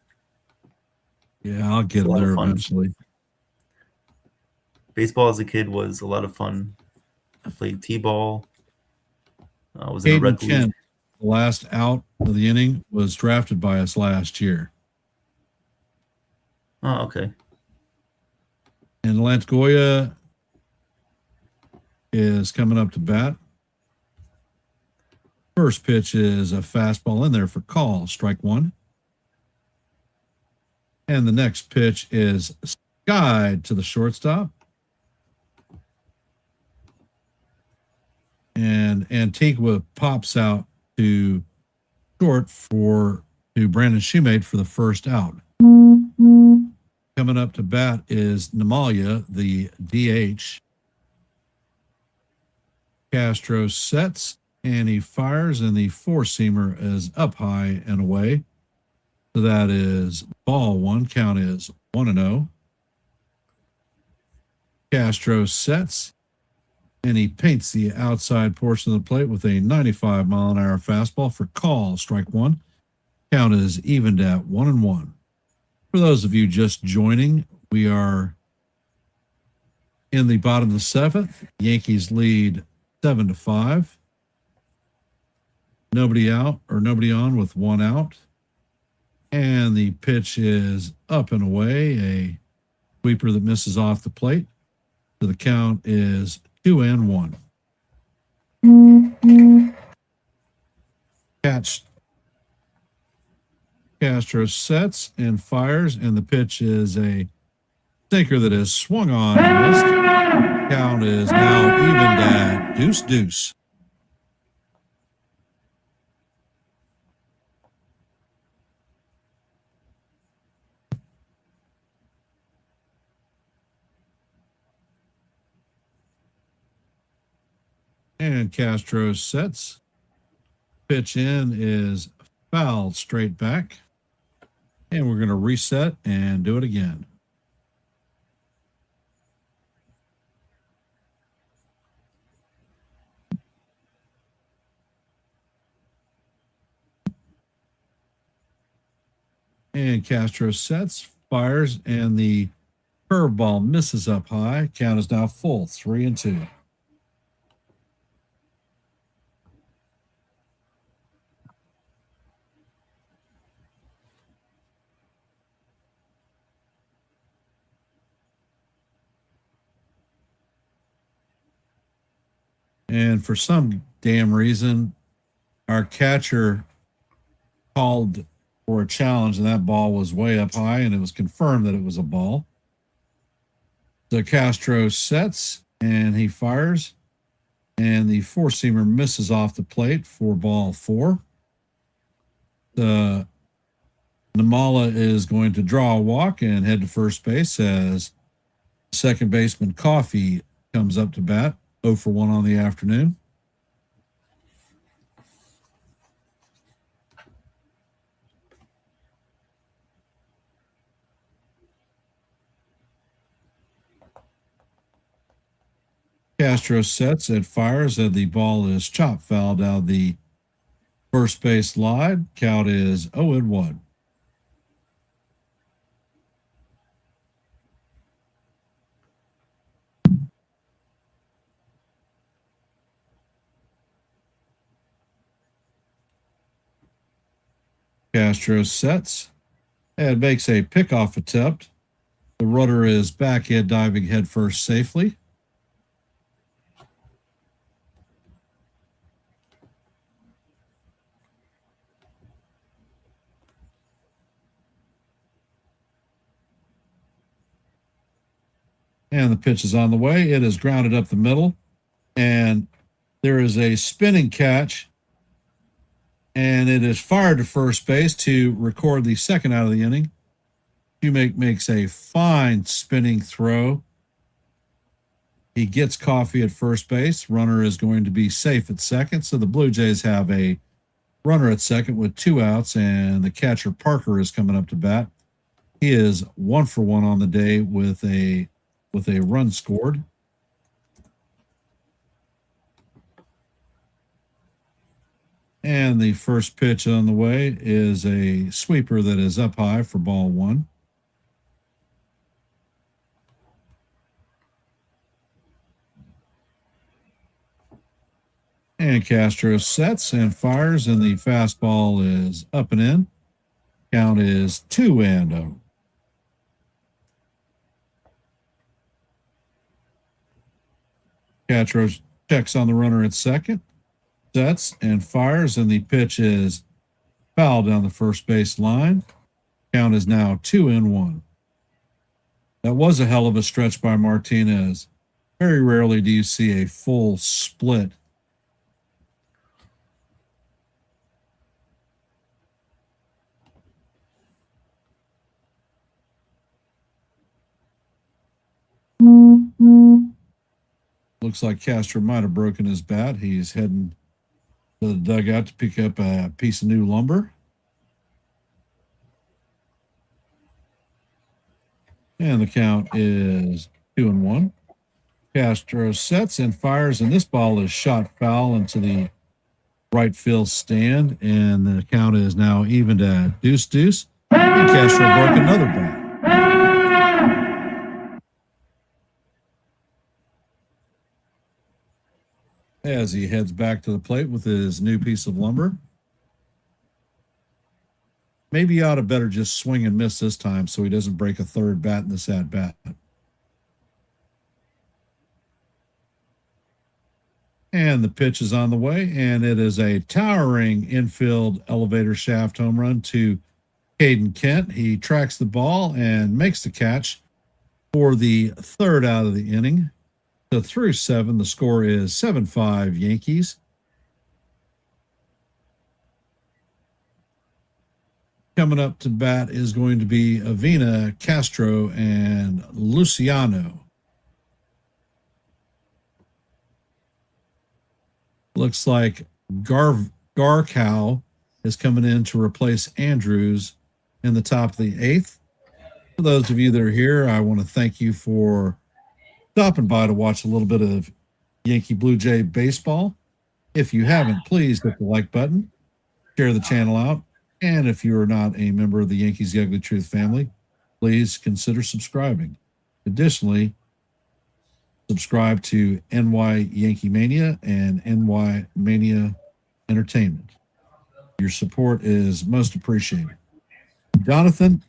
Yeah, I'll get him there eventually. Baseball as a kid was a lot of fun. I played t-ball. I was in a red Kent, the last out of the inning, was drafted by us last year. Oh, okay. And Lantgoya is coming up to bat. First pitch is a fastball in there for call, strike one. And the next pitch is skied to the shortstop. And Antigua pops out to short to Brandon Shoemate for the first out. Coming up to bat is Namalia, the DH. Castro sets and he fires, and the four-seamer is up high and away. So that is ball one. Count is 1-0. Castro sets and he paints the outside portion of the plate with a 95-mile-an-hour fastball for call. Strike one. Count is evened at 1-1. For those of you just joining, we are in the bottom of the seventh. Yankees lead 7-5. Nobody out or nobody on with one out. And the pitch is up and away, a sweeper that misses off the plate. So the count is 2-1. Castro sets and fires, and the pitch is a sinker that is swung on and missed. Count is now evened at 2-2. And Castro sets. Pitch in is fouled straight back. And we're going to reset and do it again. And Castro sets, fires, and the curveball misses up high. Count is now full, 3-2. And for some damn reason, our catcher called for a challenge, and that ball was way up high, and it was confirmed that it was a ball. So Castro sets, and he fires, and the four-seamer misses off the plate for ball 4. The Namala is going to draw a walk and head to first base as second baseman Coffey comes up to bat. 0 for 1 on the afternoon. Castro sets and fires, and the ball is chop fouled out the first base line. Count is 0-1. Castro sets and makes a pickoff attempt. The runner is backhand diving headfirst safely. And the pitch is on the way. It is grounded up the middle. And there is a spinning catch. And it is fired to first base to record the second out of the inning. Shoemake makes a fine spinning throw. He gets Coffey at first base. Runner is going to be safe at second. So the Blue Jays have a runner at second with 2 outs, and the catcher Parker is coming up to bat. He is 1 for 1 on the day with a run scored. And the first pitch on the way is a sweeper that is up high for ball 1. And Castro sets and fires, and the fastball is up and in. Count is 2-0. Castro checks on the runner at second. Sets and fires, and the pitch is fouled down the first base line. Count is now 2-1. That was a hell of a stretch by Martinez. Very rarely do you see a full split. Looks like Castro might have broken his bat. He's heading to the dugout to pick up a piece of new lumber. And the count is 2-1. Castro sets and fires, and this ball is shot foul into the right field stand, and the count is now evened at 2-2. And Castro broke another bat. As he heads back to the plate with his new piece of lumber. Maybe he ought to better just swing and miss this time so he doesn't break a third bat in this at bat. And the pitch is on the way, and it is a towering infield elevator shaft home run to Caden Kent. He tracks the ball and makes the catch for the third out of the inning. So through 7, the score is 7-5 Yankees. Coming up to bat is going to be Avina, Castro, and Luciano. Looks like Garkow is coming in to replace Andrews in the top of the 8th. For those of you that are here, I want to thank you for stopping by to watch a little bit of Yankee Blue Jay baseball. If you haven't, please hit the like button, share the channel out, and if you are not a member of the Yankees The Ugly Truth family, please consider subscribing. Additionally, subscribe to NY YankeeMania and NY Mania Entertainment. Your support is most appreciated. Jonathan,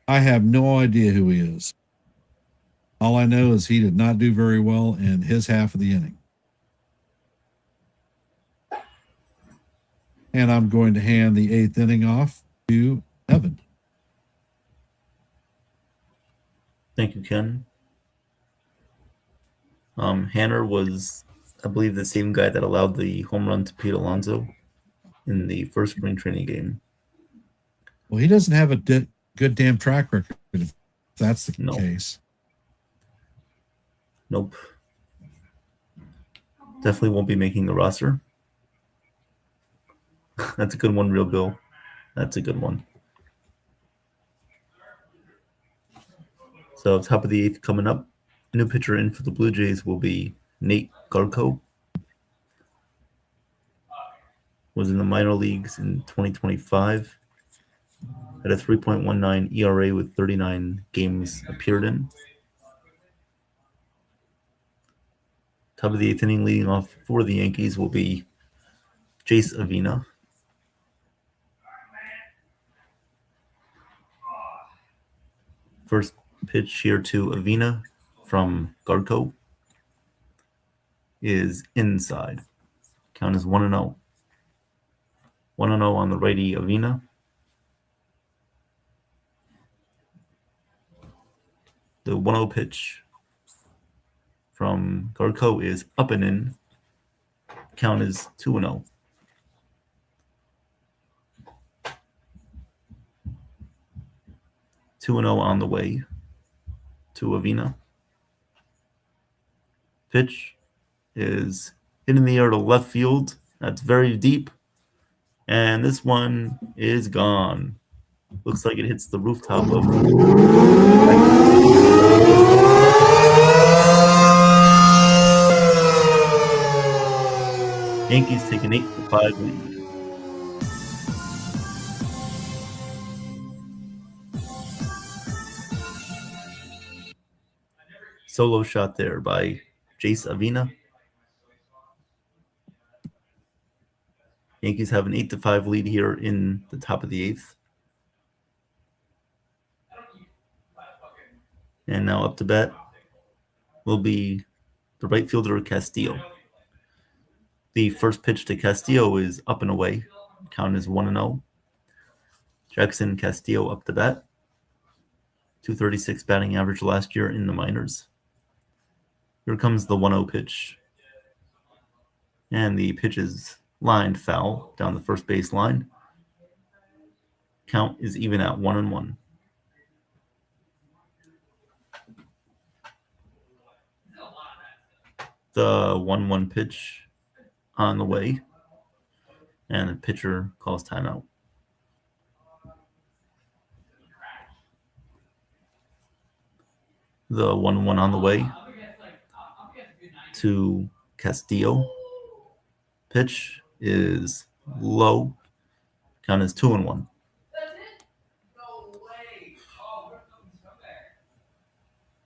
I have no idea who he is. All I know is he did not do very well in his half of the inning. And I'm going to hand the 8th inning off to Evan. Thank you, Ken. Hanner was, I believe, the same guy that allowed the home run to Pete Alonso in the first spring training game. Well, he doesn't have a good damn track record if that's the No. case. Nope. Definitely won't be making the roster. That's a good one, Real Bill. That's a good one. So top of the 8th coming up. A new pitcher in for the Blue Jays will be Nate Garko. Was in the minor leagues in 2025. Had a 3.19 ERA with 39 games appeared in. Top of the 8th inning leading off for the Yankees will be Jace Avina. First pitch here to Avina from Garko is inside. Count is 1-0. 1-0 on the righty Avina. The 1-0 pitch from Garko is up and in. Count is 2-0. On the way to Avina. Pitch is hit in the air to left field. That's very deep. And this one is gone. Looks like it hits the rooftop of Yankees take an 8-5 lead. Solo shot there by Jace Avina. Yankees have an 8-5 lead here in the top of the 8th. And now up to bat will be the right fielder Castillo. The first pitch to Castillo is up and away. Count is 1-0. Jackson Castillo up to bat. 236 batting average last year in the minors. Here comes the 1-0 pitch. And the pitch is lined foul down the first base line. Count is even at 1-1. The 1-1 pitch on the way. And the pitcher calls timeout. The 1-1 on the way to Castillo. Pitch is low. Count is 2-1.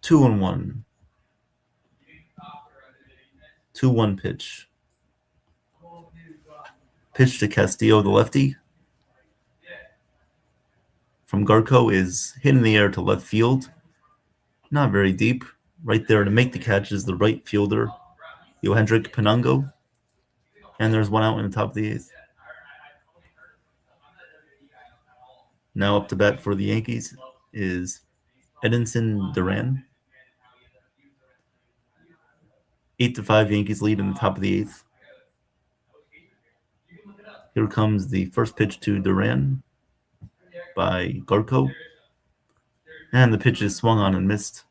Two and one. 2-1 pitch. Pitch to Castillo, the lefty. From Garco is hit in the air to left field. Not very deep. Right there to make the catch is the right fielder, Yohendrick Penango. And there's one out in the top of the eighth. Now up to bat for the Yankees is Edinson Duran. 8-5 Yankees lead in the top of the eighth. Here comes the first pitch to Duran by Garco. And the pitch is swung on and missed.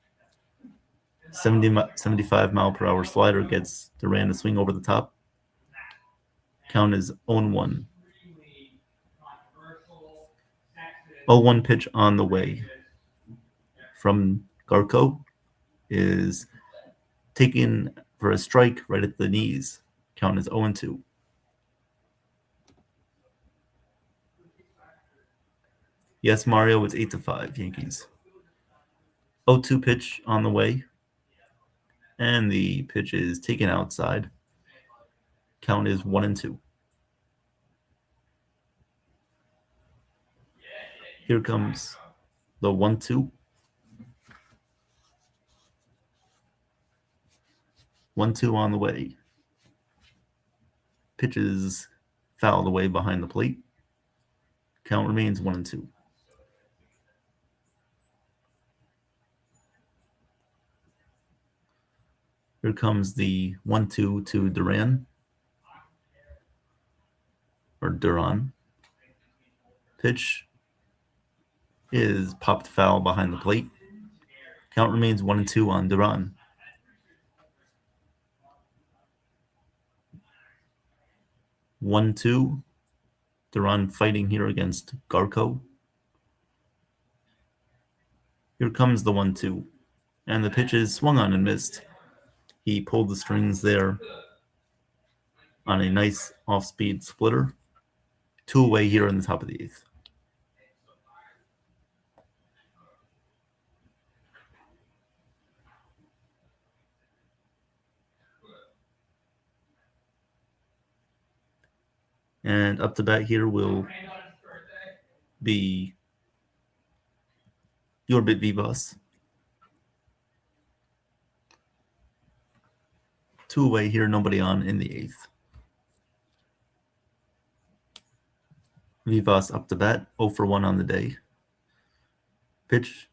75 mile per hour slider gets Duran to swing over the top. Count is 0-1. 0-1 pitch on the way from Garco is taken for a strike right at the knees. Count is 0-2. Yes, Mario, it's 8-5 Yankees. 0-2 pitch on the way. And the pitch is taken outside. Count is 1-2. Here comes the 1-2. 1-2 on the way. Pitch is fouled away behind the plate. Count remains 1-2. Here comes the 1-2 to Duran. Or Duran. Pitch is popped foul behind the plate. Count remains 1-2 on Duran. One-two. Duran fighting here against Garco. Here comes the 1-2. And the pitch is swung on and missed. He pulled the strings there on a nice off-speed splitter. 2 away here in the top of the eighth. And up to bat here will be Yorbit Vivas. 2 away here, nobody on in the eighth. Vivas up to bat, 0 for 1 on the day. Pitch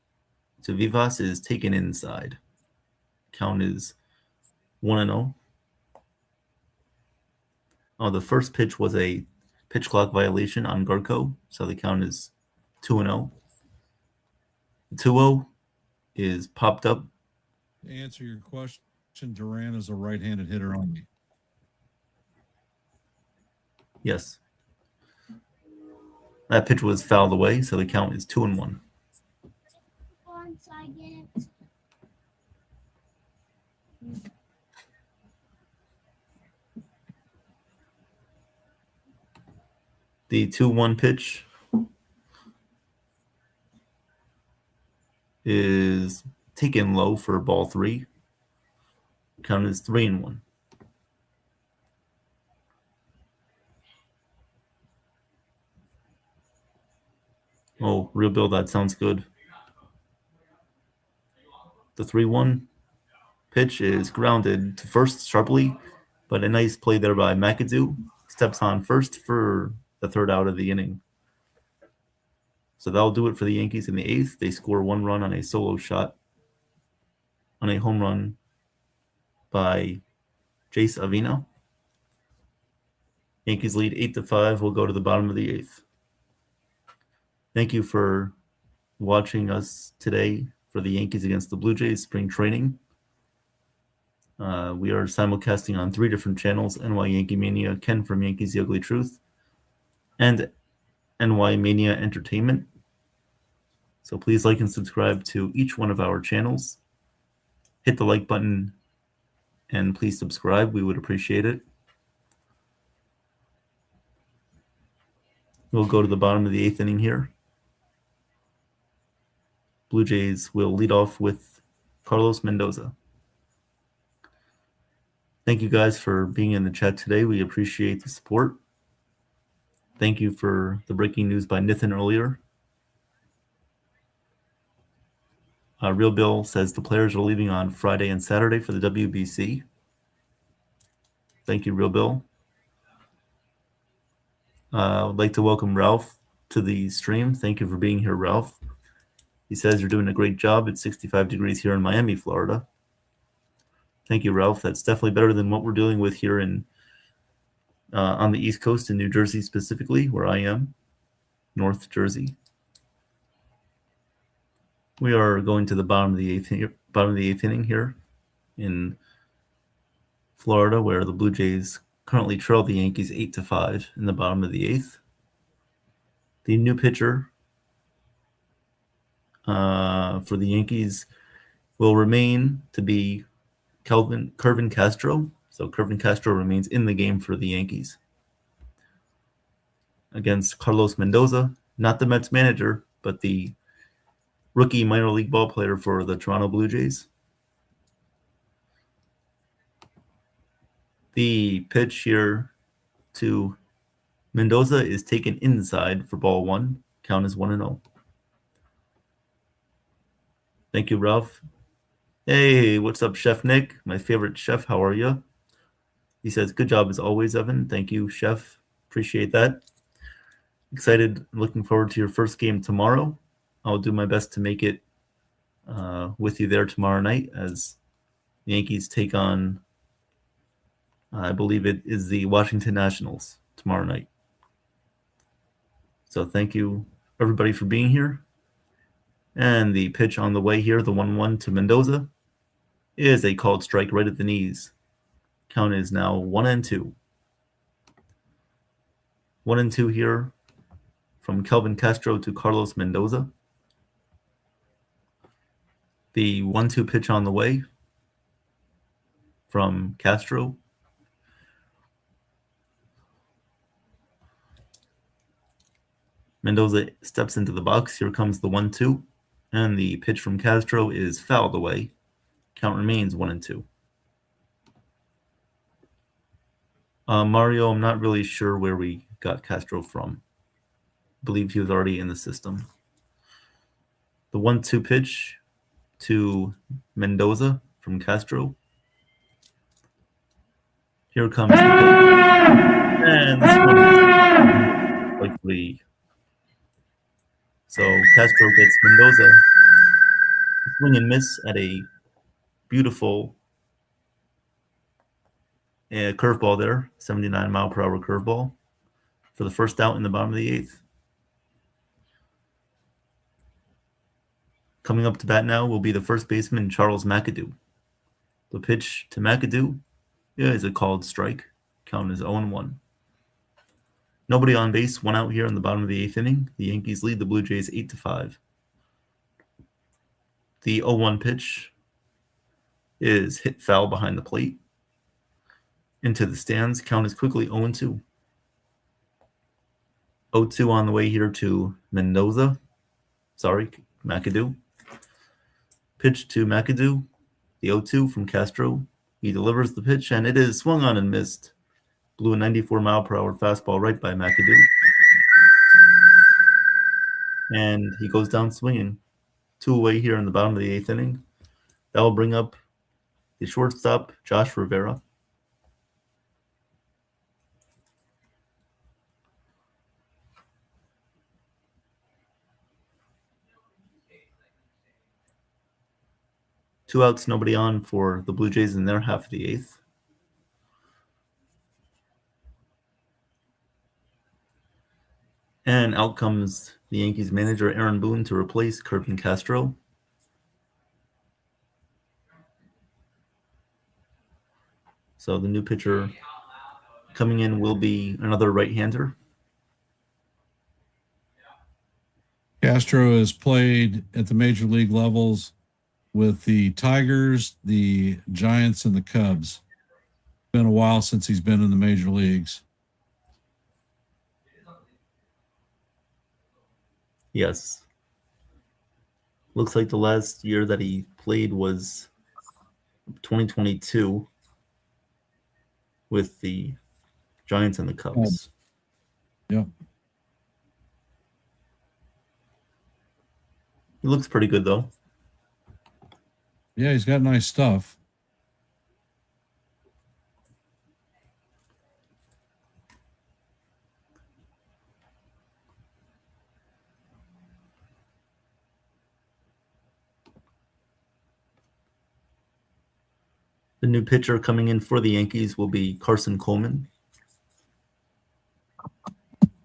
to Vivas is taken inside. Count is 1-0. Oh, the first pitch was a pitch clock violation on Garco, so the count is 2-0. 2-0 is popped up. To answer your question, Duran is a right-handed hitter only. Yes. That pitch was fouled away, so the count is 2-1. Once I get The 2-1 pitch is taken low for ball 3. Count is 3-1. Oh, real Bill, that sounds good. The 3-1 pitch is grounded to first sharply, but a nice play there by McAdoo. Steps on first for the third out of the inning. So that'll do it for the Yankees in the 8th. They score 1 run on a solo shot on a home run by Jace Avino. Yankees lead 8-5. We'll go to the bottom of the 8th. Thank you for watching us today for the Yankees against the Blue Jays spring training. We are simulcasting on 3 different channels: NY Yankee Mania, Ken from Yankees The Ugly Truth, and NY Mania Entertainment. So please like and subscribe to each one of our channels. Hit the like button and please subscribe. We would appreciate it. We'll go to the bottom of the 8th inning here. Blue Jays will lead off with Carlos Mendoza. Thank you guys for being in the chat today. We appreciate the support. Thank you for the breaking news by Nathan earlier. Real Bill says the players are leaving on Friday and Saturday for the WBC. Thank you, Real Bill. I would like to welcome Ralph to the stream. Thank you for being here, Ralph. He says you're doing a great job. It's 65 degrees here in Miami, Florida. Thank you, Ralph. That's definitely better than what we're dealing with here in on the East Coast in New Jersey specifically, where I am, North Jersey. We are going to the bottom of the 8th inning here in Florida, where the Blue Jays currently trail the Yankees 8-5 in the bottom of the 8th. The new pitcher for the Yankees will remain to be Kervin Castro. So Kervin Castro remains in the game for the Yankees against Carlos Mendoza, not the Mets manager, but the rookie minor league ball player for the Toronto Blue Jays. The pitch here to Mendoza is taken inside for ball 1. Count is 1-0. Thank you, Ralph. Hey, what's up, Chef Nick? My favorite chef. How are you? He says, good job as always, Evan. Thank you, Chef. Appreciate that. Excited. Looking forward to your first game tomorrow. I'll do my best to make it with you there tomorrow night as the Yankees take on, I believe it is the Washington Nationals tomorrow night. So thank you, everybody, for being here. And the pitch on the way here, the 1-1 to Mendoza, is a called strike right at the knees. Count is now 1-2. 1-2 here from Kelvin Castro to Carlos Mendoza. The 1-2 pitch on the way from Castro. Mendoza steps into the box. Here comes the 1-2. And the pitch from Castro is fouled away. Count remains 1-2. Mario, I'm not really sure where we got Castro from. I believe he was already in the system. The 1-2 pitch to Mendoza from Castro. Here comes the pitch. And this one is like 3. So Castro gets Mendoza swing and miss at a beautiful curveball there, 79-mile-per-hour curveball for the first out in the bottom of the 8th. Coming up to bat now will be the first baseman, Charles McAdoo. The pitch to McAdoo is a called strike. Count is 0-1. Nobody on base, 1 out here in the bottom of the 8th inning. The Yankees lead the Blue Jays 8-5. The 0-1 pitch is hit foul behind the plate. Into the stands. Count is quickly 0-2. 0-2 on the way here to Mendoza. Sorry, McAdoo. Pitch to McAdoo. The 0-2 from Castro. He delivers the pitch, and it is swung on and missed. Blew a 94-mile-per-hour fastball right by McAdoo. And he goes down swinging. 2 away here in the bottom of the 8th inning. That will bring up the shortstop, Josh Rivera. 2 outs, nobody on for the Blue Jays in their half of the 8th. And out comes the Yankees manager, Aaron Boone, to replace Kirvin Castro. So the new pitcher coming in will be another right-hander. Castro has played at the major league levels with the Tigers, the Giants, and the Cubs. It's been a while since he's been in the major leagues. Yes. Looks like the last year that he played was 2022 with the Giants and the Cubs. Yep. He looks pretty good, though. Yeah, he's got nice stuff. The new pitcher coming in for the Yankees will be Carson Coleman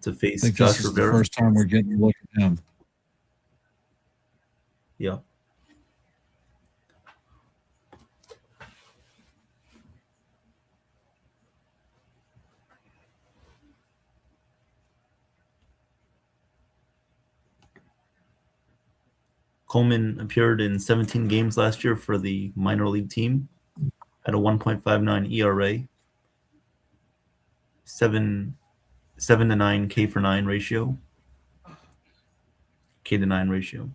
to I face think Josh this is the Rivera. first time we're getting a look at him. Yeah. Coleman appeared in 17 games last year for the minor league team at a 1.59 ERA, 7 to 9 K for 9 ratio. K to 9 ratio.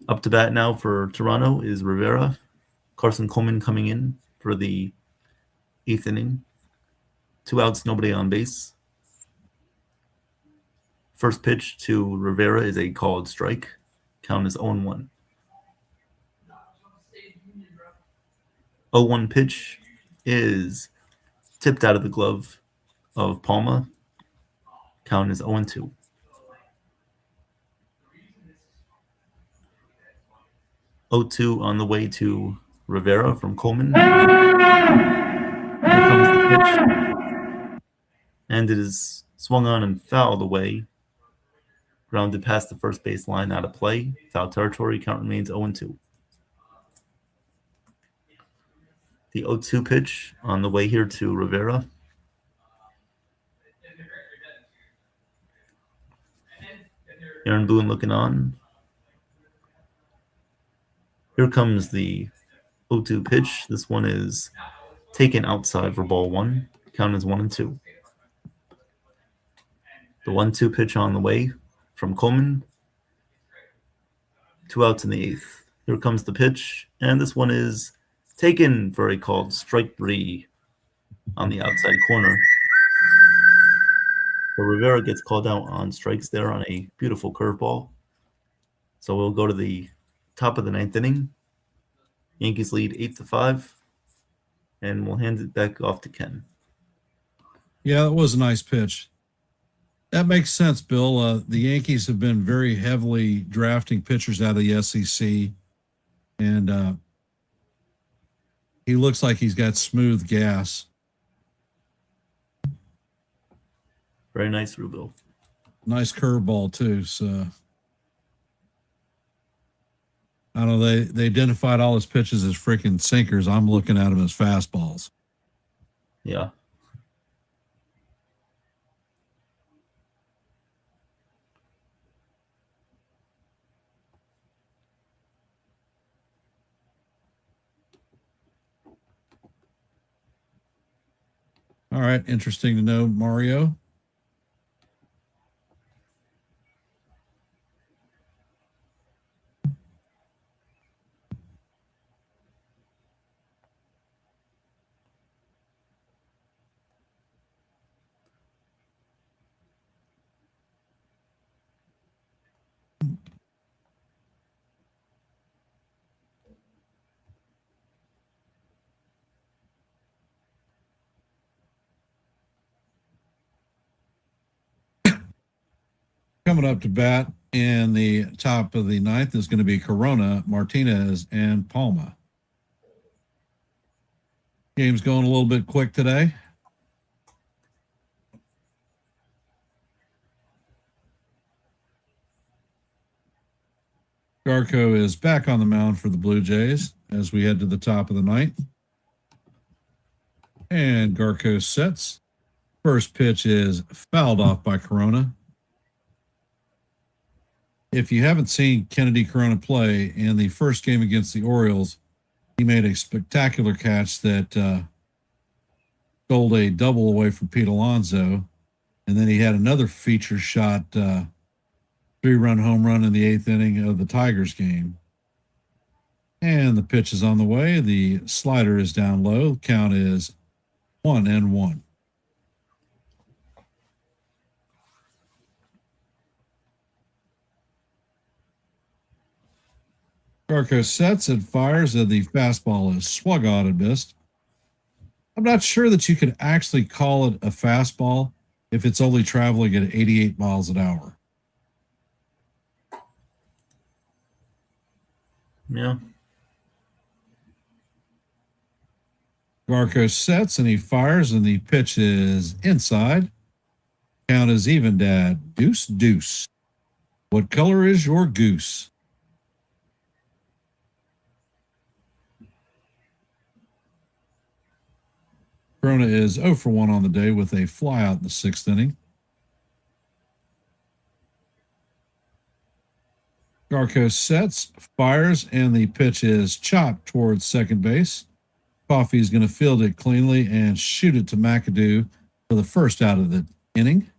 Up to bat now for Toronto is Rivera. Carson Coleman coming in for the 8th inning. 2 outs, nobody on base. First pitch to Rivera is a called strike. Count is 0-1. 0-1 pitch is tipped out of the glove of Palma. Count is 0-2. O2 on the way to Rivera from Coleman. Here comes the pitch. And it is swung on and fouled away. Grounded past the first base line, out of play. Foul territory. Count remains 0-2. The 0-2 pitch on the way here to Rivera. Aaron Boone looking on. Here comes the 0-2 pitch. This one is taken outside for ball 1. Count is 1-2. The 1-2 pitch on the way from Coleman. 2 outs in the 8th. Here comes the pitch, and this one is taken for a called strike 3 on the outside corner. So Rivera gets called out on strikes there on a beautiful curveball. So we'll go to the top of the 9th inning. Yankees lead 8-5, and we'll hand it back off to Ken. Yeah, that was a nice pitch. That makes sense, Bill. The Yankees have been very heavily drafting pitchers out of the SEC, and he looks like he's got smooth gas. Very nice, Rubil. Nice curveball too. So I don't know. They identified all his pitches as freaking sinkers. I'm looking at them as fastballs. Yeah. All right, interesting to know, Mario. Coming up to bat in the top of the ninth is going to be Corona, Martinez, and Palma. Game's going a little bit quick today. Garco is back on the mound for the Blue Jays as we head to the top of the ninth. And Garco sets. First pitch is fouled off by Corona. If you haven't seen Kennedy Corona play in the first game against the Orioles, he made a spectacular catch that stole a double away from Pete Alonso. And then he had another feature shot, 3-run home run in the 8th inning of the Tigers game. And the pitch is on the way. The slider is down low. Count is 1-1. Garco sets and fires, and the fastball is swung on and missed. I'm not sure that you could actually call it a fastball if it's only traveling at 88 miles an hour. Yeah. Garco sets and he fires, and the pitch is inside. Count is even, Dad. Deuce, deuce. What color is your goose? Corona is 0 for 1 on the day with a flyout in the 6th inning. Garco sets, fires, and the pitch is chopped towards second base. Coffey is going to field it cleanly and shoot it to McAdoo for the first out of the inning.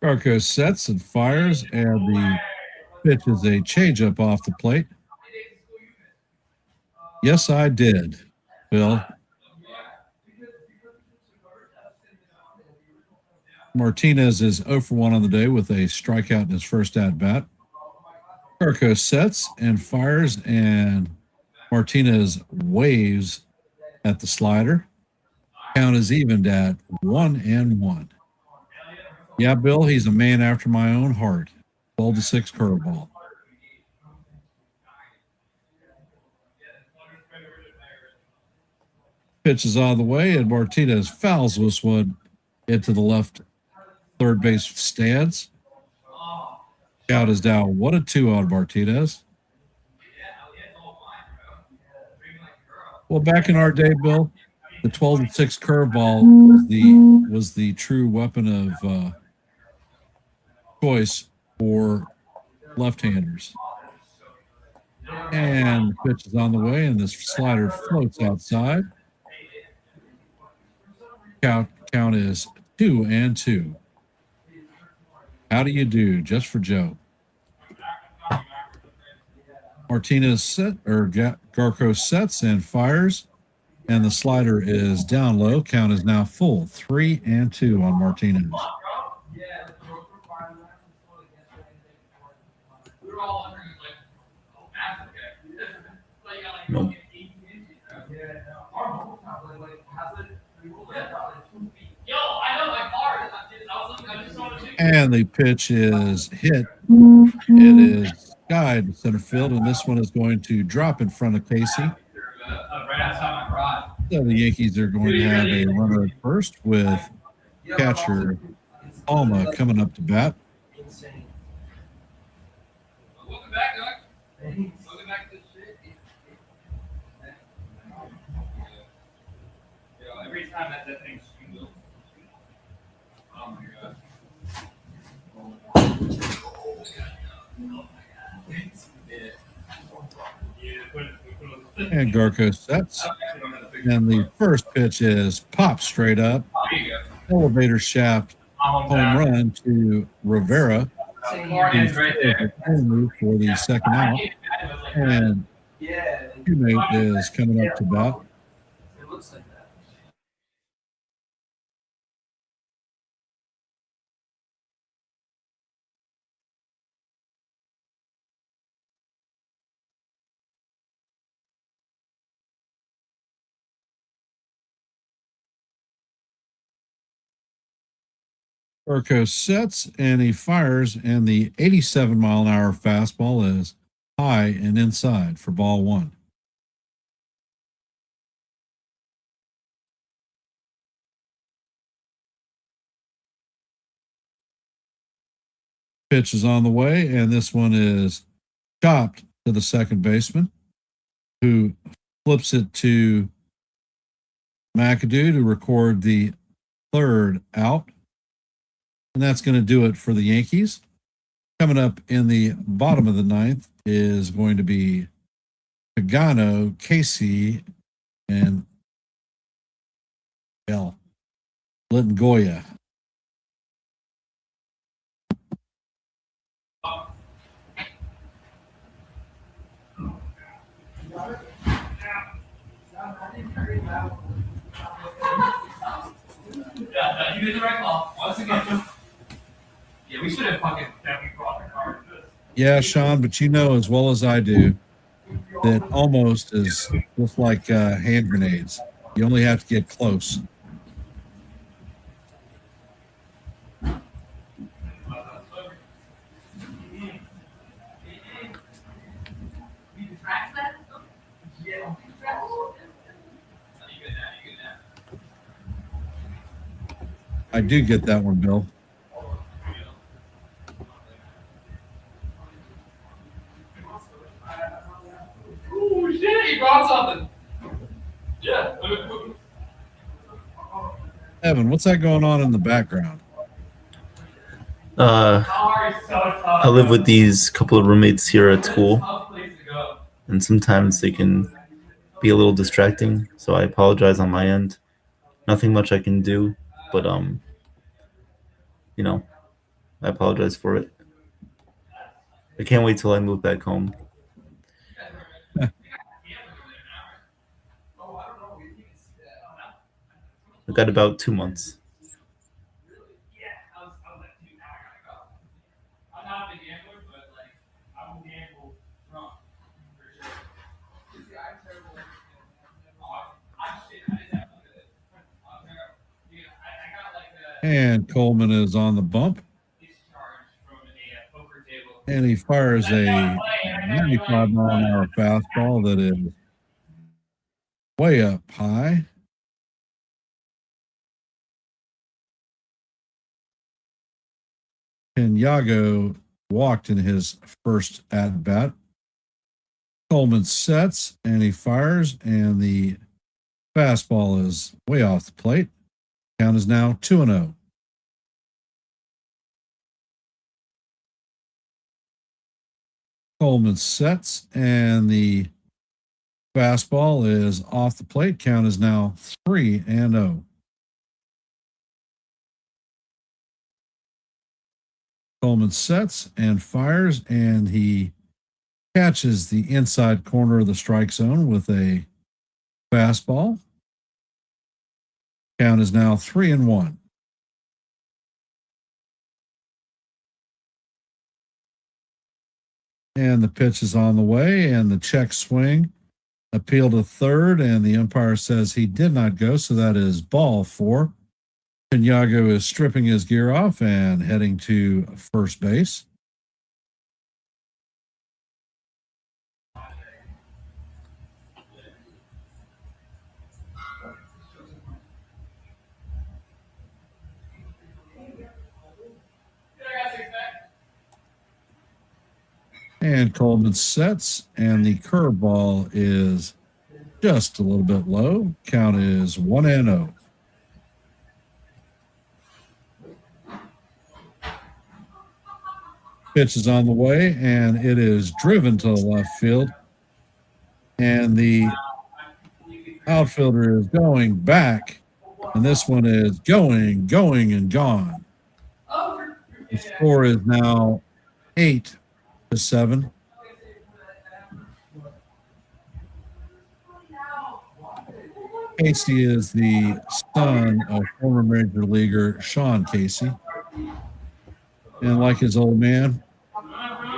Garco sets and fires, and the pitch is a changeup off the plate. Yes, I did, Bill. Martinez is 0 for 1 on the day with a strikeout in his first at-bat. Garco sets and fires, and Martinez waves at the slider. Count is evened at 1-1. Yeah, Bill, he's a man after my own heart. 12-6 curveball. Pitch is out of the way, and Martinez fouls this one into the left third base stands. Count is down 1-2 on Martinez. Well, back in our day, Bill, the 12-6 curveball was the true weapon of choice for left-handers. And the pitch is on the way, and this slider floats outside. Count is 2-2. How do you do? Just for Joe. Martinez Garco sets and fires, and the slider is down low. Count is now full, 3-2 on Martinez. Nope. And the pitch is hit. It is skied to center field, and this one is going to drop in front of Casey. So the Yankees are going to have a runner at first with catcher Alma coming up to bat. Welcome back, Doug. Welcome back to the shit. Yeah, every time that thing shoots. Oh my god. And Garco sets. And the first pitch is popped straight up. Elevator shaft home run to Rivera. For the second out. And teammate is coming up to bat. It looks like that. Urco sets and he fires, and the 87-mile-an-hour fastball is high and inside for ball one. Pitch is on the way, and this one is chopped to the second baseman, who flips it to McAdoo to record the third out. And that's going to do it for the Yankees. Coming up in the bottom of the ninth is going to be Pagano, Casey, and Littengoya. Yeah, you did the right call. Once again. Yeah, we should have fucking definitely brought the car to this. Yeah, Sean, but you know as well as I do that almost is just like hand grenades. You only have to get close. I do get that one, Bill. Ooh, shit, he brought something. Yeah. Evan, what's that going on in the background? I live with these couple of roommates here at school, and sometimes they can be a little distracting, so I apologize on my end. Nothing much I can do, but you know, I apologize for it. I can't wait till I move back home. I've got about 2 months. I'm not a big gambler, but like I will gamble drunk for sure. See, I'm terrible. I'm shit. I just have to look at it. I'm terrible. Dude, I got like a And Coleman is on the bump, discharge from a poker table. and he fires a 95-mile-an-hour fastball that is way up high. And Yago walked in his first at bat. Coleman sets and he fires, and the fastball is way off the plate. Count is now 2-0. Coleman sets and the fastball is off the plate. Count is now 3-0. Coleman sets and fires, and he catches the inside corner of the strike zone with a fastball. Count is now 3-1. And the pitch is on the way, and the check swing, appeal to third, and the umpire says he did not go, so that is ball 4. Yago is stripping his gear off and heading to first base. And Coleman sets, and the curveball is just a little bit low. Count is 1-0. Pitch is on the way, and it is driven to the left field. And the outfielder is going back, and this one is going, and gone. The score is now 8-7. Casey is the son of former major leaguer Sean Casey. And like his old man,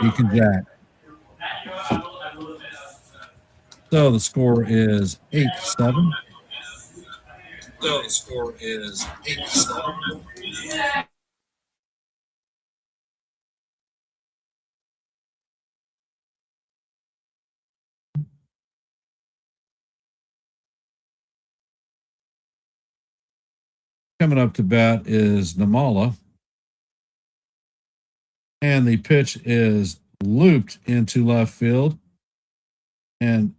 he can jack. So the score is 8-7. Coming up to bat is Namala. And the pitch is looped into left field. And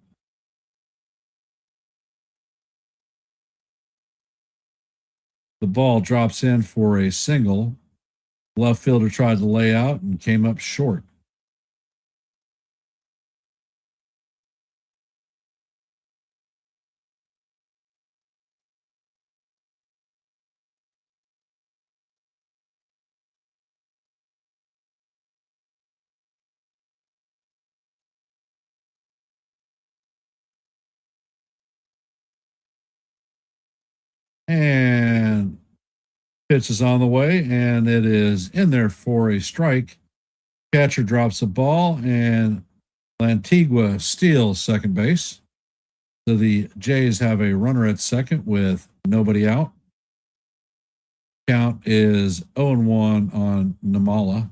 the ball drops in for a single. Left fielder tried to lay out and came up short. And pitch is on the way, and it is in there for a strike. Catcher drops the ball, and Lantigua steals second base. So the Jays have a runner at second with nobody out. Count is 0-1 on Namala.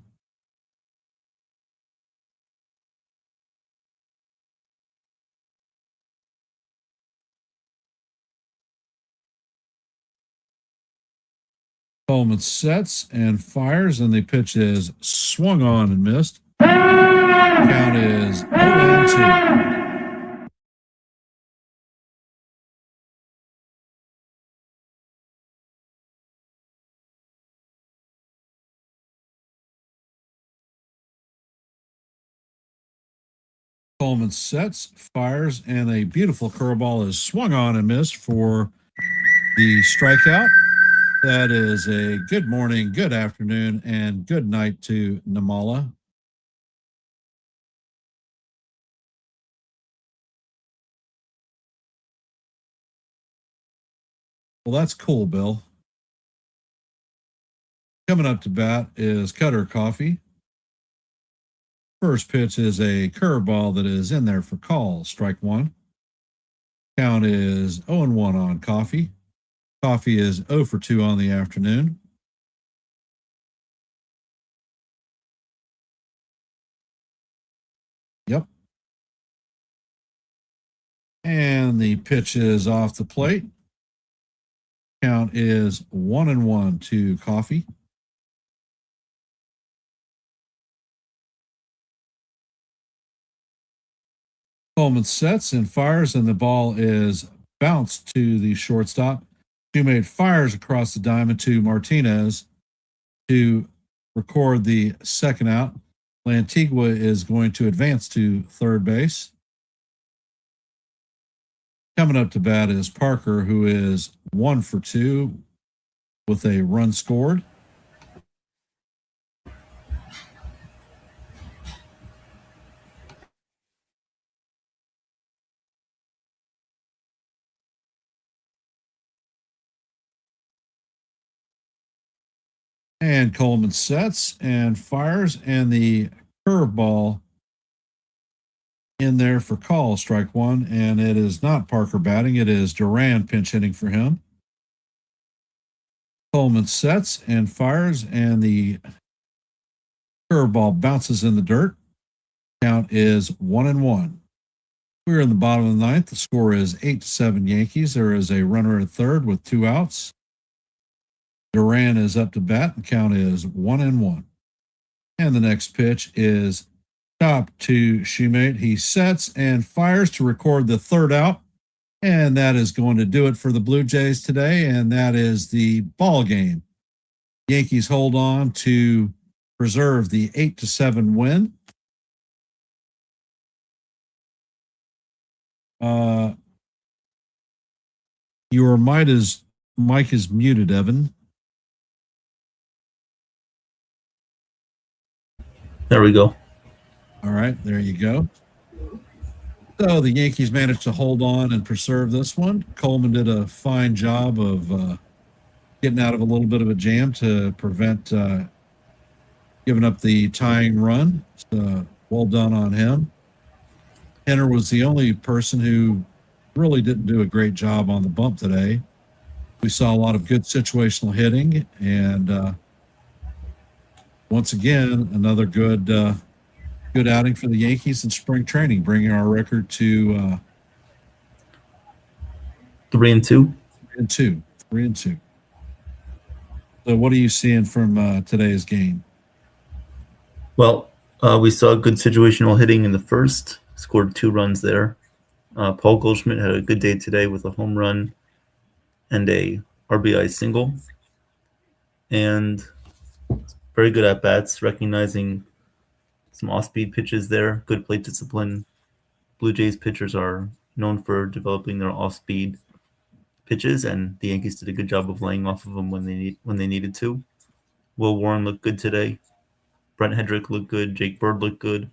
Coleman sets and fires, and the pitch is swung on and missed. Count is 0-2. Coleman sets, fires, and a beautiful curveball is swung on and missed for the strikeout. That is a good morning, good afternoon, and good night to Namala. Well, that's cool, Bill. Coming up to bat is Cutter Coffee. First pitch is a curveball that is in there for call, strike one. Count is 0-1 on Coffee. Coffee is 0 for 2 on the afternoon. Yep. And the pitch is off the plate. Count is 1-1 to Coffee. Coleman sets and fires, and the ball is bounced to the shortstop. Shoemate fires across the diamond to Martinez to record the second out. Lantigua is going to advance to third base. Coming up to bat is Parker, who is 1 for 2 with a run scored. And Coleman sets and fires, and the curveball in there for call, strike one. And it is not Parker batting, it is Duran pinch hitting for him. Coleman sets and fires, and the curveball bounces in the dirt. Count is 1-1. We're in the bottom of the ninth. The score is 8-7 Yankees. There is a runner at third with 2 outs. Duran is up to bat, and count is 1-1. And the next pitch is top to Shoemate. He sets and fires to record the third out. And that is going to do it for the Blue Jays today. And that is the ball game. Yankees hold on to preserve the 8-7 win. Your mic is muted, Evan. There we go. All right, there you go. So the Yankees managed to hold on and preserve this one. Coleman did a fine job of getting out of a little bit of a jam to prevent giving up the tying run. So well done on him. Henner was the only person who really didn't do a great job on the bump today. We saw a lot of good situational hitting, and once again, another good outing for the Yankees in spring training, bringing our record to 3-2. 3-2. 3-2. So, what are you seeing from today's game? Well, we saw good situational hitting in the first. Scored 2 runs there. Paul Goldschmidt had a good day today with a home run and a RBI single. And very good at bats, recognizing some off-speed pitches there. Good plate discipline. Blue Jays pitchers are known for developing their off-speed pitches, and the Yankees did a good job of laying off of them when they needed to. Will Warren looked good today. Brent Hedrick looked good. Jake Bird looked good.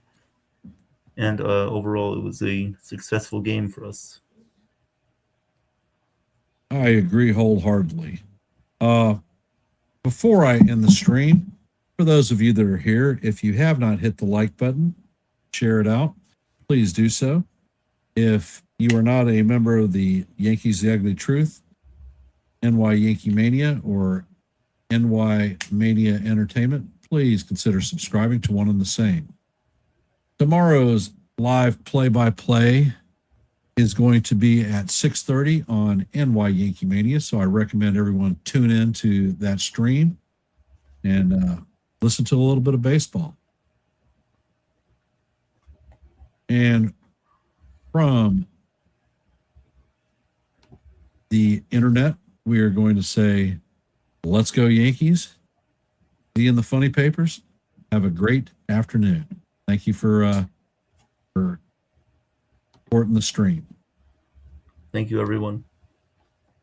And overall, it was a successful game for us. I agree wholeheartedly. Before I end the stream, for those of you that are here, if you have not hit the like button, share it out, please do so. If you are not a member of the Yankees The Ugly Truth, NY Yankee Mania, or NY Mania Entertainment, please consider subscribing to one and the same. Tomorrow's live play-by-play is going to be at 6:30 on NY Yankee Mania, so I recommend everyone tune in to that stream and listen to a little bit of baseball. And from the internet, we are going to say, let's go Yankees. See you in the funny papers. Have a great afternoon. Thank you for supporting the stream. Thank you, everyone.